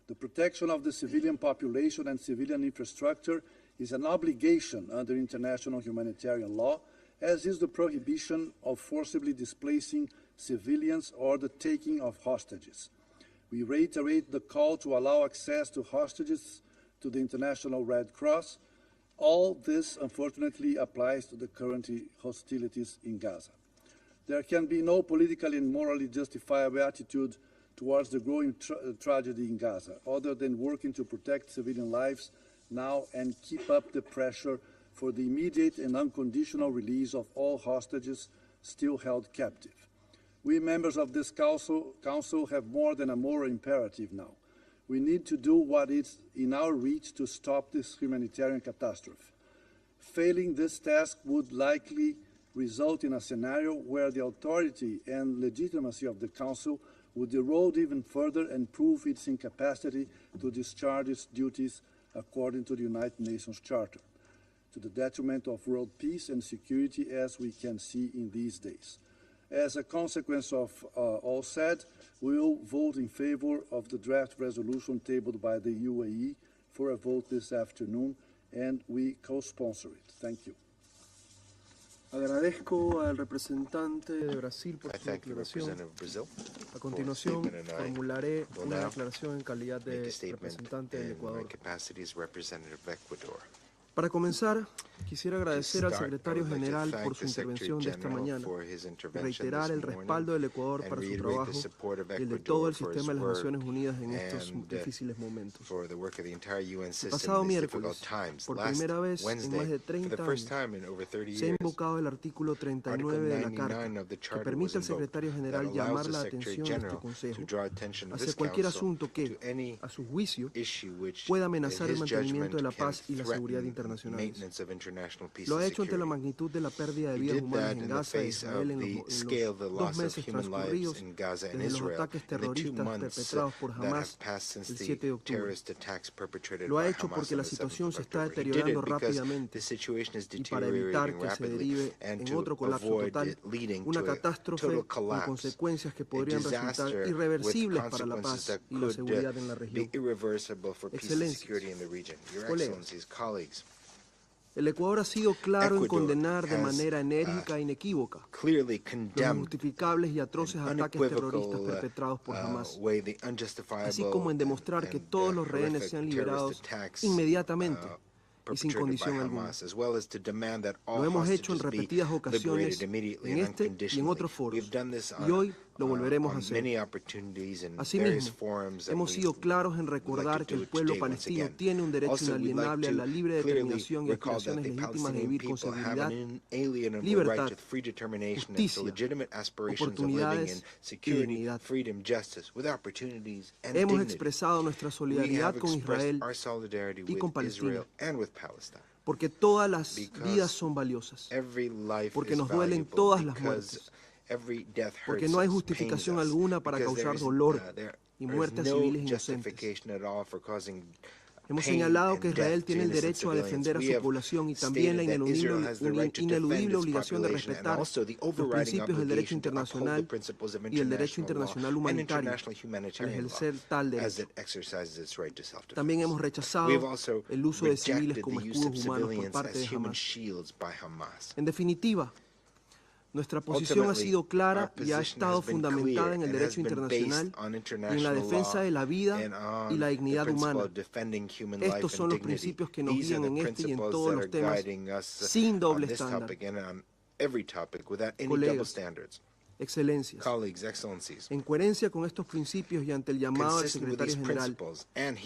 The protection of the civilian population and civilian infrastructure is an obligation under international humanitarian law, as is the prohibition of forcibly displacing civilians or the taking of hostages. We reiterate the call to allow access to hostages to the International Red Cross. All this, unfortunately, applies to the current hostilities in Gaza. There can be no politically and morally justifiable attitude towards the growing tragedy in Gaza, other than working to protect civilian lives now and keep up the pressure for the immediate and unconditional release of all hostages still held captive. We members of this Council have more than a moral imperative now. We need to do what is in our reach to stop this humanitarian catastrophe. Failing this task would likely result in a scenario where the authority and legitimacy of the Council would erode even further and prove its incapacity to discharge its duties according to the United Nations Charter, to the detriment of world peace and security, as we can see in these days. As a consequence of all said, we will vote in favor of the draft resolution tabled by the UAE for a vote this afternoon, and we co-sponsor it. Thank you. Agradezco al representante de Brasil por su declaración. A continuación, formularé una declaración en calidad de representante del Ecuador. Para comenzar, quisiera agradecer al secretario general por su intervención de esta mañana y reiterar el respaldo del Ecuador para su trabajo y el de todo el sistema de las Naciones Unidas en estos difíciles momentos. El pasado miércoles, por primera vez en más de 30 años, se ha invocado el artículo 39 de la Carta, que permite al secretario general llamar la atención de este Consejo hacia cualquier asunto que, a su juicio, pueda amenazar el mantenimiento de la paz y la seguridad internacional. Lo ha hecho ante la magnitud de la pérdida de vidas humanas en Gaza e Israel en los 2 meses transcurridos desde los ataques terroristas perpetrados por Hamas el 7 de octubre. Lo ha hecho porque la situación se está deteriorando rápidamente y para evitar que se derive en otro colapso total, una catástrofe con consecuencias que podrían resultar irreversibles para la paz y la seguridad en la región. Excelencias, colegas, el Ecuador ha sido claro en condenar de manera enérgica e inequívoca los injustificables y atroces ataques terroristas perpetrados por Hamas, así como en demostrar que todos los rehenes sean liberados inmediatamente y sin condición alguna. Lo hemos hecho en repetidas ocasiones en este y en otros foros, y hoy lo volveremos a hacer. Asimismo, hemos sido claros en recordar que el pueblo palestino tiene un derecho inalienable a la libre determinación y aspiraciones legítimas de vivir con seguridad, libertad, justicia, oportunidades y dignidad. Hemos expresado nuestra solidaridad con Israel y con Palestina, porque todas las vidas son valiosas, porque nos duelen todas las muertes, porque no hay justificación alguna para causar dolor y muerte a civiles inocentes. Hemos señalado que Israel tiene el derecho a defender a su población y también la ineludible obligación de respetar los principios del derecho internacional y el derecho internacional humanitario al ejercer tal derecho. También hemos rechazado el uso de civiles como escudos humanos por parte de Hamas. En definitiva, nuestra posición ha sido clara y ha estado fundamentada en el derecho internacional y en la defensa de la vida y la dignidad humana. Estos son los principios que nos guían en este y en todos los temas, sin doble estándar. Colegas, excelencias, en coherencia con estos principios y ante el llamado del secretario general,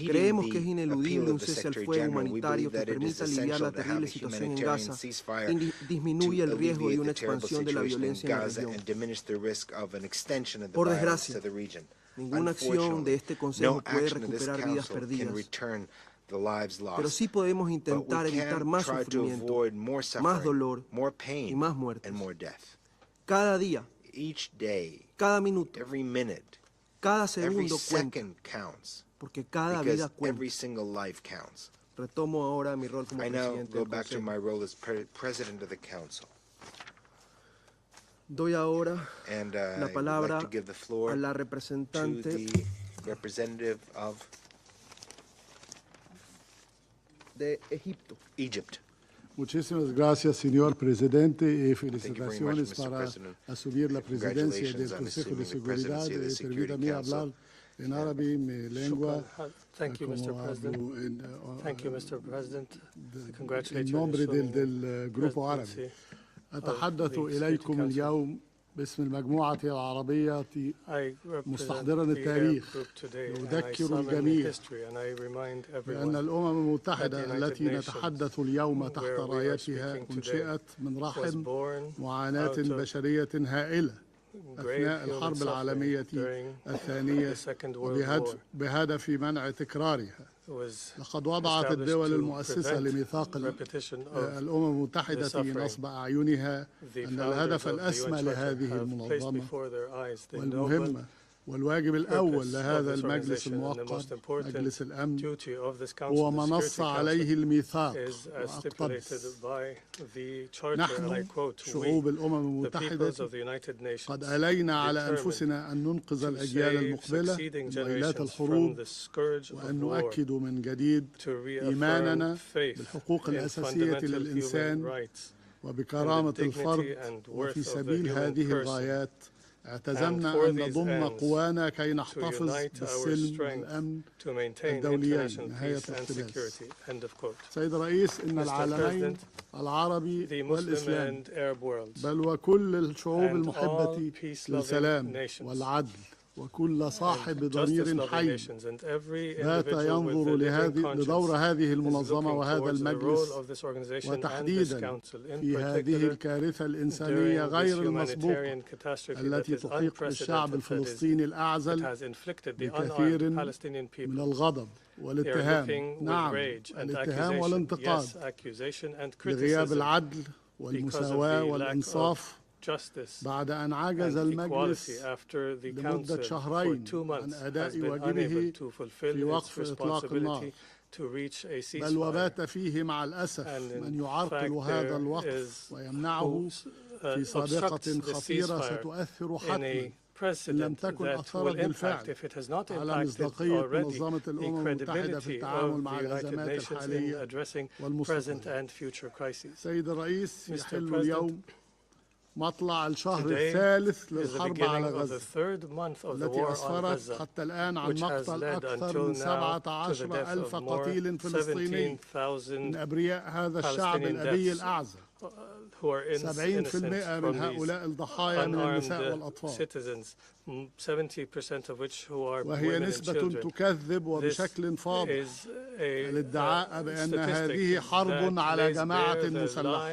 creemos que es ineludible un cese al fuego humanitario que permita aliviar la terrible situación en Gaza y disminuye el riesgo de una expansión de la violencia en la región. Por desgracia, ninguna acción de este Consejo puede recuperar vidas perdidas, pero sí podemos intentar evitar más sufrimiento, más dolor y más muertes. Cada día, cada minuto, cada segundo cuenta, porque cada vida cuenta. Retomo ahora mi rol como presidente del Consejo. Doy ahora la palabra a la representante de Egipto. Muchísimas gracias, señor presidente, y felicitaciones para asumir la presidencia del Consejo de Seguridad. Permítame hablar en árabe, mi lengua. Thank you, Mr. President. Thank you, Mr. President. En nombre del Grupo Árabe. أتحدث إليكم اليوم باسم المجموعة العربية مستحضرا التاريخ، يذكر الجميع بأن الأمم المتحدة التي نتحدث اليوم تحت رايتها أنشئت من رحم معاناة بشرية هائلة أثناء الحرب العالمية الثانية بهدف منع تكرارها. لقد وضعت الدول المؤسسة لميثاق الأمم المتحدة في نصب أعينها أن الهدف الأسمى لهذه المنظمة والمهمة والواجب الأول لهذا المجلس المؤقت مجلس الأمن هو ما نص عليه الميثاق وأقتبس: نحن شعوب الأمم المتحدة قد ألينا على أنفسنا أن ننقذ الأجيال المقبلة من ويلات الحروب وأن نؤكد من جديد إيماننا بالحقوق الأساسية للإنسان وبكرامة الفرد. وفي سبيل هذه الغايات اعتزمنا أن نضم قوانا كي نحتفظ بالسلم والأمن الدوليين. نهاية الاقتباس. سيد الرئيس، إن العالمين العربي والإسلامي بل وكل الشعوب المحبة للسلام والعدل وكل صاحب ضمير حي بات ينظر لدور هذه المنظمة وهذا المجلس وتحديدا في هذه الكارثة الإنسانية غير المسبوقة التي تحيق بالشعب الفلسطيني الأعزل بكثير من الغضب والاتهام، نعم الاتهام والانتقاد، لغياب العدل والمساواة والإنصاف بعد أن عجز المجلس لمدة شهرين عن أداء واجبه في وقف إطلاق النار، بل وبات فيه مع الأسف من يعرقل هذا الوقف ويمنعه في سابقة خطيرة ستؤثر حتما إن لم تكن أثرت بالفعل على مصداقية منظمة الأمم المتحدة في التعامل مع الأزمات الحالية والمستقبلية. سيد الرئيس، يحل اليوم مطلع الشهر الثالث للحرب على غزة التي أسفرت حتى الآن عن مقتل أكثر من 17,000 قتيل فلسطيني من أبرياء هذا الشعب الأبي الأعزل. 70% من هؤلاء الضحايا من النساء والأطفال، وهي نسبة تكذب وبشكل فاضح الادعاء بأن هذه حرب على جماعة مسلحة.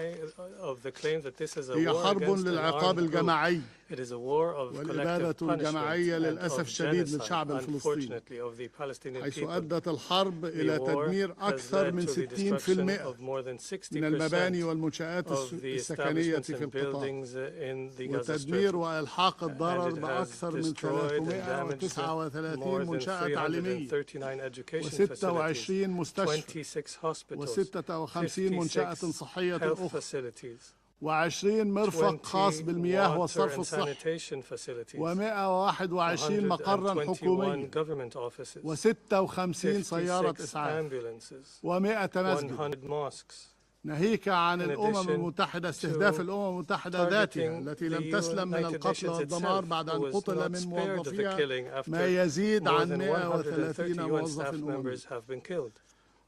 هي حرب للعقاب الجماعي It is a war of collective punishment and of genocide, unfortunately, of the Palestinian حيث people. أدت الحرب إلى The war تدمير has أكثر led من to the 60% destruction of more than 60% من المباني والمنشآت of the السكنية establishments في and القطاع buildings in the Gaza Strip. وتدمير وإلحاق الضرر And it has بأكثر من destroyed and damaged 339 more than منشأة تعليمية 339 education facilities, و26 مستشفى 26 hospitals, و56 منشأة 56 صحية health أخرى facilities, و20 مرفق خاص 20 بالمياه water والصرف and الصحي sanitation facilities, و121 مقرا 121 حكوميا government offices, و56 سيارة 56 إسعاف ambulances, و100 مسجد 100 mosques. ناهيك عن In الأمم addition المتحدة to استهداف الأمم المتحدة ذاتها targeting التي the لم تسلم من United القتل Nations والدمار itself, بعد who أن was قتل not من spared the موظفيها killing after ما يزيد more عن than 130 130 UN موظف staff أممي. members have been killed.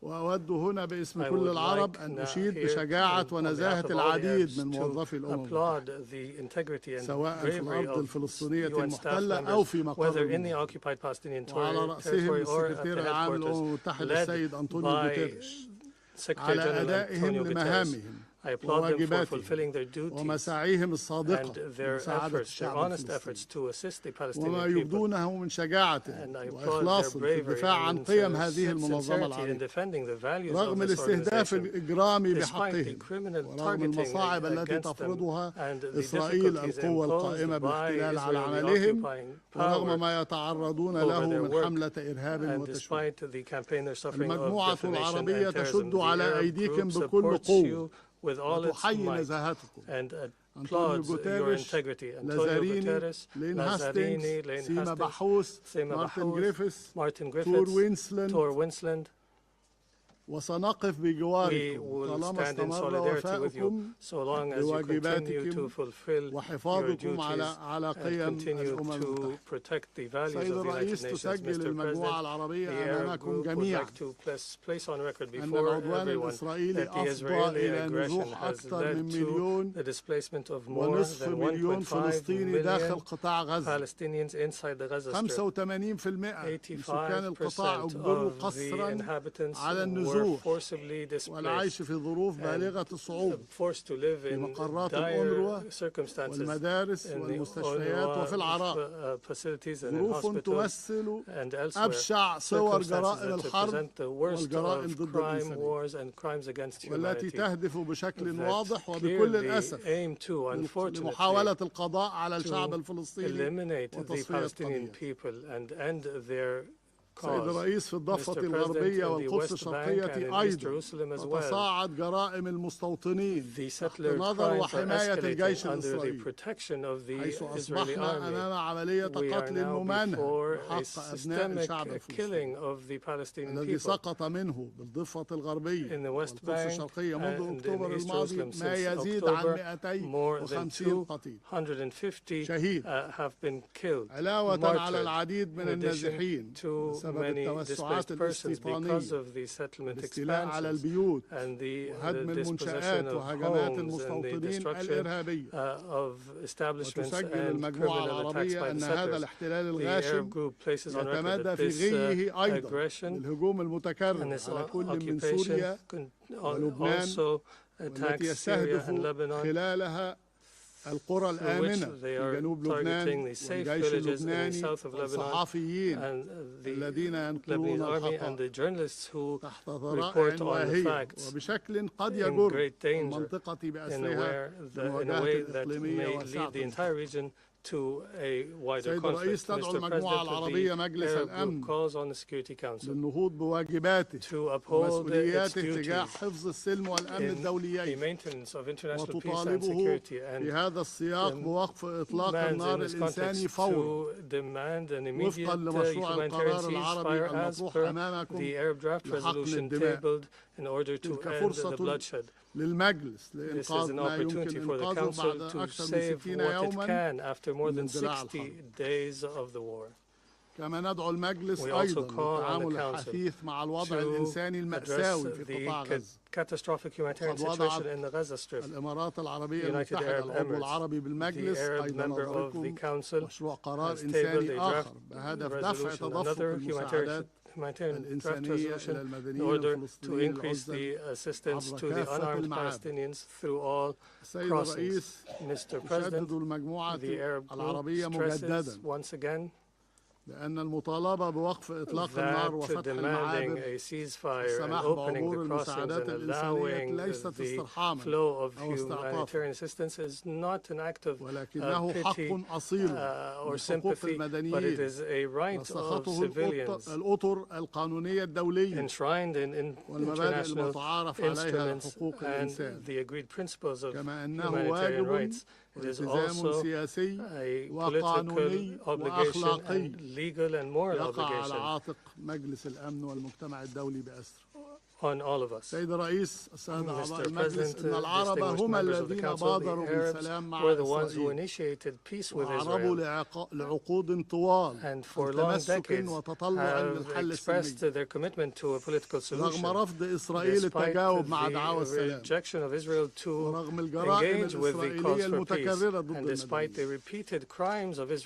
وأود هنا باسم I كل would العرب like أن now أشيد here بشجاعة on ونزاهة behalf of all the العديد Arabs من موظفي to الأمم applaud المتحدة the integrity and سواء في bravery الأرض of الفلسطينية UN staff المحتلة أو members, في مقر whether in the المنظمة occupied Palestinian وعلى رأسهم territory or at السكرتير the العام للأمم headquarters, المتحدة السيد led أنطونيو by غوتيريش Secretary على General أدائهم Antonio Guterres. لمهامهم I applaud them for وواجباتهم fulfilling their duties ومساعيهم الصادقة and their لمساعدة efforts, their الشعب honest الفلسطيني efforts to assist the وما Palestinian people. يبدونه من شجاعة And I applaud their وإخلاص في bravery الدفاع عن and قيم هذه المنظمة sincerity in العظيمة defending the values of رغم this الاستهداف organization, الإجرامي despite the بحقهم criminal ورغم targeting المصاعب التي against them تفرضها and the إسرائيل difficulties القوة القائمة imposed by بالاحتلال على Israeli عملهم occupying ورغم power ما يتعرضون over له their من work, حملة إرهاب and وتشويه despite the campaign they're suffering of المجموعة defamation العربية and terrorism, تشد the على Arab أيديكم group بكل supports قوة you with all its وتحيي might نزاهتكم and أنطونيو applauds your غوتيريش integrity. Antonio لازاريني Guterres, لين Lazzarini, هاستينغز Lane سيما Hastings, بحوث Sema مارتن Bahous, جريفيث Martin تور Griffiths, وينسلاند Tor Winsland. وسنقف We بجواركم will طالما stand in استمر solidarity with you وفاؤكم so long as you continue to بواجباتكم fulfill your وحفاظكم duties على and قيم continue الأمم to المتحدة. protect the values سيد of the United الرئيس Nations. تسجل Mr. المجموعة President, the العربية Arab أمامكم group would جميعا like to place on record أن before العدوان everyone الإسرائيلي that the أفضى Israeli إلى aggression نزوح has أكثر من led to مليون the displacement of more ونصف than مليون 1.5 فلسطيني داخل million قطاع غزة Palestinians inside the Gaza Strip. 85% من سكان القطاع 85% أجبروا of the قسرا inhabitants على were النزوح forcibly displaced والعيش في ظروف بالغة الصعوبة forced to live في in مقرات dire الأونروا circumstances والمدارس in the والمستشفيات وفي العراق UNRWA facilities and in ظروف hospitals تمثل and elsewhere. أبشع صور Circumstances جرائم that الحرب represent the worst والجرائم of ضد crime, الإنسانية wars and crimes against والتي humanity تهدف بشكل that واضح وبكل clearly الأسف aim to, unfortunately, لمحاولة القضاء على الشعب to الفلسطيني eliminate the وتصفية Palestinian القضية. people and end their سيد cause. الرئيس في الضفة Mr. President, الغربية in the والقدس West Bank and الشرقية in East أيضا Jerusalem as well, تتصاعد جرائم المستوطنين the تحت settler نظر crimes are وحماية الجيش escalating under the الإسرائيلي protection of the حيث Israeli أصبحنا army. أمام عملية We are قتل now ممنهج before a بحق أبناء الشعب systemic الفلسطيني killing of the Palestinian الذي people سقط منه بالضفة الغربية in the West والقدس Bank الشرقية منذ and in أكتوبر East الماضي Jerusalem ما since يزيد عن October. More than 250 قتيل 250 شهيد have been killed, علاوة على martyred, العديد من in addition النازحين to بسبب many التوسعات displaced persons because الاستيطانية of the settlement الاستيلاء على expansions البيوت and the وهدم dispossession المنشآت of وهجمات homes and the المستوطنين destruction الإرهابية of establishments وتسجل and المجموعة criminal attacks by العربية the أن هذا settlers. الاحتلال The Arab الغاشم group places on record يتمادى that في this غيه أيضا aggression بالهجوم and المتكرر this على كل من occupation سوريا ولبنان also والتي attacks Syria يستهدف and Lebanon, خلالها القرى through which الآمنة they في are جنوب targeting لبنان the safe والجيش villages in the اللبناني south of Lebanon والصحفيين and the الذين ينقلون Lebanese army and the الحقائق journalists who تحت report ذرائع on the واهية facts وبشكل قد in يجر great danger المنطقة in a بأسرها لمواجهة way that الإقليمية may واسعة lead the entire region to a wider سيد الرئيس conflict. تدعو Mr. المجموعة President, العربية the مجلس Arab الأمن group calls on the Security Council للنهوض بواجباته to uphold its ومسؤولياته تجاه duties حفظ السلم والأمن in the الدوليين maintenance of international peace and وتطالبه security في and هذا السياق بوقف إطلاق demands النار in this الإنساني context فورا to demand an immediate وفقا لمشروع humanitarian القرار العربي ceasefire as المطروح per أمامكم the Arab draft لحقن resolution الدماء tabled in order to تلك end the فرصة bloodshed. للمجلس This is لإنقاذ an ما يمكن opportunity for the إنقاذه Council بعد to أكثر من save 60 what it يوما can after more than من اندلاع 60 الحرب. days of the war. كما ندعو المجلس أيضا للتعامل الحثيث مع الوضع الإنساني المأساوي في قطاع غزة. Catastrophic humanitarian situation in the Gaza Strip. الإمارات العربية المتحدة العضو العربي بالمجلس أيضا نظركم مشروع قرار إنساني آخر بهدف دفع تدفق المساعدات الإنسانية إلى المدنيين الفلسطينيين العزل وكافة المعابر. السيد الرئيس تشدد المجموعة العربية مجددا لأن المطالبة بوقف إطلاق النار وفتح المعابر والسماح بعبور المساعدات الإنسانية ليست استرحاما أو استعطافا ولكنه حق أصيل من حقوق المدنيين نسخته الأطر القانونية الدولية والمبادئ المتعارف عليها لحقوق الإنسان كما أنه واجب والتزام سياسي وقانوني وأخلاقي يقع على عاتق مجلس الأمن والمجتمع الدولي بأسره. سيد الرئيس، السادة أعضاء المجلس، إن العرب هم الذين بادروا بالسلام مع إسرائيل وعربوا لعقود طوال تمسك وتطلع للحل السلمي رغم رفض إسرائيل التجاوب مع دعاوى السلام ورغم الجرائم الإسرائيلية المتكررة ضد المدنيين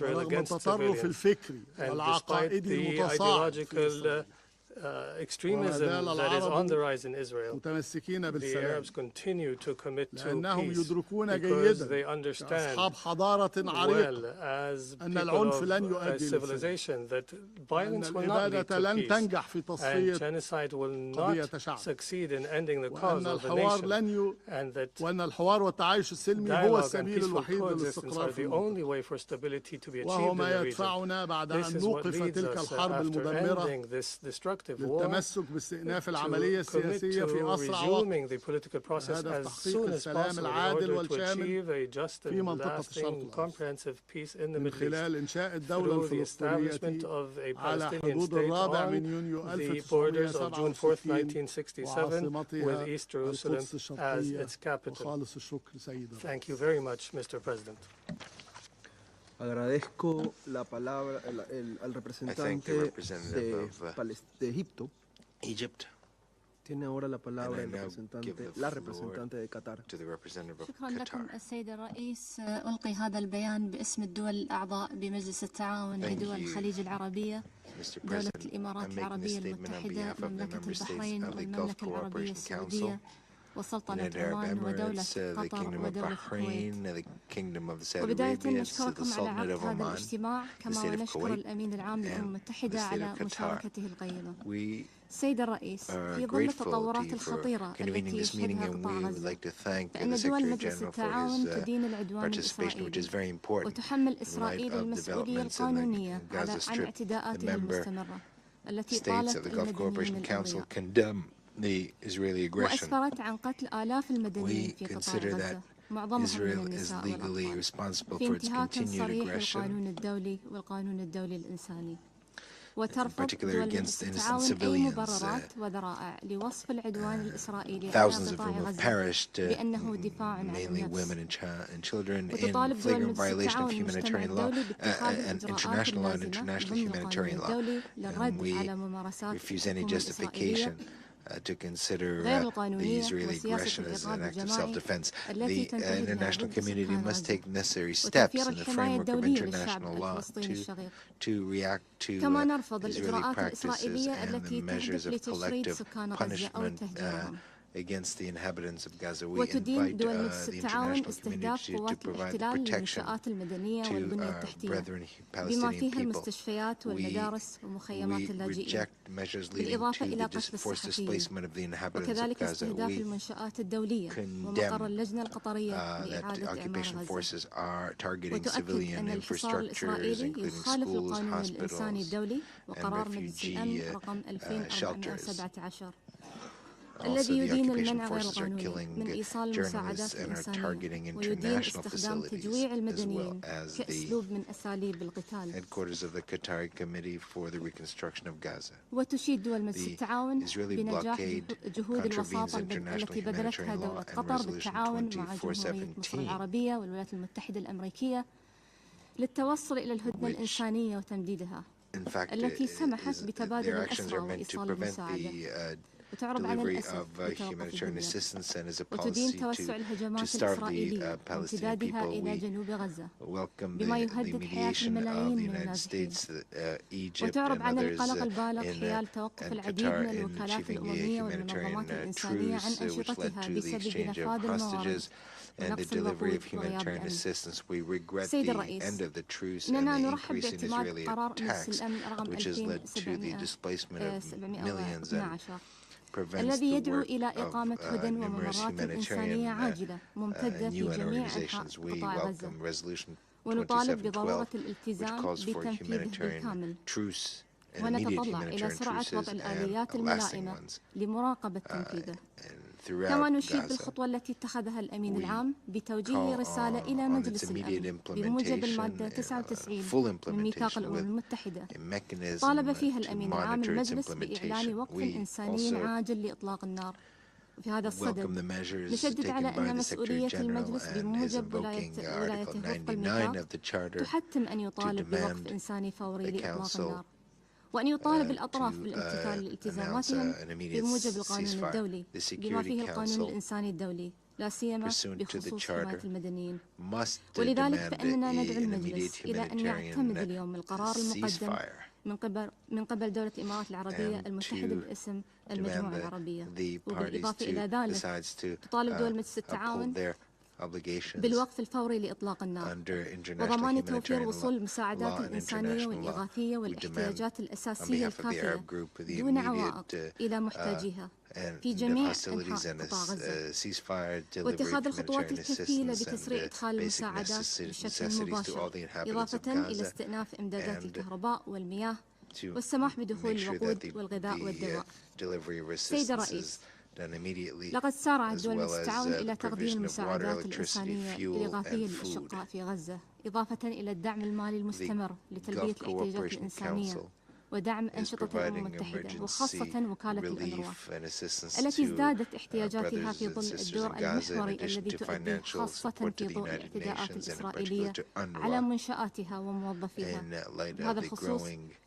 ورغم التطرف الفكري والعقائدي المتصاعد extremism that is on the rise in Israel. The Arabs continue to commit to peace because they understand well as people of a civilization that violence will not lead to peace and genocide will not succeed in ending the cause of the nation and that dialogue and peaceful coexistence are the only way for stability to be achieved in the region. This is what leads us after ending this destructive للتمسك باستئناف العملية السياسية في أسرع وقت بهدف تحقيق السلام العادل والشامل في منطقة الشرق الأوسط من خلال إنشاء الدولة الفلسطينية على حدود الرابع من يونيو 1967 وعاصمتها القدس الشرقية وخالص الشكر سيد الرئيس. Thank you very much, Mr. President. Agradezco la palabra al representante de Egipto. Tiene ahora la palabra la representante de Qatar. شكرا لكم السيد الرئيس. ألقي هذا البيان باسم الدول الأعضاء بمجلس التعاون لدول الخليج العربية، دولة الإمارات العربية المتحدة، مملكة البحرين والمملكة العربية السعودية وسلطنة عمان ودولة قطر ودولة الكويت. وبداية نشكركم على عقد هذا الاجتماع كما نشكر الأمين العام للأمم المتحدة على مشاركته القيمة. سيد الرئيس، في ظل التطورات الخطيرة التي يشهدها قطاع غزة، فإن دول مجلس التعاون تدين العدوان الإسرائيلي وتحمل إسرائيل المسؤولية القانونية عن اعتداءاتها المستمرة التي طالت المدنيين الأبرياء وأسفرت عن قتل آلاف المدنيين في قطاع غزة معظمهم من النساء والأطفال في انتهاك صريح للقانون الدولي والقانون الدولي الإنساني، وترفض دول التعاون أي مبررات وذرائع لوصف العدوان الإسرائيلي على قطاع غزة بأنه دفاع عن النفس، وتطالب دول التعاون المجتمع الدولي باتخاذ الإجراءات اللازمة ضمن القانون الدولي للرد على ممارسات الحكومة الإسرائيلية غير القانونية وسياسة الإغاثة الجماعي التي تنتهج الinternational community must take necessary steps in the framework of international law to كما نرفض الإجراءات الإسرائيلية التي تهدف لتشريد سكان غزة أو تهجيرهم. against the inhabitants of Gaza. We وتدين invite دول the مجلس التعاون international استهداف community to قوات provide الاحتلال protection للمنشآت المدنية والبنية to our التحتية brethren بما Palestinian فيها people. المستشفيات والمدارس ومخيمات We اللاجئين، reject measures leading بالإضافة to إلى the قصف forced الصحفيين، displacement of the inhabitants of وكذلك Gaza. استهداف We المنشآت الدولية ومقر اللجنة القطرية that لإعادة إعمار occupation غزة. forces are targeting وتؤكد civilian أن الحصار infrastructures, الإسرائيلي including يخالف schools, القانون الإنساني hospitals, الدولي and وقرار مجلس الأمن refugee رقم shelters. 2417 Also, الذي the يدين occupation المنع غير forces are القانوني killing من إيصال المساعدات journalists and are الإنسانية targeting ويدين international استخدام facilities تجويع as well المدنيين as كأسلوب من the أساليب القتال. headquarters of the Qatari Committee for the Reconstruction of Gaza. وتشيد دول مجلس The التعاون Israeli بنجاح blockade جهود الوساطة contravenes التي international بذلتها humanitarian دولة law and قطر Resolution بالتعاون مع جمهورية مصر 2417, العربية والولايات المتحدة الأمريكية للتوصل إلى الهدنة الإنسانية وتمديدها التي سمحت بتبادل الأسرى وإيصال المساعدة، وتعرب عن الأسف بتوقف الدماء، وتدين توسع الهجمات الإسرائيلية وامتدادها إلى جنوب غزة بما يهدد حياة الملايين من النازحين، وتعرب عن القلق البالغ حيال توقف العديد من الوكالات الأممية والمنظمات الإنسانية عن أنشطتها بسبب نفاذ الموارد ونقص الوقود وغياب الأمن. سيد الرئيس، إننا نرحب باعتماد قرار مجلس الأمن رقم 2712 الذي يدعو إلى إقامة هدى وممرات إنسانية عاجلة ممتدة في جميع أنحاء قطاع غزة، ونطالب بضرورة الالتزام بتنفيذه بالكامل، ونتطلع إلى سرعة وضع الآليات الملائمة لمراقبة تنفيذه. كما نشيد بالخطوة التي اتخذها الأمين العام بتوجيه رسالة إلى مجلس الأمن بموجب المادة 99 من ميثاق الأمم المتحدة طالب فيها الأمين العام المجلس بإعلان وقف إنساني عاجل لإطلاق النار. في هذا الصدد نشدد على أن مسؤولية المجلس بموجب ولايته وفق الميثاق تحتم أن يطالب بوقف إنساني فوري لإطلاق النار، وأن يطالب الأطراف بالامتثال لالتزاماتهم بموجب القانون الدولي بما فيه القانون الإنساني الدولي، لا سيما بخصوص حماية المدنيين. ولذلك فإننا ندعو المجلس إلى أن يعتمد اليوم القرار المقدم من قبل دولة الإمارات العربية المتحدة باسم المجموعة العربية، وبالإضافة إلى ذلك تطالب دول مجلس التعاون بالوقف الفوري لإطلاق النار وضمان توفير وصول المساعدات الإنسانية والإغاثية والاحتياجات الأساسية الكافية دون عوائق إلى محتاجيها في جميع أنحاء قطاع غزة، واتخاذ الخطوات الكفيلة بتسريع إدخال المساعدات بشكل مباشر، إضافة إلى استئناف إمدادات الكهرباء والمياه والسماح بدخول الوقود والغذاء والدواء. سيد الرئيس، لقد سارعت دول مجلس التعاون إلى تقديم المساعدات الإنسانية الإغاثية للأشقاء في غزة، إضافة إلى الدعم المالي المستمر لتلبية الاحتياجات الإنسانية ودعم أنشطة الأمم المتحدة وخاصة وكالة الأنروا التي ازدادت احتياجاتها في ظل الدور المحوري الذي تؤديه خاصة في ضوء الاعتداءات الإسرائيلية على منشآتها وموظفيها. بهذا الخصوص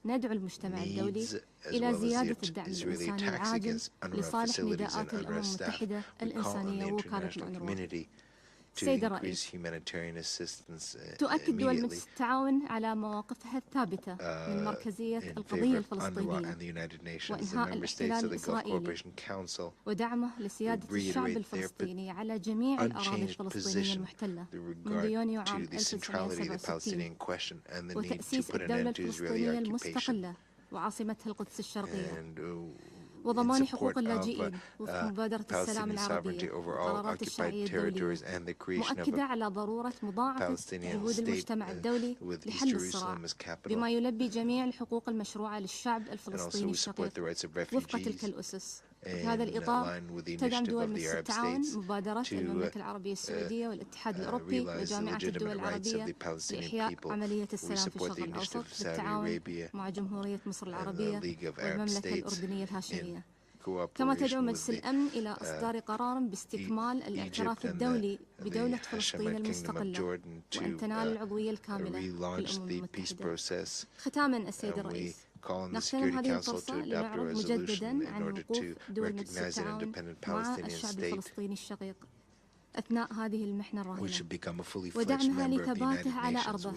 ندعو المجتمع الدولي إلى زيادة الدعم الإنساني العاجل لصالح نداءات الأمم المتحدة الإنسانية ووكالة الأنروا. سيد الرئيس، تؤكد دول مجلس التعاون على مواقفها الثابتة من مركزية القضية الفلسطينية وإنهاء الاحتلال الإسرائيلي ودعمه لسيادة الشعب الفلسطيني على جميع الأراضي الفلسطينية المحتلة منذ يونيو عام 1967 وتأسيس الدولة الفلسطينية المستقلة وعاصمتها القدس الشرقية وضمان حقوق اللاجئين وفق مبادرة السلام العربية وقرارات الشرعية الدولية، مؤكدة على ضرورة مضاعفة جهود المجتمع الدولي لحل الصراع بما يلبي جميع الحقوق المشروعة للشعب الفلسطيني الشقيق وفق تلك الأسس. في هذا الإطار تدعم دول مجلس التعاون مبادرة المملكة العربية السعودية والاتحاد الأوروبي وجامعة الدول العربية لإحياء عملية السلام في الشرق الأوسط بالتعاون مع جمهورية مصر العربية والمملكة الأردنية الهاشمية. كما تدعو مجلس الأمن إلى إصدار قرار باستكمال الاعتراف الدولي بدولة فلسطين المستقلة وأن تنال العضوية الكاملة في الأمم المتحدة. ختاما السيد الرئيس، نغتنم هذه الفرصة لنعرض مجددا عن وقوف دول مجلس التعاون مع الشعب الفلسطيني الشقيق أثناء هذه المحنة الرهينة ودعمها لثباته على أرضه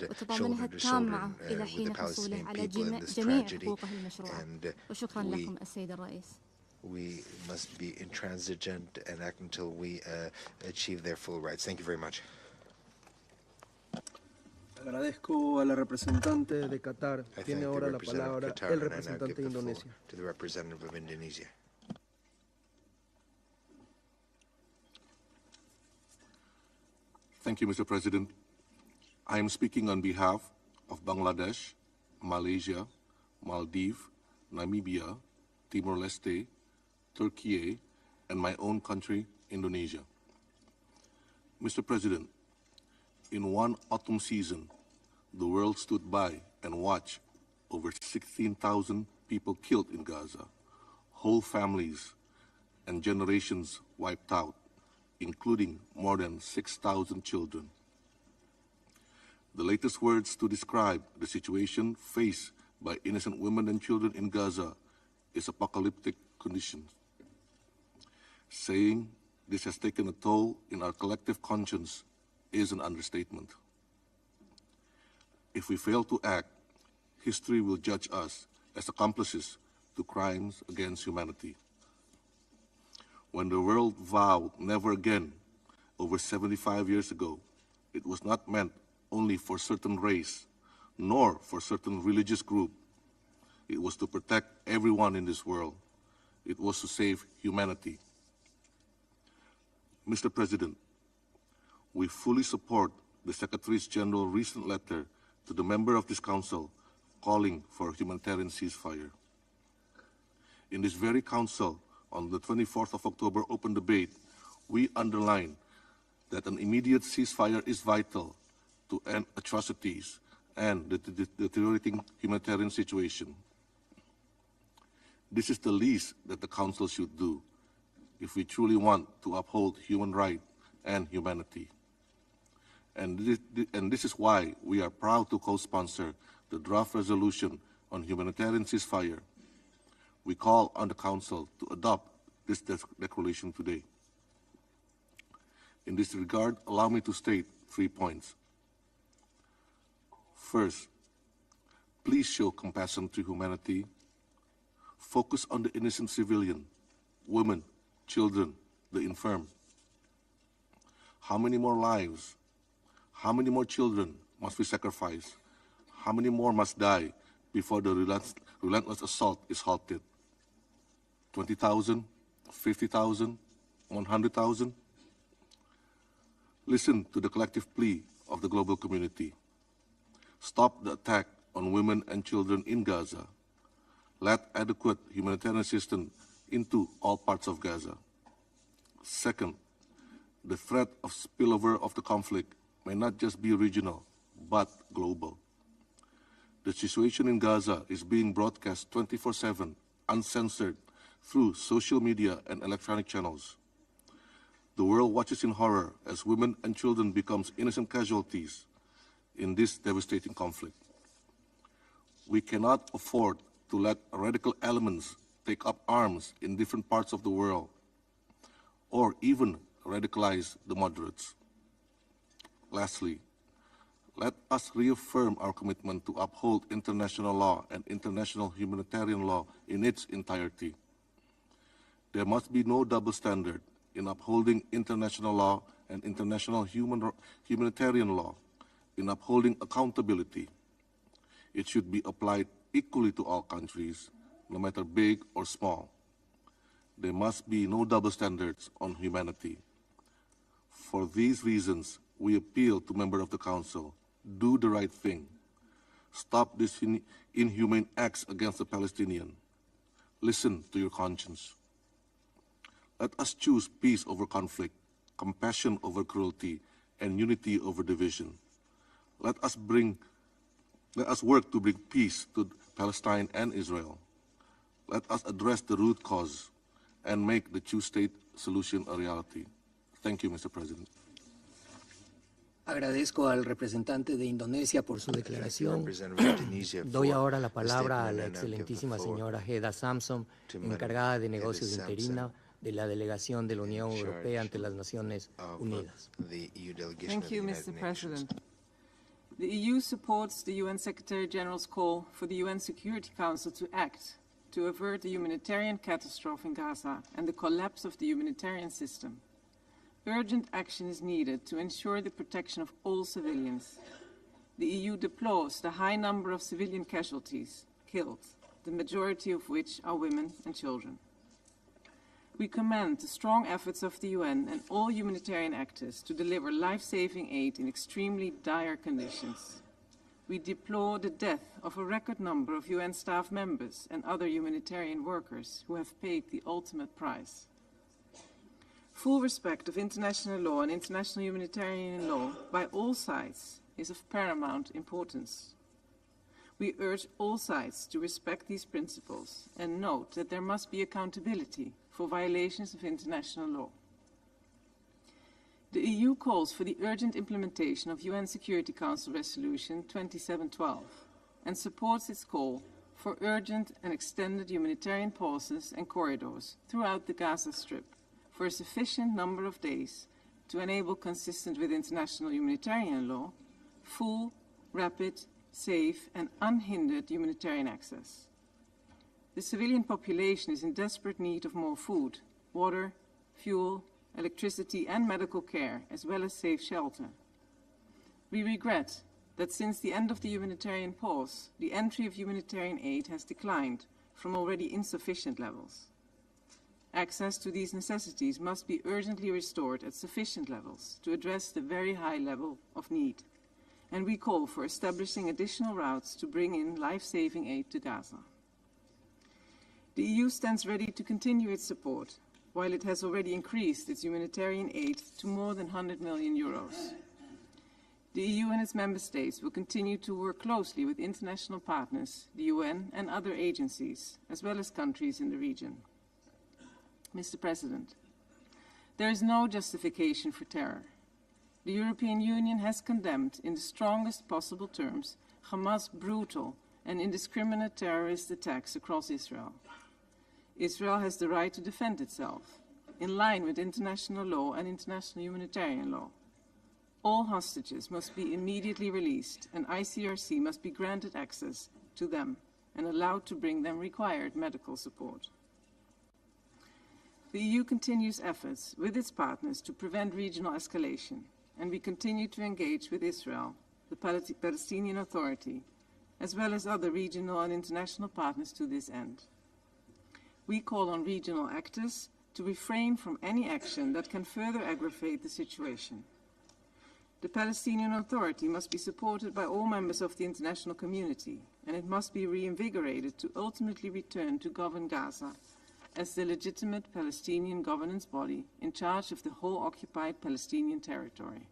وتضامنها التام معه إلى حين حصوله على جميع حقوقه المشروعة. وشكرا لكم السيد الرئيس. We must be intransigent and act until we achieve their full rights. Thank you very much. Agradezco a la representante de Qatar. Tiene ahora la palabra el representante de Indonesia. To the representative of Indonesia. Thank you, Mr. President. I am speaking on behalf of Bangladesh, Malaysia, Maldives, Namibia, Timor-Leste, Turkey, and my own country, Indonesia. Mr. President, in one autumn season, the world stood by and watched over 16,000 people killed in Gaza, whole families and generations wiped out, including more than 6,000 children. The latest words to describe the situation faced by innocent women and children in Gaza is apocalyptic conditions. Saying this has taken a toll in our collective conscience is an understatement. If we fail to act, history will judge us as accomplices to crimes against humanity. When the world vowed never again over 75 years ago, it was not meant only for certain race, nor for certain religious group. It was to protect everyone in this world. It was to save humanity. Mr. President, we fully support the Secretary General's recent letter to the member of this Council calling for a humanitarian ceasefire. In this very Council, on the 24th of October open debate, we underline that an immediate ceasefire is vital to end atrocities and the deteriorating humanitarian situation. This is the least that the Council should do if we truly want to uphold human rights and humanity. And this is why we are proud to co-sponsor the draft resolution on humanitarian ceasefire. We call on the Council to adopt this declaration today. In this regard, allow me to state 3 points. First, please show compassion to humanity. Focus on the innocent civilian, women, children, the infirm. How many more lives, how many more children must we sacrifice? How many more must die before the relentless assault is halted? 20,000, 50,000, 100,000? Listen to the collective plea of the global community. Stop the attack on women and children in Gaza. Let adequate humanitarian assistance into all parts of Gaza. Second, the threat of spillover of the conflict may not just be regional, but global. The situation in Gaza is being broadcast 24/7, uncensored, through social media and electronic channels. The world watches in horror as women and children become innocent casualties in this devastating conflict. We cannot afford to let radical elements take up arms in different parts of the world, or even radicalize the moderates. Lastly, let us reaffirm our commitment to uphold international law and international humanitarian law in its entirety. There must be no double standard in upholding international law and international humanitarian law, in upholding accountability. It should be applied equally to all countries, no matter big or small. There must be no double standards on humanity. For these reasons, we appeal to members of the Council, do the right thing. Stop these inhumane acts against the Palestinians. Listen to your conscience. Let us choose peace over conflict, compassion over cruelty, and unity over division. Let us work to bring peace to Palestine and Israel. Let us address the root cause and make the two-state solution a reality. Thank you, Mr. President. Agradezco al representante de Indonesia por su declaración. Doy ahora la palabra a la excelentísima señora Heda Samson, encargada de negocios interina de la delegación de la Unión Europea ante las Naciones Unidas. Thank you, Mr. President. The EU supports the UN Secretary-General's call for the UN Security Council to act to avert the humanitarian catastrophe in Gaza and the collapse of the humanitarian system. Urgent action is needed to ensure the protection of all civilians. The EU deplores the high number of civilian casualties killed, the majority of which are women and children. We commend the strong efforts of the UN and all humanitarian actors to deliver life-saving aid in extremely dire conditions. We deplore the death of a record number of UN staff members and other humanitarian workers who have paid the ultimate price. Full respect of international law and international humanitarian law by all sides is of paramount importance. We urge all sides to respect these principles and note that there must be accountability for violations of international law. The EU calls for the urgent implementation of UN Security Council Resolution 2712 and supports its call for urgent and extended humanitarian pauses and corridors throughout the Gaza Strip for a sufficient number of days to enable, consistent with international humanitarian law, full, rapid, safe and unhindered humanitarian access. The civilian population is in desperate need of more food, water, fuel, electricity and medical care, as well as safe shelter. We regret that since the end of the humanitarian pause, the entry of humanitarian aid has declined from already insufficient levels. Access to these necessities must be urgently restored at sufficient levels to address the very high level of need, and we call for establishing additional routes to bring in life-saving aid to Gaza. The EU stands ready to continue its support, while it has already increased its humanitarian aid to more than 100 million euros. The EU and its member states will continue to work closely with international partners, the UN and other agencies, as well as countries in the region. Mr. President, there is no justification for terror. The European Union has condemned in the strongest possible terms Hamas' brutal and indiscriminate terrorist attacks across Israel. Israel has the right to defend itself, in line with international law and international humanitarian law. All hostages must be immediately released, and ICRC must be granted access to them and allowed to bring them required medical support. The EU continues efforts with its partners to prevent regional escalation, and we continue to engage with Israel, the Palestinian Authority, as well as other regional and international partners to this end. We call on regional actors to refrain from any action that can further aggravate the situation. The Palestinian Authority must be supported by all members of the international community, and it must be reinvigorated to ultimately return to govern Gaza as the legitimate Palestinian governance body in charge of the whole occupied Palestinian territory.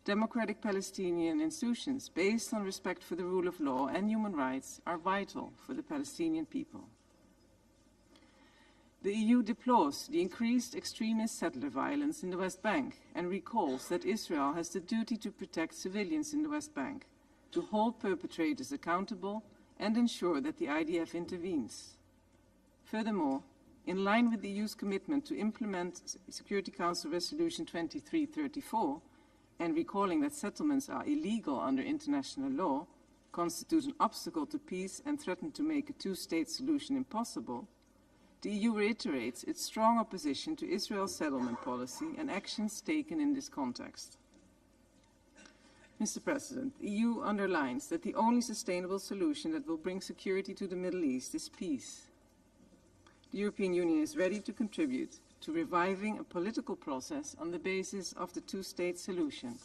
Democratic Palestinian institutions based on respect for the rule of law and human rights are vital for the Palestinian people. The EU deplores the increased extremist settler violence in the West Bank and recalls that Israel has the duty to protect civilians in the West Bank, to hold perpetrators accountable and ensure that the IDF intervenes. Furthermore, in line with the EU's commitment to implement Security Council Resolution 2334 and recalling that settlements are illegal under international law, constitute an obstacle to peace and threaten to make a two-state solution impossible, the EU reiterates its strong opposition to Israel's settlement policy and actions taken in this context. Mr. President, the EU underlines that the only sustainable solution that will bring security to the Middle East is peace. The European Union is ready to contribute to reviving a political process on the basis of the two-state solution,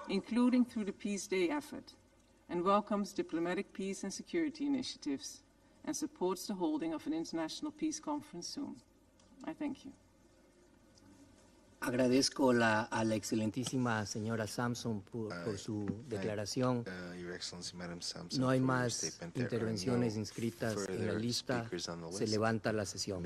including through the Peace Day effort, and welcomes diplomatic peace and security initiatives, and supports the holding of an international peace conference soon. I thank you. Agradezco a la excelentísima señora Samson por su declaración. No hay más intervenciones inscritas en la lista. Se levanta la sesión.